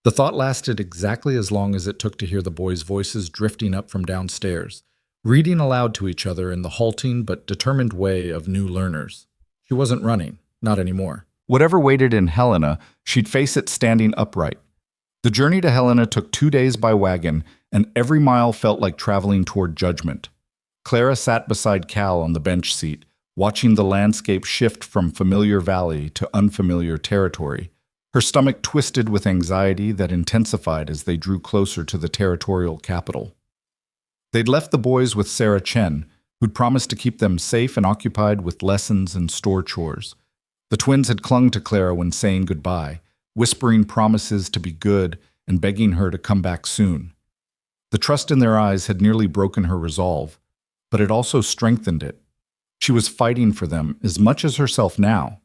The thought lasted exactly as long as it took to hear the boys' voices drifting up from downstairs, reading aloud to each other in the halting but determined way of new learners. She wasn't running, not anymore. Whatever waited in Helena, she'd face it standing upright. The journey to Helena took 2 days by wagon, and every mile felt like traveling toward judgment. Clara sat beside Cal on the bench seat, watching the landscape shift from familiar valley to unfamiliar territory. Her stomach twisted with anxiety that intensified as they drew closer to the territorial capital. They'd left the boys with Sarah Chen, who'd promised to keep them safe and occupied with lessons and store chores. The twins had clung to Clara when saying goodbye, whispering promises to be good and begging her to come back soon. The trust in their eyes had nearly broken her resolve, but it also strengthened it. She was fighting for them as much as herself now.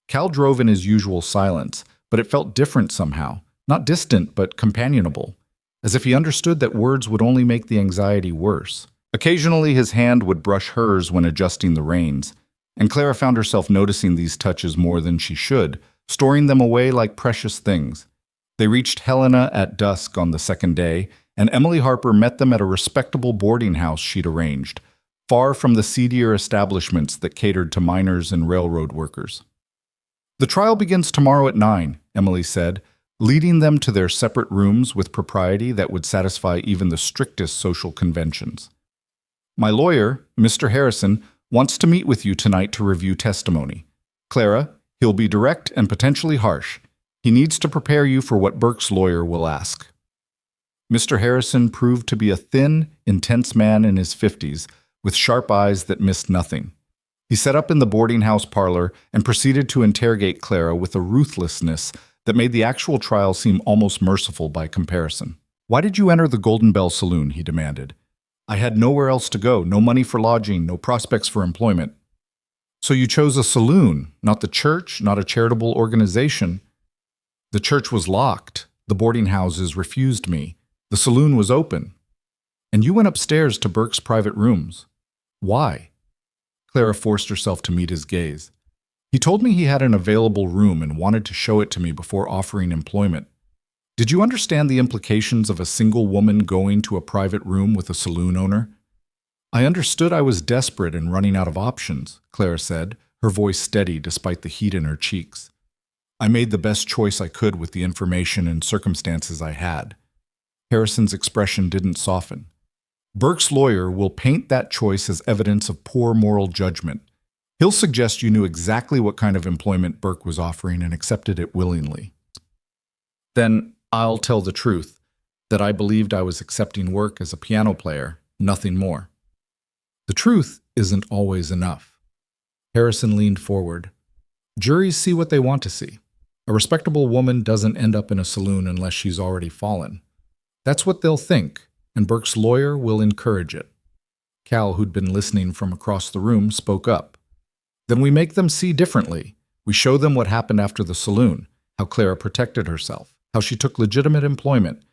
Cal drove in his usual silence, but it felt different somehow, not distant but companionable, as if he understood that words would only make the anxiety worse. Occasionally his hand would brush hers when adjusting the reins, and Clara found herself noticing these touches more than she should, storing them away like precious things. They reached Helena at dusk on the second day, and Emily Harper met them at a respectable boarding house she'd arranged, far from the seedier establishments that catered to miners and railroad workers. The trial begins tomorrow at 9, Emily said, leading them to their separate rooms with propriety that would satisfy even the strictest social conventions. My lawyer, Mr. Harrison, wants to meet with you tonight to review testimony. Clara, he'll be direct and potentially harsh. He needs to prepare you for what Burke's lawyer will ask. Mr. Harrison proved to be a thin, intense man in his 50s, with sharp eyes that missed nothing. He set up in the boarding house parlor and proceeded to interrogate Clara with a ruthlessness that made the actual trial seem almost merciful by comparison. "Why did you enter the Golden Bell Saloon?" he demanded. "I had nowhere else to go, no money for lodging, no prospects for employment." "So you chose a saloon, not the church, not a charitable organization?" "The church was locked. The boarding houses refused me. The saloon was open." "And you went upstairs to Burke's private rooms. Why?" Clara forced herself to meet his gaze. "He told me he had an available room and wanted to show it to me before offering employment. Did you understand the implications of a single woman going to a private room with a saloon owner?" "I understood I was desperate and running out of options," Clara said, her voice steady despite the heat in her cheeks. "I made the best choice I could with the information and circumstances I had." Harrison's expression didn't soften. "Burke's lawyer will paint that choice as evidence of poor moral judgment. He'll suggest you knew exactly what kind of employment Burke was offering and accepted it willingly." "Then I'll tell the truth, that I believed I was accepting work as a piano player, nothing more." "The truth isn't always enough." Harrison leaned forward. "Juries see what they want to see. A respectable woman doesn't end up in a saloon unless she's already fallen. That's what they'll think, and Burke's lawyer will encourage it." Cal, who'd been listening from across the room, spoke up. "Then we make them see differently. We show them what happened after the saloon, how Clara protected herself, how she took legitimate employment,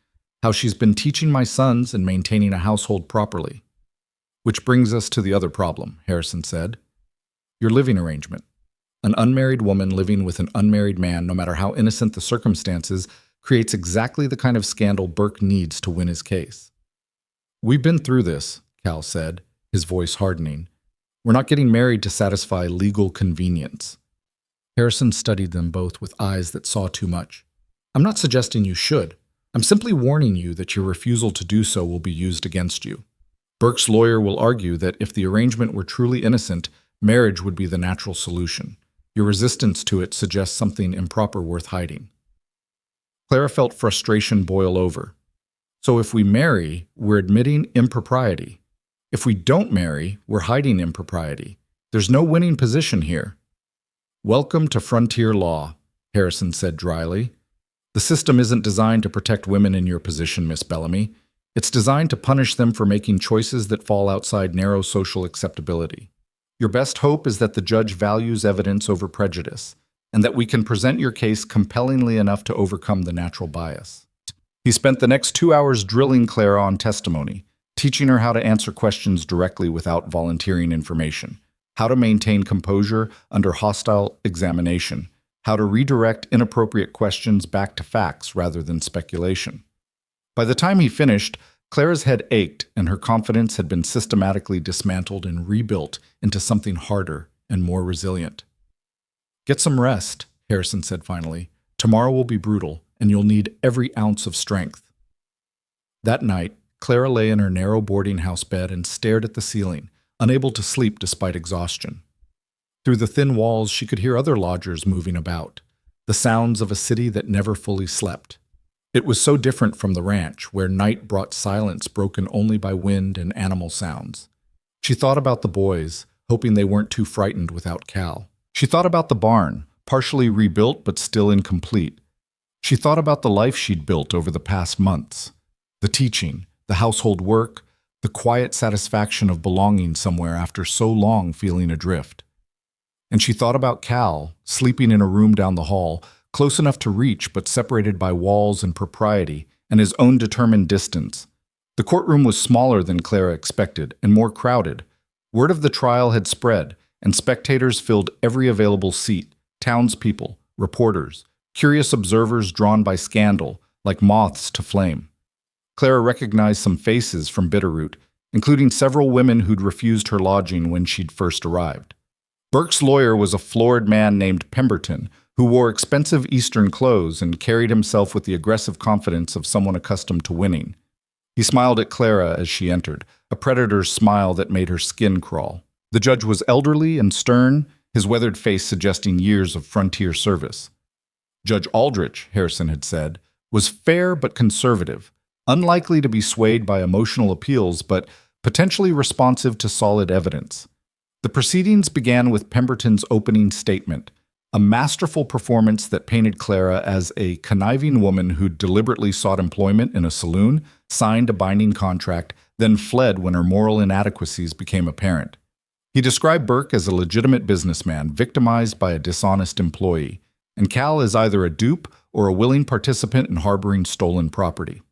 how she's been teaching my sons and maintaining a household properly." "Which brings us to the other problem," Harrison said. "Your living arrangement. An unmarried woman living with an unmarried man, no matter how innocent the circumstances, creates exactly the kind of scandal Burke needs to win his case." "We've been through this," Cal said, his voice hardening. "We're not getting married to satisfy legal convenience." Harrison studied them both with eyes that saw too much. "I'm not suggesting you should. I'm simply warning you that your refusal to do so will be used against you. Burke's lawyer will argue that if the arrangement were truly innocent, marriage would be the natural solution. Your resistance to it suggests something improper worth hiding." Clara felt frustration boil over. "So if we marry, we're admitting impropriety. If we don't marry, we're hiding impropriety. There's no winning position here." "Welcome to frontier law," Harrison said dryly. "The system isn't designed to protect women in your position, Miss Bellamy. It's designed to punish them for making choices that fall outside narrow social acceptability. Your best hope is that the judge values evidence over prejudice, and that we can present your case compellingly enough to overcome the natural bias." He spent the next 2 hours drilling Clara on testimony, teaching her how to answer questions directly without volunteering information, how to maintain composure under hostile examination, how to redirect inappropriate questions back to facts rather than speculation. By the time he finished, Clara's head ached and her confidence had been systematically dismantled and rebuilt into something harder and more resilient. "Get some rest," Harrison said finally. "Tomorrow will be brutal, and you'll need every ounce of strength." That night, Clara lay in her narrow boarding house bed and stared at the ceiling, unable to sleep despite exhaustion. Through the thin walls, she could hear other lodgers moving about, the sounds of a city that never fully slept. It was so different from the ranch, where night brought silence broken only by wind and animal sounds. She thought about the boys, hoping they weren't too frightened without Cal. She thought about the barn, partially rebuilt but still incomplete. She thought about the life she'd built over the past months. The teaching, the household work, the quiet satisfaction of belonging somewhere after so long feeling adrift. And she thought about Cal, sleeping in a room down the hall, close enough to reach but separated by walls and propriety and his own determined distance. The courtroom was smaller than Clara expected and more crowded. Word of the trial had spread, and spectators filled every available seat, townspeople, reporters, curious observers drawn by scandal, like moths to flame. Clara recognized some faces from Bitterroot, including several women who'd refused her lodging when she'd first arrived. Burke's lawyer was a florid man named Pemberton, who wore expensive Eastern clothes and carried himself with the aggressive confidence of someone accustomed to winning. He smiled at Clara as she entered, a predator's smile that made her skin crawl. The judge was elderly and stern, his weathered face suggesting years of frontier service. Judge Aldrich, Harrison had said, was fair but conservative, unlikely to be swayed by emotional appeals but potentially responsive to solid evidence. The proceedings began with Pemberton's opening statement, a masterful performance that painted Clara as a conniving woman who deliberately sought employment in a saloon, signed a binding contract, then fled when her moral inadequacies became apparent. He described Burke as a legitimate businessman victimized by a dishonest employee, and Cal as either a dupe or a willing participant in harboring stolen property.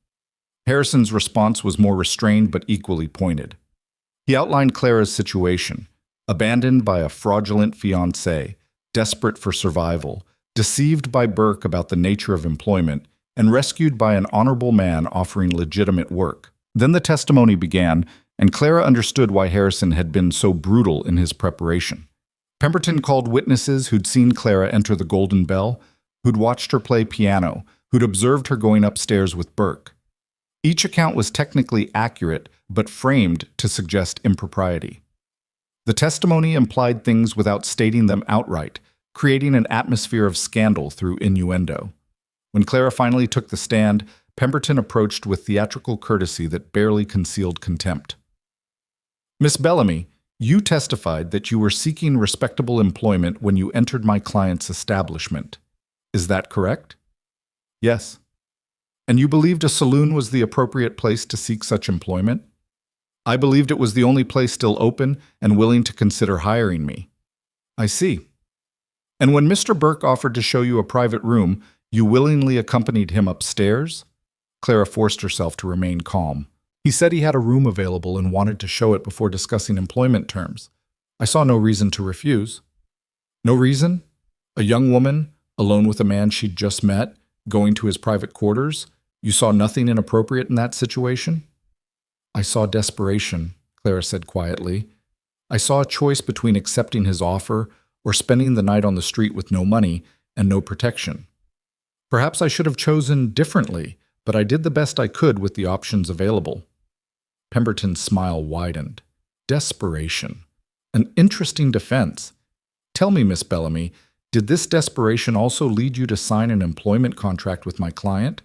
Harrison's response was more restrained but equally pointed. He outlined Clara's situation, abandoned by a fraudulent fiancé, desperate for survival, deceived by Burke about the nature of employment, and rescued by an honorable man offering legitimate work. Then the testimony began, and Clara understood why Harrison had been so brutal in his preparation. Pemberton called witnesses who'd seen Clara enter the Golden Bell, who'd watched her play piano, who'd observed her going upstairs with Burke. Each account was technically accurate, but framed to suggest impropriety. The testimony implied things without stating them outright, creating an atmosphere of scandal through innuendo. When Clara finally took the stand, Pemberton approached with theatrical courtesy that barely concealed contempt. Miss Bellamy, you testified that you were seeking respectable employment when you entered my client's establishment. Is that correct? Yes. And you believed a saloon was the appropriate place to seek such employment? I believed it was the only place still open and willing to consider hiring me. I see. And when Mr. Burke offered to show you a private room, you willingly accompanied him upstairs? Clara forced herself to remain calm. He said he had a room available and wanted to show it before discussing employment terms. I saw no reason to refuse. No reason? A young woman, alone with a man she'd just met, going to his private quarters? You saw nothing inappropriate in that situation? I saw desperation, Clara said quietly. I saw a choice between accepting his offer or spending the night on the street with no money and no protection. Perhaps I should have chosen differently, but I did the best I could with the options available. Pemberton's smile widened. Desperation. An interesting defense. Tell me, Miss Bellamy, did this desperation also lead you to sign an employment contract with my client?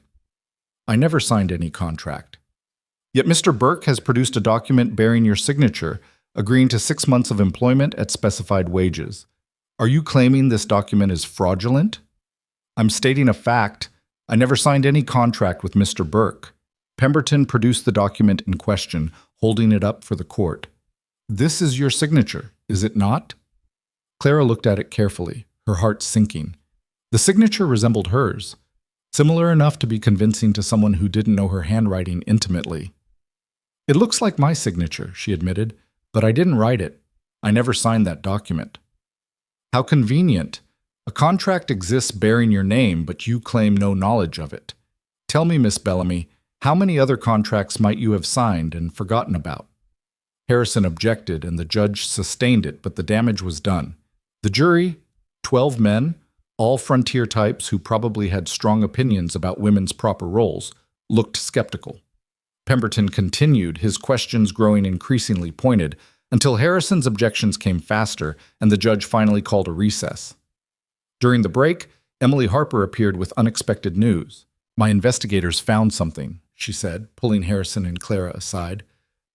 I never signed any contract. Yet Mr. Burke has produced a document bearing your signature, agreeing to 6 months of employment at specified wages. Are you claiming this document is fraudulent? I'm stating a fact. I never signed any contract with Mr. Burke. Pemberton produced the document in question, holding it up for the court. This is your signature, is it not? Clara looked at it carefully, her heart sinking. The signature resembled hers, similar enough to be convincing to someone who didn't know her handwriting intimately. It looks like my signature, she admitted, but I didn't write it. I never signed that document. How convenient. A contract exists bearing your name, but you claim no knowledge of it. Tell me, Miss Bellamy, how many other contracts might you have signed and forgotten about? Harrison objected, and the judge sustained it, but the damage was done. The jury, 12 men, all frontier types who probably had strong opinions about women's proper roles, looked skeptical. Pemberton continued, his questions growing increasingly pointed, until Harrison's objections came faster and the judge finally called a recess. During the break, Emily Harper appeared with unexpected news. My investigators found something, she said, pulling Harrison and Clara aside.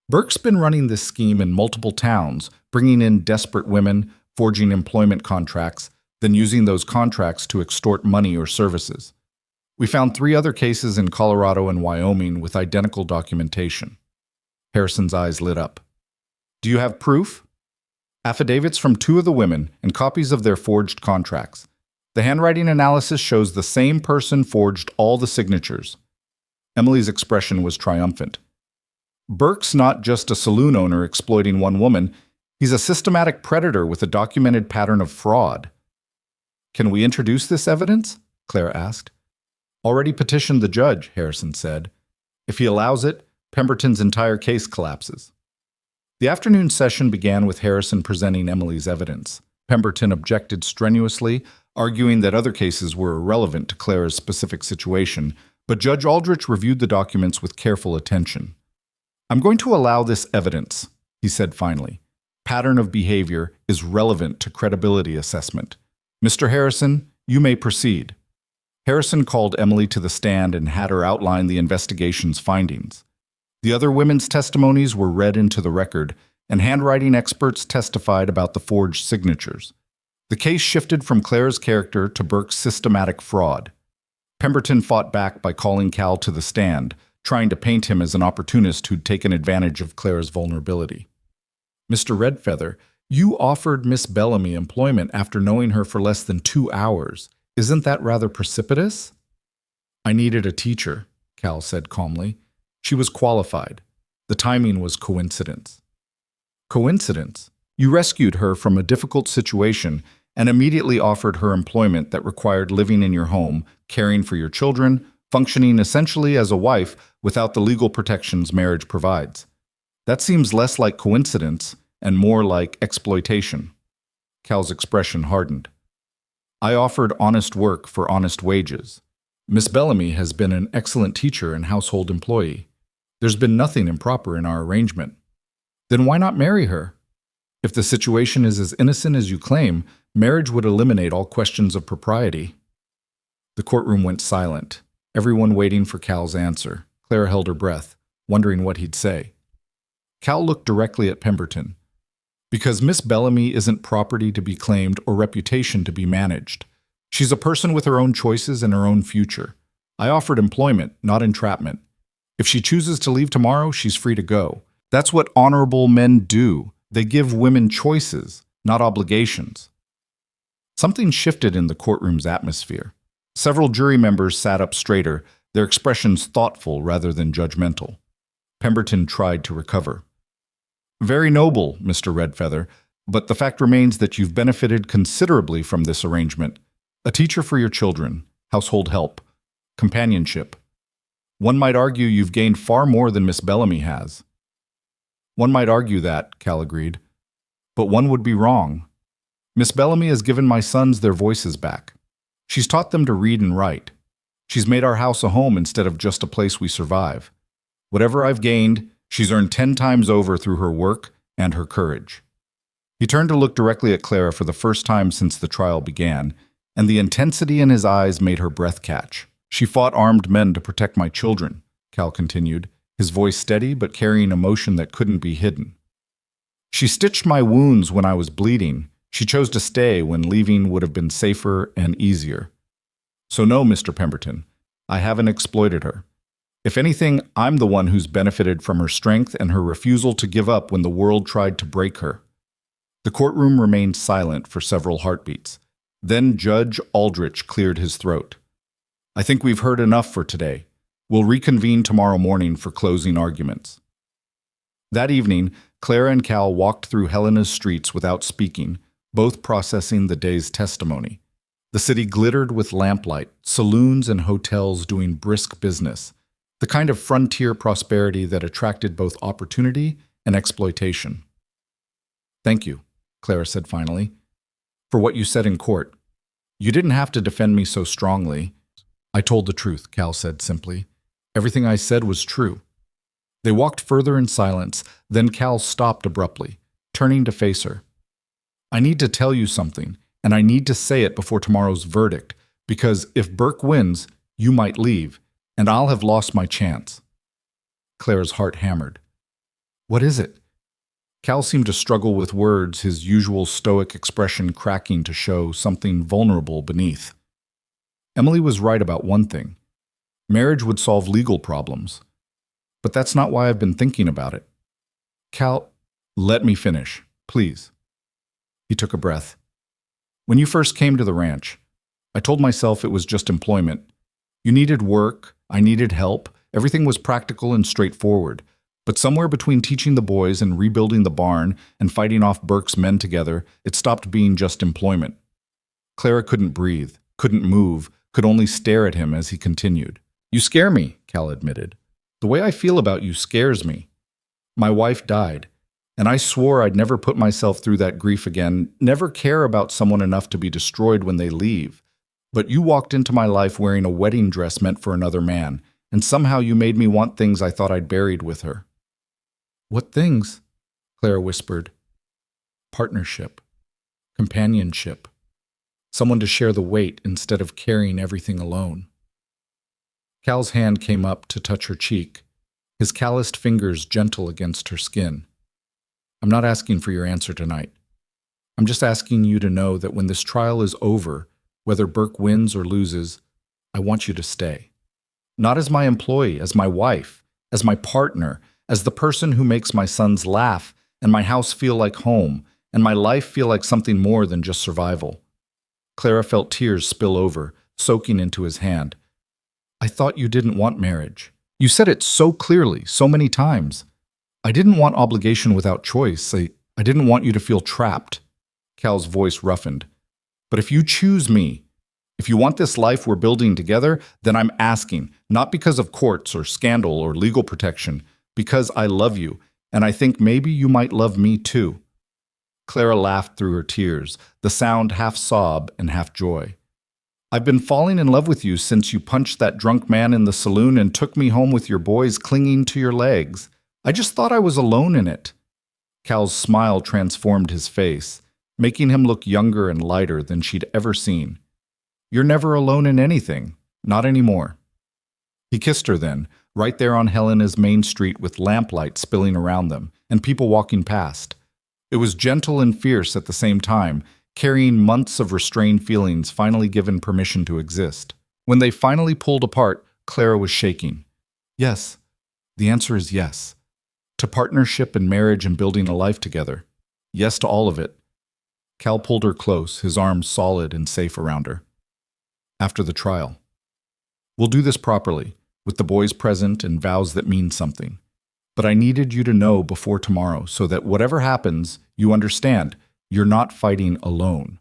Burke's been running this scheme in multiple towns, bringing in desperate women, forging employment contracts, then using those contracts to extort money or services. We found 3 other cases in Colorado and Wyoming with identical documentation. Harrison's eyes lit up. Do you have proof? Affidavits from 2 of the women and copies of their forged contracts. The handwriting analysis shows the same person forged all the signatures. Emily's expression was triumphant. Burke's not just a saloon owner exploiting one woman. He's a systematic predator with a documented pattern of fraud. Can we introduce this evidence? Clara asked. Already petitioned the judge, Harrison said. If he allows it, Pemberton's entire case collapses. The afternoon session began with Harrison presenting Emily's evidence. Pemberton objected strenuously, arguing that other cases were irrelevant to Clara's specific situation, but Judge Aldrich reviewed the documents with careful attention. "I'm going to allow this evidence," he said finally. "Pattern of behavior is relevant to credibility assessment. Mr. Harrison, you may proceed." Harrison called Emily to the stand and had her outline the investigation's findings. The other women's testimonies were read into the record, and handwriting experts testified about the forged signatures. The case shifted from Clara's character to Burke's systematic fraud. Pemberton fought back by calling Cal to the stand, trying to paint him as an opportunist who'd taken advantage of Clara's vulnerability. "Mr. Redfeather, you offered Miss Bellamy employment after knowing her for less than 2 hours. Isn't that rather precipitous?" "I needed a teacher," Cal said calmly. "She was qualified. The timing was coincidence." "Coincidence? You rescued her from a difficult situation and immediately offered her employment that required living in your home, caring for your children, functioning essentially as a wife without the legal protections marriage provides. That seems less like coincidence and more like exploitation." Cal's expression hardened. "I offered honest work for honest wages. Miss Bellamy has been an excellent teacher and household employee. There's been nothing improper in our arrangement." "Then why not marry her? If the situation is as innocent as you claim, marriage would eliminate all questions of propriety." The courtroom went silent, everyone waiting for Cal's answer. Clara held her breath, wondering what he'd say. Cal looked directly at Pemberton. "Because Miss Bellamy isn't property to be claimed or reputation to be managed. She's a person with her own choices and her own future. I offered employment, not entrapment. If she chooses to leave tomorrow, she's free to go. That's what honorable men do. They give women choices, not obligations." Something shifted in the courtroom's atmosphere. Several jury members sat up straighter, their expressions thoughtful rather than judgmental. Pemberton tried to recover. "Very noble, Mr. Redfeather, but the fact remains that you've benefited considerably from this arrangement. A teacher for your children, household help, companionship. One might argue you've gained far more than Miss Bellamy has." "One might argue that," Cal agreed. "But one would be wrong. Miss Bellamy has given my sons their voices back. She's taught them to read and write. She's made our house a home instead of just a place we survive. Whatever I've gained, she's earned 10 times over through her work and her courage." He turned to look directly at Clara for the first time since the trial began, and the intensity in his eyes made her breath catch. "She fought armed men to protect my children," Cal continued, his voice steady but carrying emotion that couldn't be hidden. "She stitched my wounds when I was bleeding. She chose to stay when leaving would have been safer and easier. So no, Mr. Pemberton, I haven't exploited her. If anything, I'm the one who's benefited from her strength and her refusal to give up when the world tried to break her." The courtroom remained silent for several heartbeats. Then Judge Aldrich cleared his throat. "I think we've heard enough for today. We'll reconvene tomorrow morning for closing arguments." That evening, Clara and Cal walked through Helena's streets without speaking, both processing the day's testimony. The city glittered with lamplight, saloons and hotels doing brisk business, the kind of frontier prosperity that attracted both opportunity and exploitation. "Thank you," Clara said finally, "for what you said in court. You didn't have to defend me so strongly." "I told the truth," Cal said simply. "Everything I said was true." They walked further in silence, then Cal stopped abruptly, turning to face her. "I need to tell you something, and I need to say it before tomorrow's verdict, because if Burke wins, you might leave, and I'll have lost my chance." Clara's heart hammered. "What is it?" Cal seemed to struggle with words, his usual stoic expression cracking to show something vulnerable beneath. Emily was right about one thing. Marriage would solve legal problems. But that's not why I've been thinking about it. Cal, let me finish, please. He took a breath. "When you first came to the ranch, I told myself it was just employment. You needed work, I needed help, everything was practical and straightforward. But somewhere between teaching the boys and rebuilding the barn and fighting off Burke's men together, it stopped being just employment." Clara couldn't breathe, couldn't move, could only stare at him as he continued. "You scare me," Cal admitted. "The way I feel about you scares me. My wife died. And I swore I'd never put myself through that grief again, never care about someone enough to be destroyed when they leave. But you walked into my life wearing a wedding dress meant for another man, and somehow you made me want things I thought I'd buried with her." "What things?" Clara whispered. "Partnership. Companionship. Someone to share the weight instead of carrying everything alone." Cal's hand came up to touch her cheek, his calloused fingers gentle against her skin. "I'm not asking for your answer tonight. I'm just asking you to know that when this trial is over, whether Burke wins or loses, I want you to stay. Not as my employee, as my wife, as my partner, as the person who makes my sons laugh and my house feel like home, and my life feel like something more than just survival." Clara felt tears spill over, soaking into his hand. "I thought you didn't want marriage. You said it so clearly, so many times. I didn't want obligation without choice. I didn't want you to feel trapped." Cal's voice roughened. "But if you choose me, if you want this life we're building together, then I'm asking, not because of courts or scandal or legal protection, because I love you, and I think maybe you might love me too." Clara laughed through her tears, the sound half sob and half joy. "I've been falling in love with you since you punched that drunk man in the saloon and took me home with your boys clinging to your legs. I just thought I was alone in it." Cal's smile transformed his face, making him look younger and lighter than she'd ever seen. "You're never alone in anything, not anymore." He kissed her then, right there on Helena's main street with lamplight spilling around them and people walking past. It was gentle and fierce at the same time, carrying months of restrained feelings finally given permission to exist. When they finally pulled apart, Clara was shaking. "Yes. The answer is yes. To partnership and marriage and building a life together. Yes to all of it." Cal pulled her close, his arms solid and safe around her. "After the trial. We'll do this properly, with the boys present and vows that mean something. But I needed you to know before tomorrow so that whatever happens, you understand, you're not fighting alone."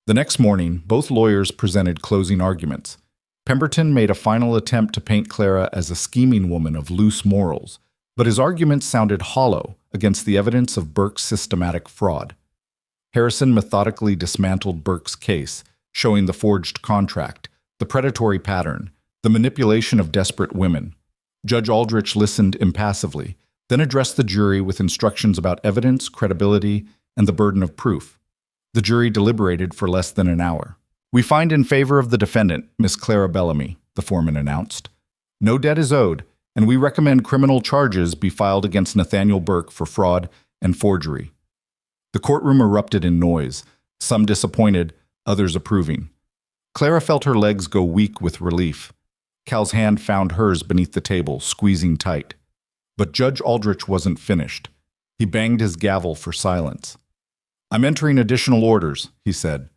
The next morning, both lawyers presented closing arguments. Pemberton made a final attempt to paint Clara as a scheming woman of loose morals, but his arguments sounded hollow against the evidence of Burke's systematic fraud. Harrison methodically dismantled Burke's case, showing the forged contract, the predatory pattern, the manipulation of desperate women. Judge Aldrich listened impassively, then addressed the jury with instructions about evidence, credibility, and the burden of proof. The jury deliberated for less than an hour. "We find in favor of the defendant, Miss Clara Bellamy," the foreman announced. "No debt is owed, and we recommend criminal charges be filed against Nathaniel Burke for fraud and forgery." The courtroom erupted in noise, some disappointed, others approving. Clara felt her legs go weak with relief. Cal's hand found hers beneath the table, squeezing tight. But Judge Aldrich wasn't finished. He banged his gavel for silence. "I'm entering additional orders," he said.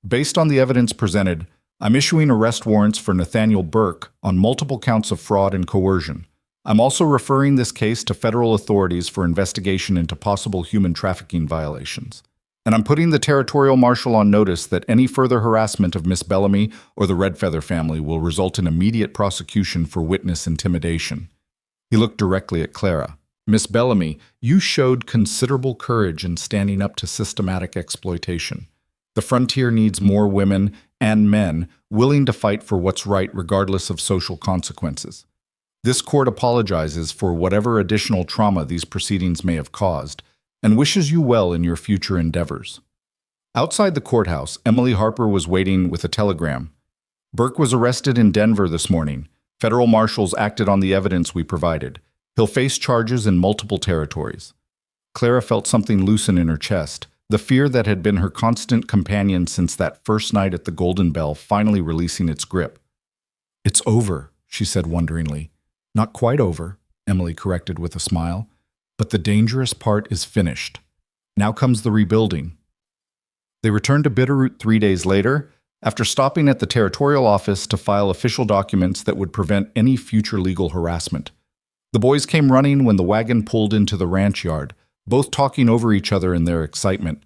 "Based on the evidence presented, I'm issuing arrest warrants for Nathaniel Burke on multiple counts of fraud and coercion. I'm also referring this case to federal authorities for investigation into possible human trafficking violations. And I'm putting the territorial marshal on notice that any further harassment of Miss Bellamy or the Red Feather family will result in immediate prosecution for witness intimidation." He looked directly at Clara. "Miss Bellamy, you showed considerable courage in standing up to systematic exploitation. The frontier needs more women and men willing to fight for what's right regardless of social consequences. This court apologizes for whatever additional trauma these proceedings may have caused, and wishes you well in your future endeavors." Outside the courthouse, Emily Harper was waiting with a telegram. "Burke was arrested in Denver this morning. Federal marshals acted on the evidence we provided. He'll face charges in multiple territories." Clara felt something loosen in her chest, the fear that had been her constant companion since that first night at the Golden Bell finally releasing its grip. "It's over," she said wonderingly. "Not quite over," Emily corrected with a smile. "But the dangerous part is finished. Now comes the rebuilding." They returned to Bitterroot 3 days later, after stopping at the territorial office to file official documents that would prevent any future legal harassment. The boys came running when the wagon pulled into the ranch yard, both talking over each other in their excitement.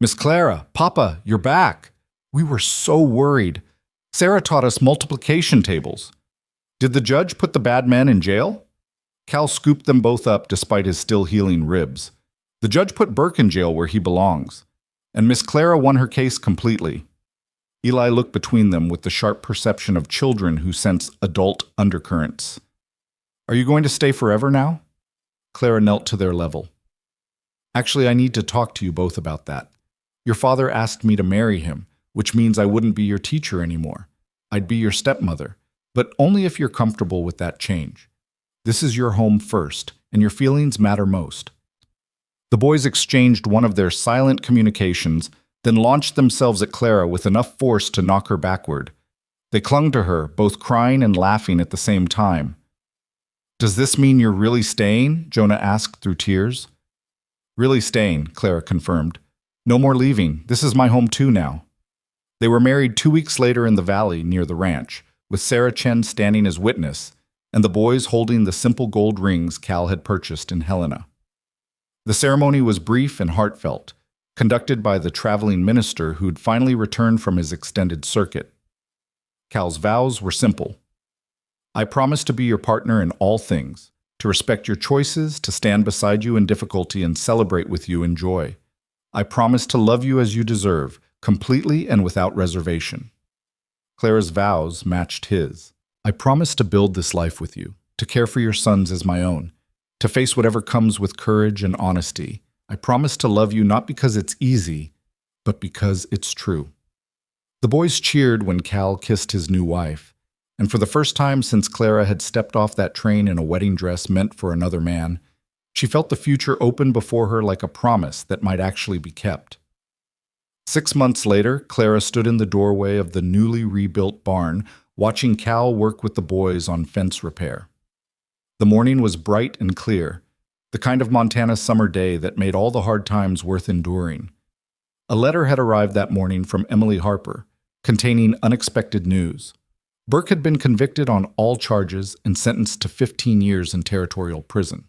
"Miss Clara, Papa, you're back. We were so worried. Sarah taught us multiplication tables. Did the judge put the bad men in jail?" Cal scooped them both up despite his still healing ribs. The judge put Burke in jail where he belongs, and Miss Clara won her case completely. Eli looked between them with the sharp perception of children who sense adult undercurrents. Are you going to stay forever now? Clara knelt to their level. Actually, I need to talk to you both about that. Your father asked me to marry him, which means I wouldn't be your teacher anymore. I'd be your stepmother, but only if you're comfortable with that change. This is your home first, and your feelings matter most. The boys exchanged one of their silent communications, then launched themselves at Clara with enough force to knock her backward. They clung to her, both crying and laughing at the same time. Does this mean you're really staying? Jonah asked through tears. Really staying, Clara confirmed. No more leaving. This is my home too now. They were married 2 weeks later in the valley near the ranch, with Sarah Chen standing as witness, and the boys holding the simple gold rings Cal had purchased in Helena. The ceremony was brief and heartfelt, conducted by the traveling minister who'd finally returned from his extended circuit. Cal's vows were simple. I promise to be your partner in all things, to respect your choices, to stand beside you in difficulty and celebrate with you in joy. I promise to love you as you deserve, completely and without reservation. Clara's vows matched his. I promise to build this life with you, to care for your sons as my own, to face whatever comes with courage and honesty. I promise to love you not because it's easy, but because it's true. The boys cheered when Cal kissed his new wife, and for the first time since Clara had stepped off that train in a wedding dress meant for another man, she felt the future open before her like a promise that might actually be kept. 6 months later, Clara stood in the doorway of the newly rebuilt barn, watching Cal work with the boys on fence repair. The morning was bright and clear, the kind of Montana summer day that made all the hard times worth enduring. A letter had arrived that morning from Emily Harper, containing unexpected news. Burke had been convicted on all charges and sentenced to 15 years in territorial prison.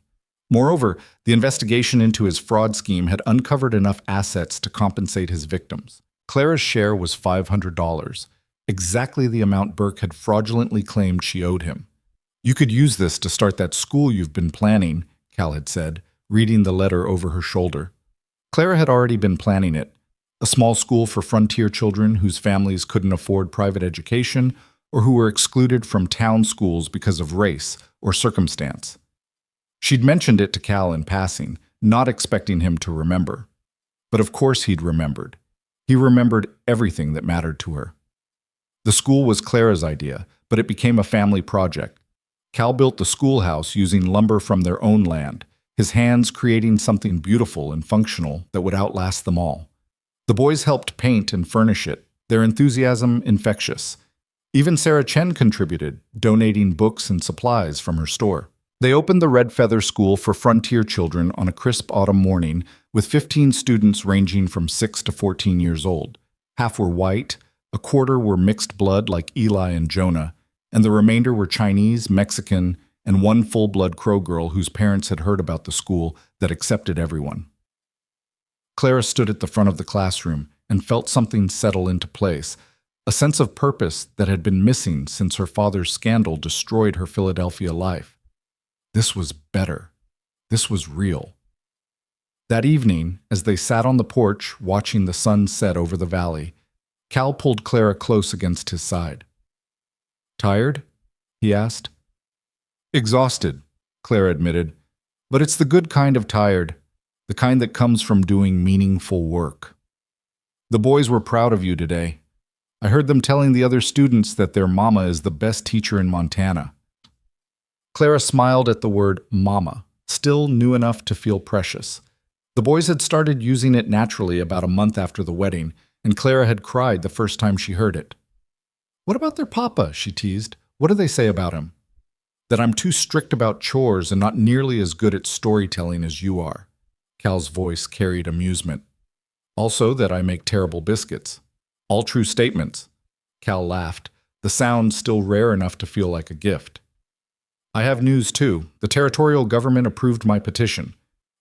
Moreover, the investigation into his fraud scheme had uncovered enough assets to compensate his victims. Clara's share was $500, exactly the amount Burke had fraudulently claimed she owed him. You could use this to start that school you've been planning, Cal had said, reading the letter over her shoulder. Clara had already been planning it, a small school for frontier children whose families couldn't afford private education or who were excluded from town schools because of race or circumstance. She'd mentioned it to Cal in passing, not expecting him to remember. But of course he'd remembered. He remembered everything that mattered to her. The school was Clara's idea, but it became a family project. Cal built the schoolhouse using lumber from their own land, his hands creating something beautiful and functional that would outlast them all. The boys helped paint and furnish it, their enthusiasm infectious. Even Sarah Chen contributed, donating books and supplies from her store. They opened the Red Feather School for frontier children on a crisp autumn morning with 15 students ranging from 6 to 14 years old. Half were white, a quarter were mixed blood like Eli and Jonah, and the remainder were Chinese, Mexican, and one full-blood Crow girl whose parents had heard about the school that accepted everyone. Clara stood at the front of the classroom and felt something settle into place, a sense of purpose that had been missing since her father's scandal destroyed her Philadelphia life. This was better. This was real. That evening, as they sat on the porch watching the sun set over the valley, Cal pulled Clara close against his side. Tired? He asked. Exhausted, Clara admitted, but it's the good kind of tired, the kind that comes from doing meaningful work. The boys were proud of you today. I heard them telling the other students that their mama is the best teacher in Montana. Clara smiled at the word mama, still new enough to feel precious. The boys had started using it naturally about a month after the wedding, and Clara had cried the first time she heard it. What about their papa? She teased. What do they say about him? That I'm too strict about chores and not nearly as good at storytelling as you are. Cal's voice carried amusement. Also that I make terrible biscuits. All true statements. Cal laughed, the sound still rare enough to feel like a gift. I have news too. The territorial government approved my petition.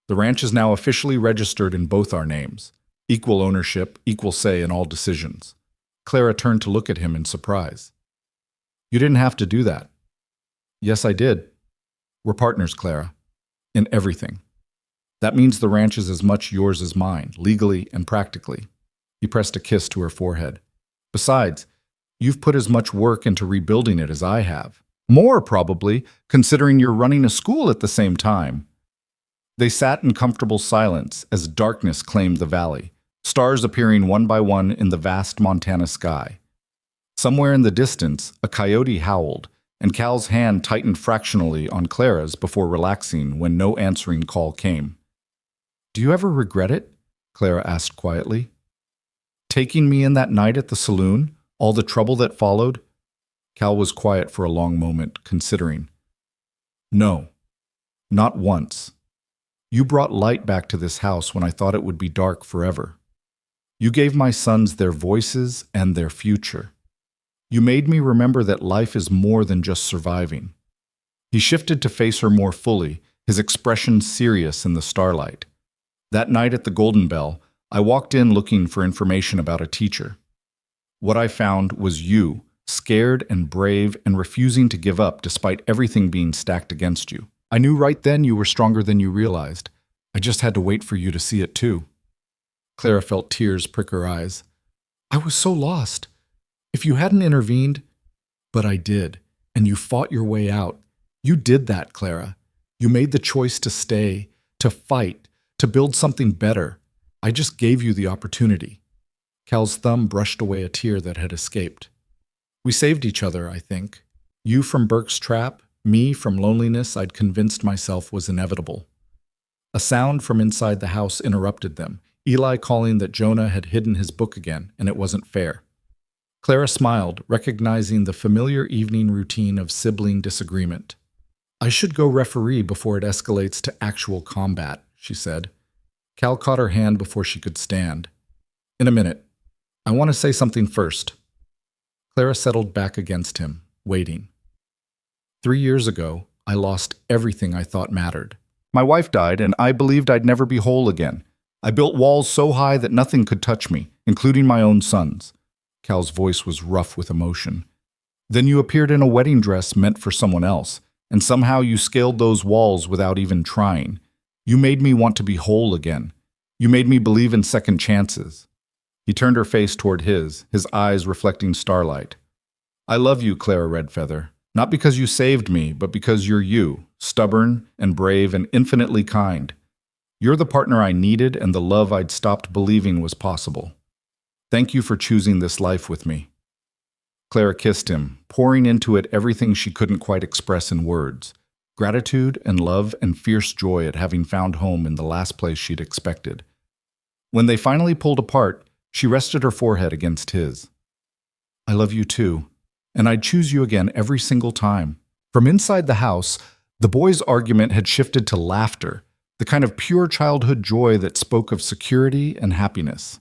The ranch is now officially registered in both our names. Equal ownership, equal say in all decisions. Clara turned to look at him in surprise. You didn't have to do that. Yes, I did. We're partners, Clara. In everything. That means the ranch is as much yours as mine, legally and practically. He pressed a kiss to her forehead. Besides, you've put as much work into rebuilding it as I have. More, probably, considering you're running a school at the same time. They sat in comfortable silence as darkness claimed the valley, stars appearing one by one in the vast Montana sky. Somewhere in the distance, a coyote howled, and Cal's hand tightened fractionally on Clara's before relaxing when no answering call came. "Do you ever regret it?" Clara asked quietly. "Taking me in that night at the saloon, all the trouble that followed?" Cal was quiet for a long moment, considering. "No, not once. You brought light back to this house when I thought it would be dark forever. You gave my sons their voices and their future. You made me remember that life is more than just surviving." He shifted to face her more fully, his expression serious in the starlight. "That night at the Golden Bell, I walked in looking for information about a teacher. What I found was you, scared and brave and refusing to give up despite everything being stacked against you. I knew right then you were stronger than you realized. I just had to wait for you to see it too." Clara felt tears prick her eyes. "I was so lost. If you hadn't intervened—" "But I did, and you fought your way out. You did that, Clara. You made the choice to stay, to fight, to build something better. I just gave you the opportunity." Cal's thumb brushed away a tear that had escaped. "We saved each other, I think. You from Burke's trap, me from loneliness I'd convinced myself was inevitable." A sound from inside the house interrupted them, Eli calling that Jonah had hidden his book again, and it wasn't fair. Clara smiled, recognizing the familiar evening routine of sibling disagreement. "I should go referee before it escalates to actual combat," she said. Cal caught her hand before she could stand. "In a minute. I want to say something first." Clara settled back against him, waiting. 3 years ago, I lost everything I thought mattered. My wife died, and I believed I'd never be whole again. I built walls so high that nothing could touch me, including my own sons. Cal's voice was rough with emotion. Then you appeared in a wedding dress meant for someone else, and somehow you scaled those walls without even trying. You made me want to be whole again. You made me believe in second chances. He turned her face toward his eyes reflecting starlight. "I love you, Clara Redfeather, not because you saved me, but because you're you, stubborn and brave and infinitely kind. You're the partner I needed and the love I'd stopped believing was possible. Thank you for choosing this life with me." Clara kissed him, pouring into it everything she couldn't quite express in words. Gratitude and love and fierce joy at having found home in the last place she'd expected. When they finally pulled apart, she rested her forehead against his. "I love you too, and I'd choose you again every single time." From inside the house, the boys' argument had shifted to laughter, the kind of pure childhood joy that spoke of security and happiness.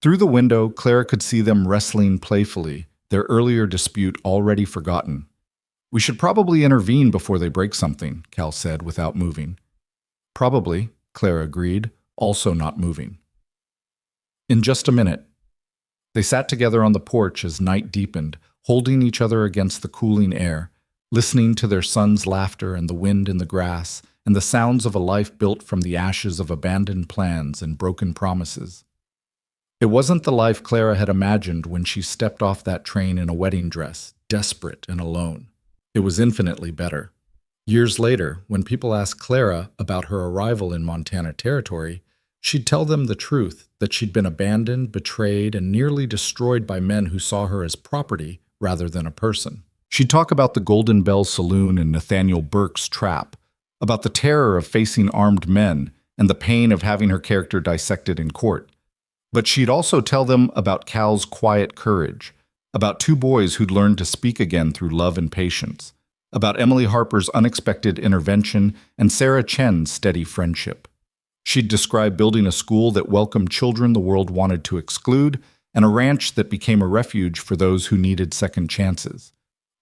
Through the window, Clara could see them wrestling playfully, their earlier dispute already forgotten. "We should probably intervene before they break something," Cal said without moving. "Probably," Clara agreed, also not moving. "In just a minute." They sat together on the porch as night deepened, holding each other against the cooling air, listening to their son's laughter and the wind in the grass, and the sounds of a life built from the ashes of abandoned plans and broken promises. It wasn't the life Clara had imagined when she stepped off that train in a wedding dress, desperate and alone. It was infinitely better. Years later, when people asked Clara about her arrival in Montana Territory, she'd tell them the truth, that she'd been abandoned, betrayed, and nearly destroyed by men who saw her as property rather than a person. She'd talk about the Golden Bell Saloon and Nathaniel Burke's trap, about the terror of facing armed men and the pain of having her character dissected in court. But she'd also tell them about Cal's quiet courage, about 2 boys who'd learned to speak again through love and patience, about Emily Harper's unexpected intervention and Sarah Chen's steady friendship. She'd describe building a school that welcomed children the world wanted to exclude and a ranch that became a refuge for those who needed second chances.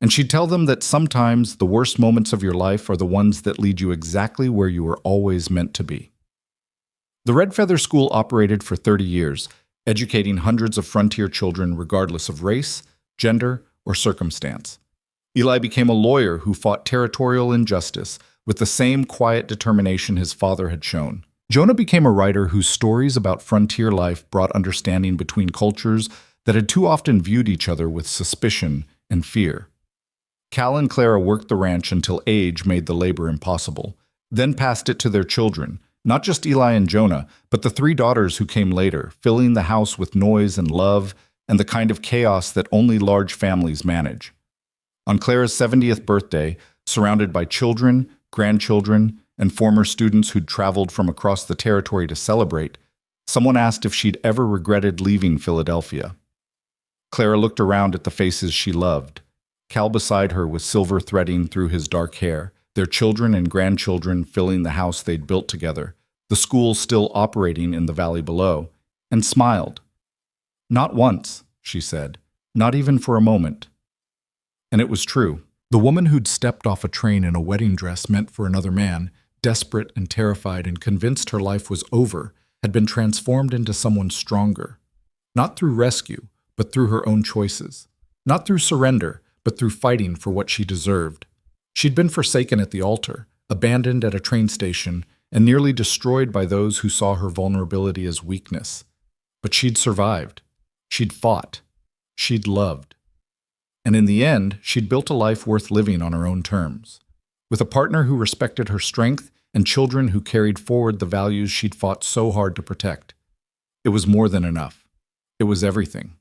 And she'd tell them that sometimes the worst moments of your life are the ones that lead you exactly where you were always meant to be. The Red Feather School operated for 30 years, educating hundreds of frontier children regardless of race, gender, or circumstance. Eli became a lawyer who fought territorial injustice with the same quiet determination his father had shown. Jonah became a writer whose stories about frontier life brought understanding between cultures that had too often viewed each other with suspicion and fear. Cal and Clara worked the ranch until age made the labor impossible, then passed it to their children, not just Eli and Jonah, but the three daughters who came later, filling the house with noise and love and the kind of chaos that only large families manage. On Clara's 70th birthday, surrounded by children, grandchildren, and former students who'd traveled from across the territory to celebrate, someone asked if she'd ever regretted leaving Philadelphia. Clara looked around at the faces she loved. Cal beside her with silver threading through his dark hair, their children and grandchildren filling the house they'd built together, the school still operating in the valley below, and smiled. "Not once," she said, "not even for a moment." And it was true. The woman who'd stepped off a train in a wedding dress meant for another man, desperate and terrified and convinced her life was over, had been transformed into someone stronger. Not through rescue, but through her own choices. Not through surrender, but through fighting for what she deserved. She'd been forsaken at the altar, abandoned at a train station, and nearly destroyed by those who saw her vulnerability as weakness. But she'd survived. She'd fought. She'd loved. And in the end, she'd built a life worth living on her own terms, with a partner who respected her strength and children who carried forward the values she'd fought so hard to protect. It was more than enough. It was everything.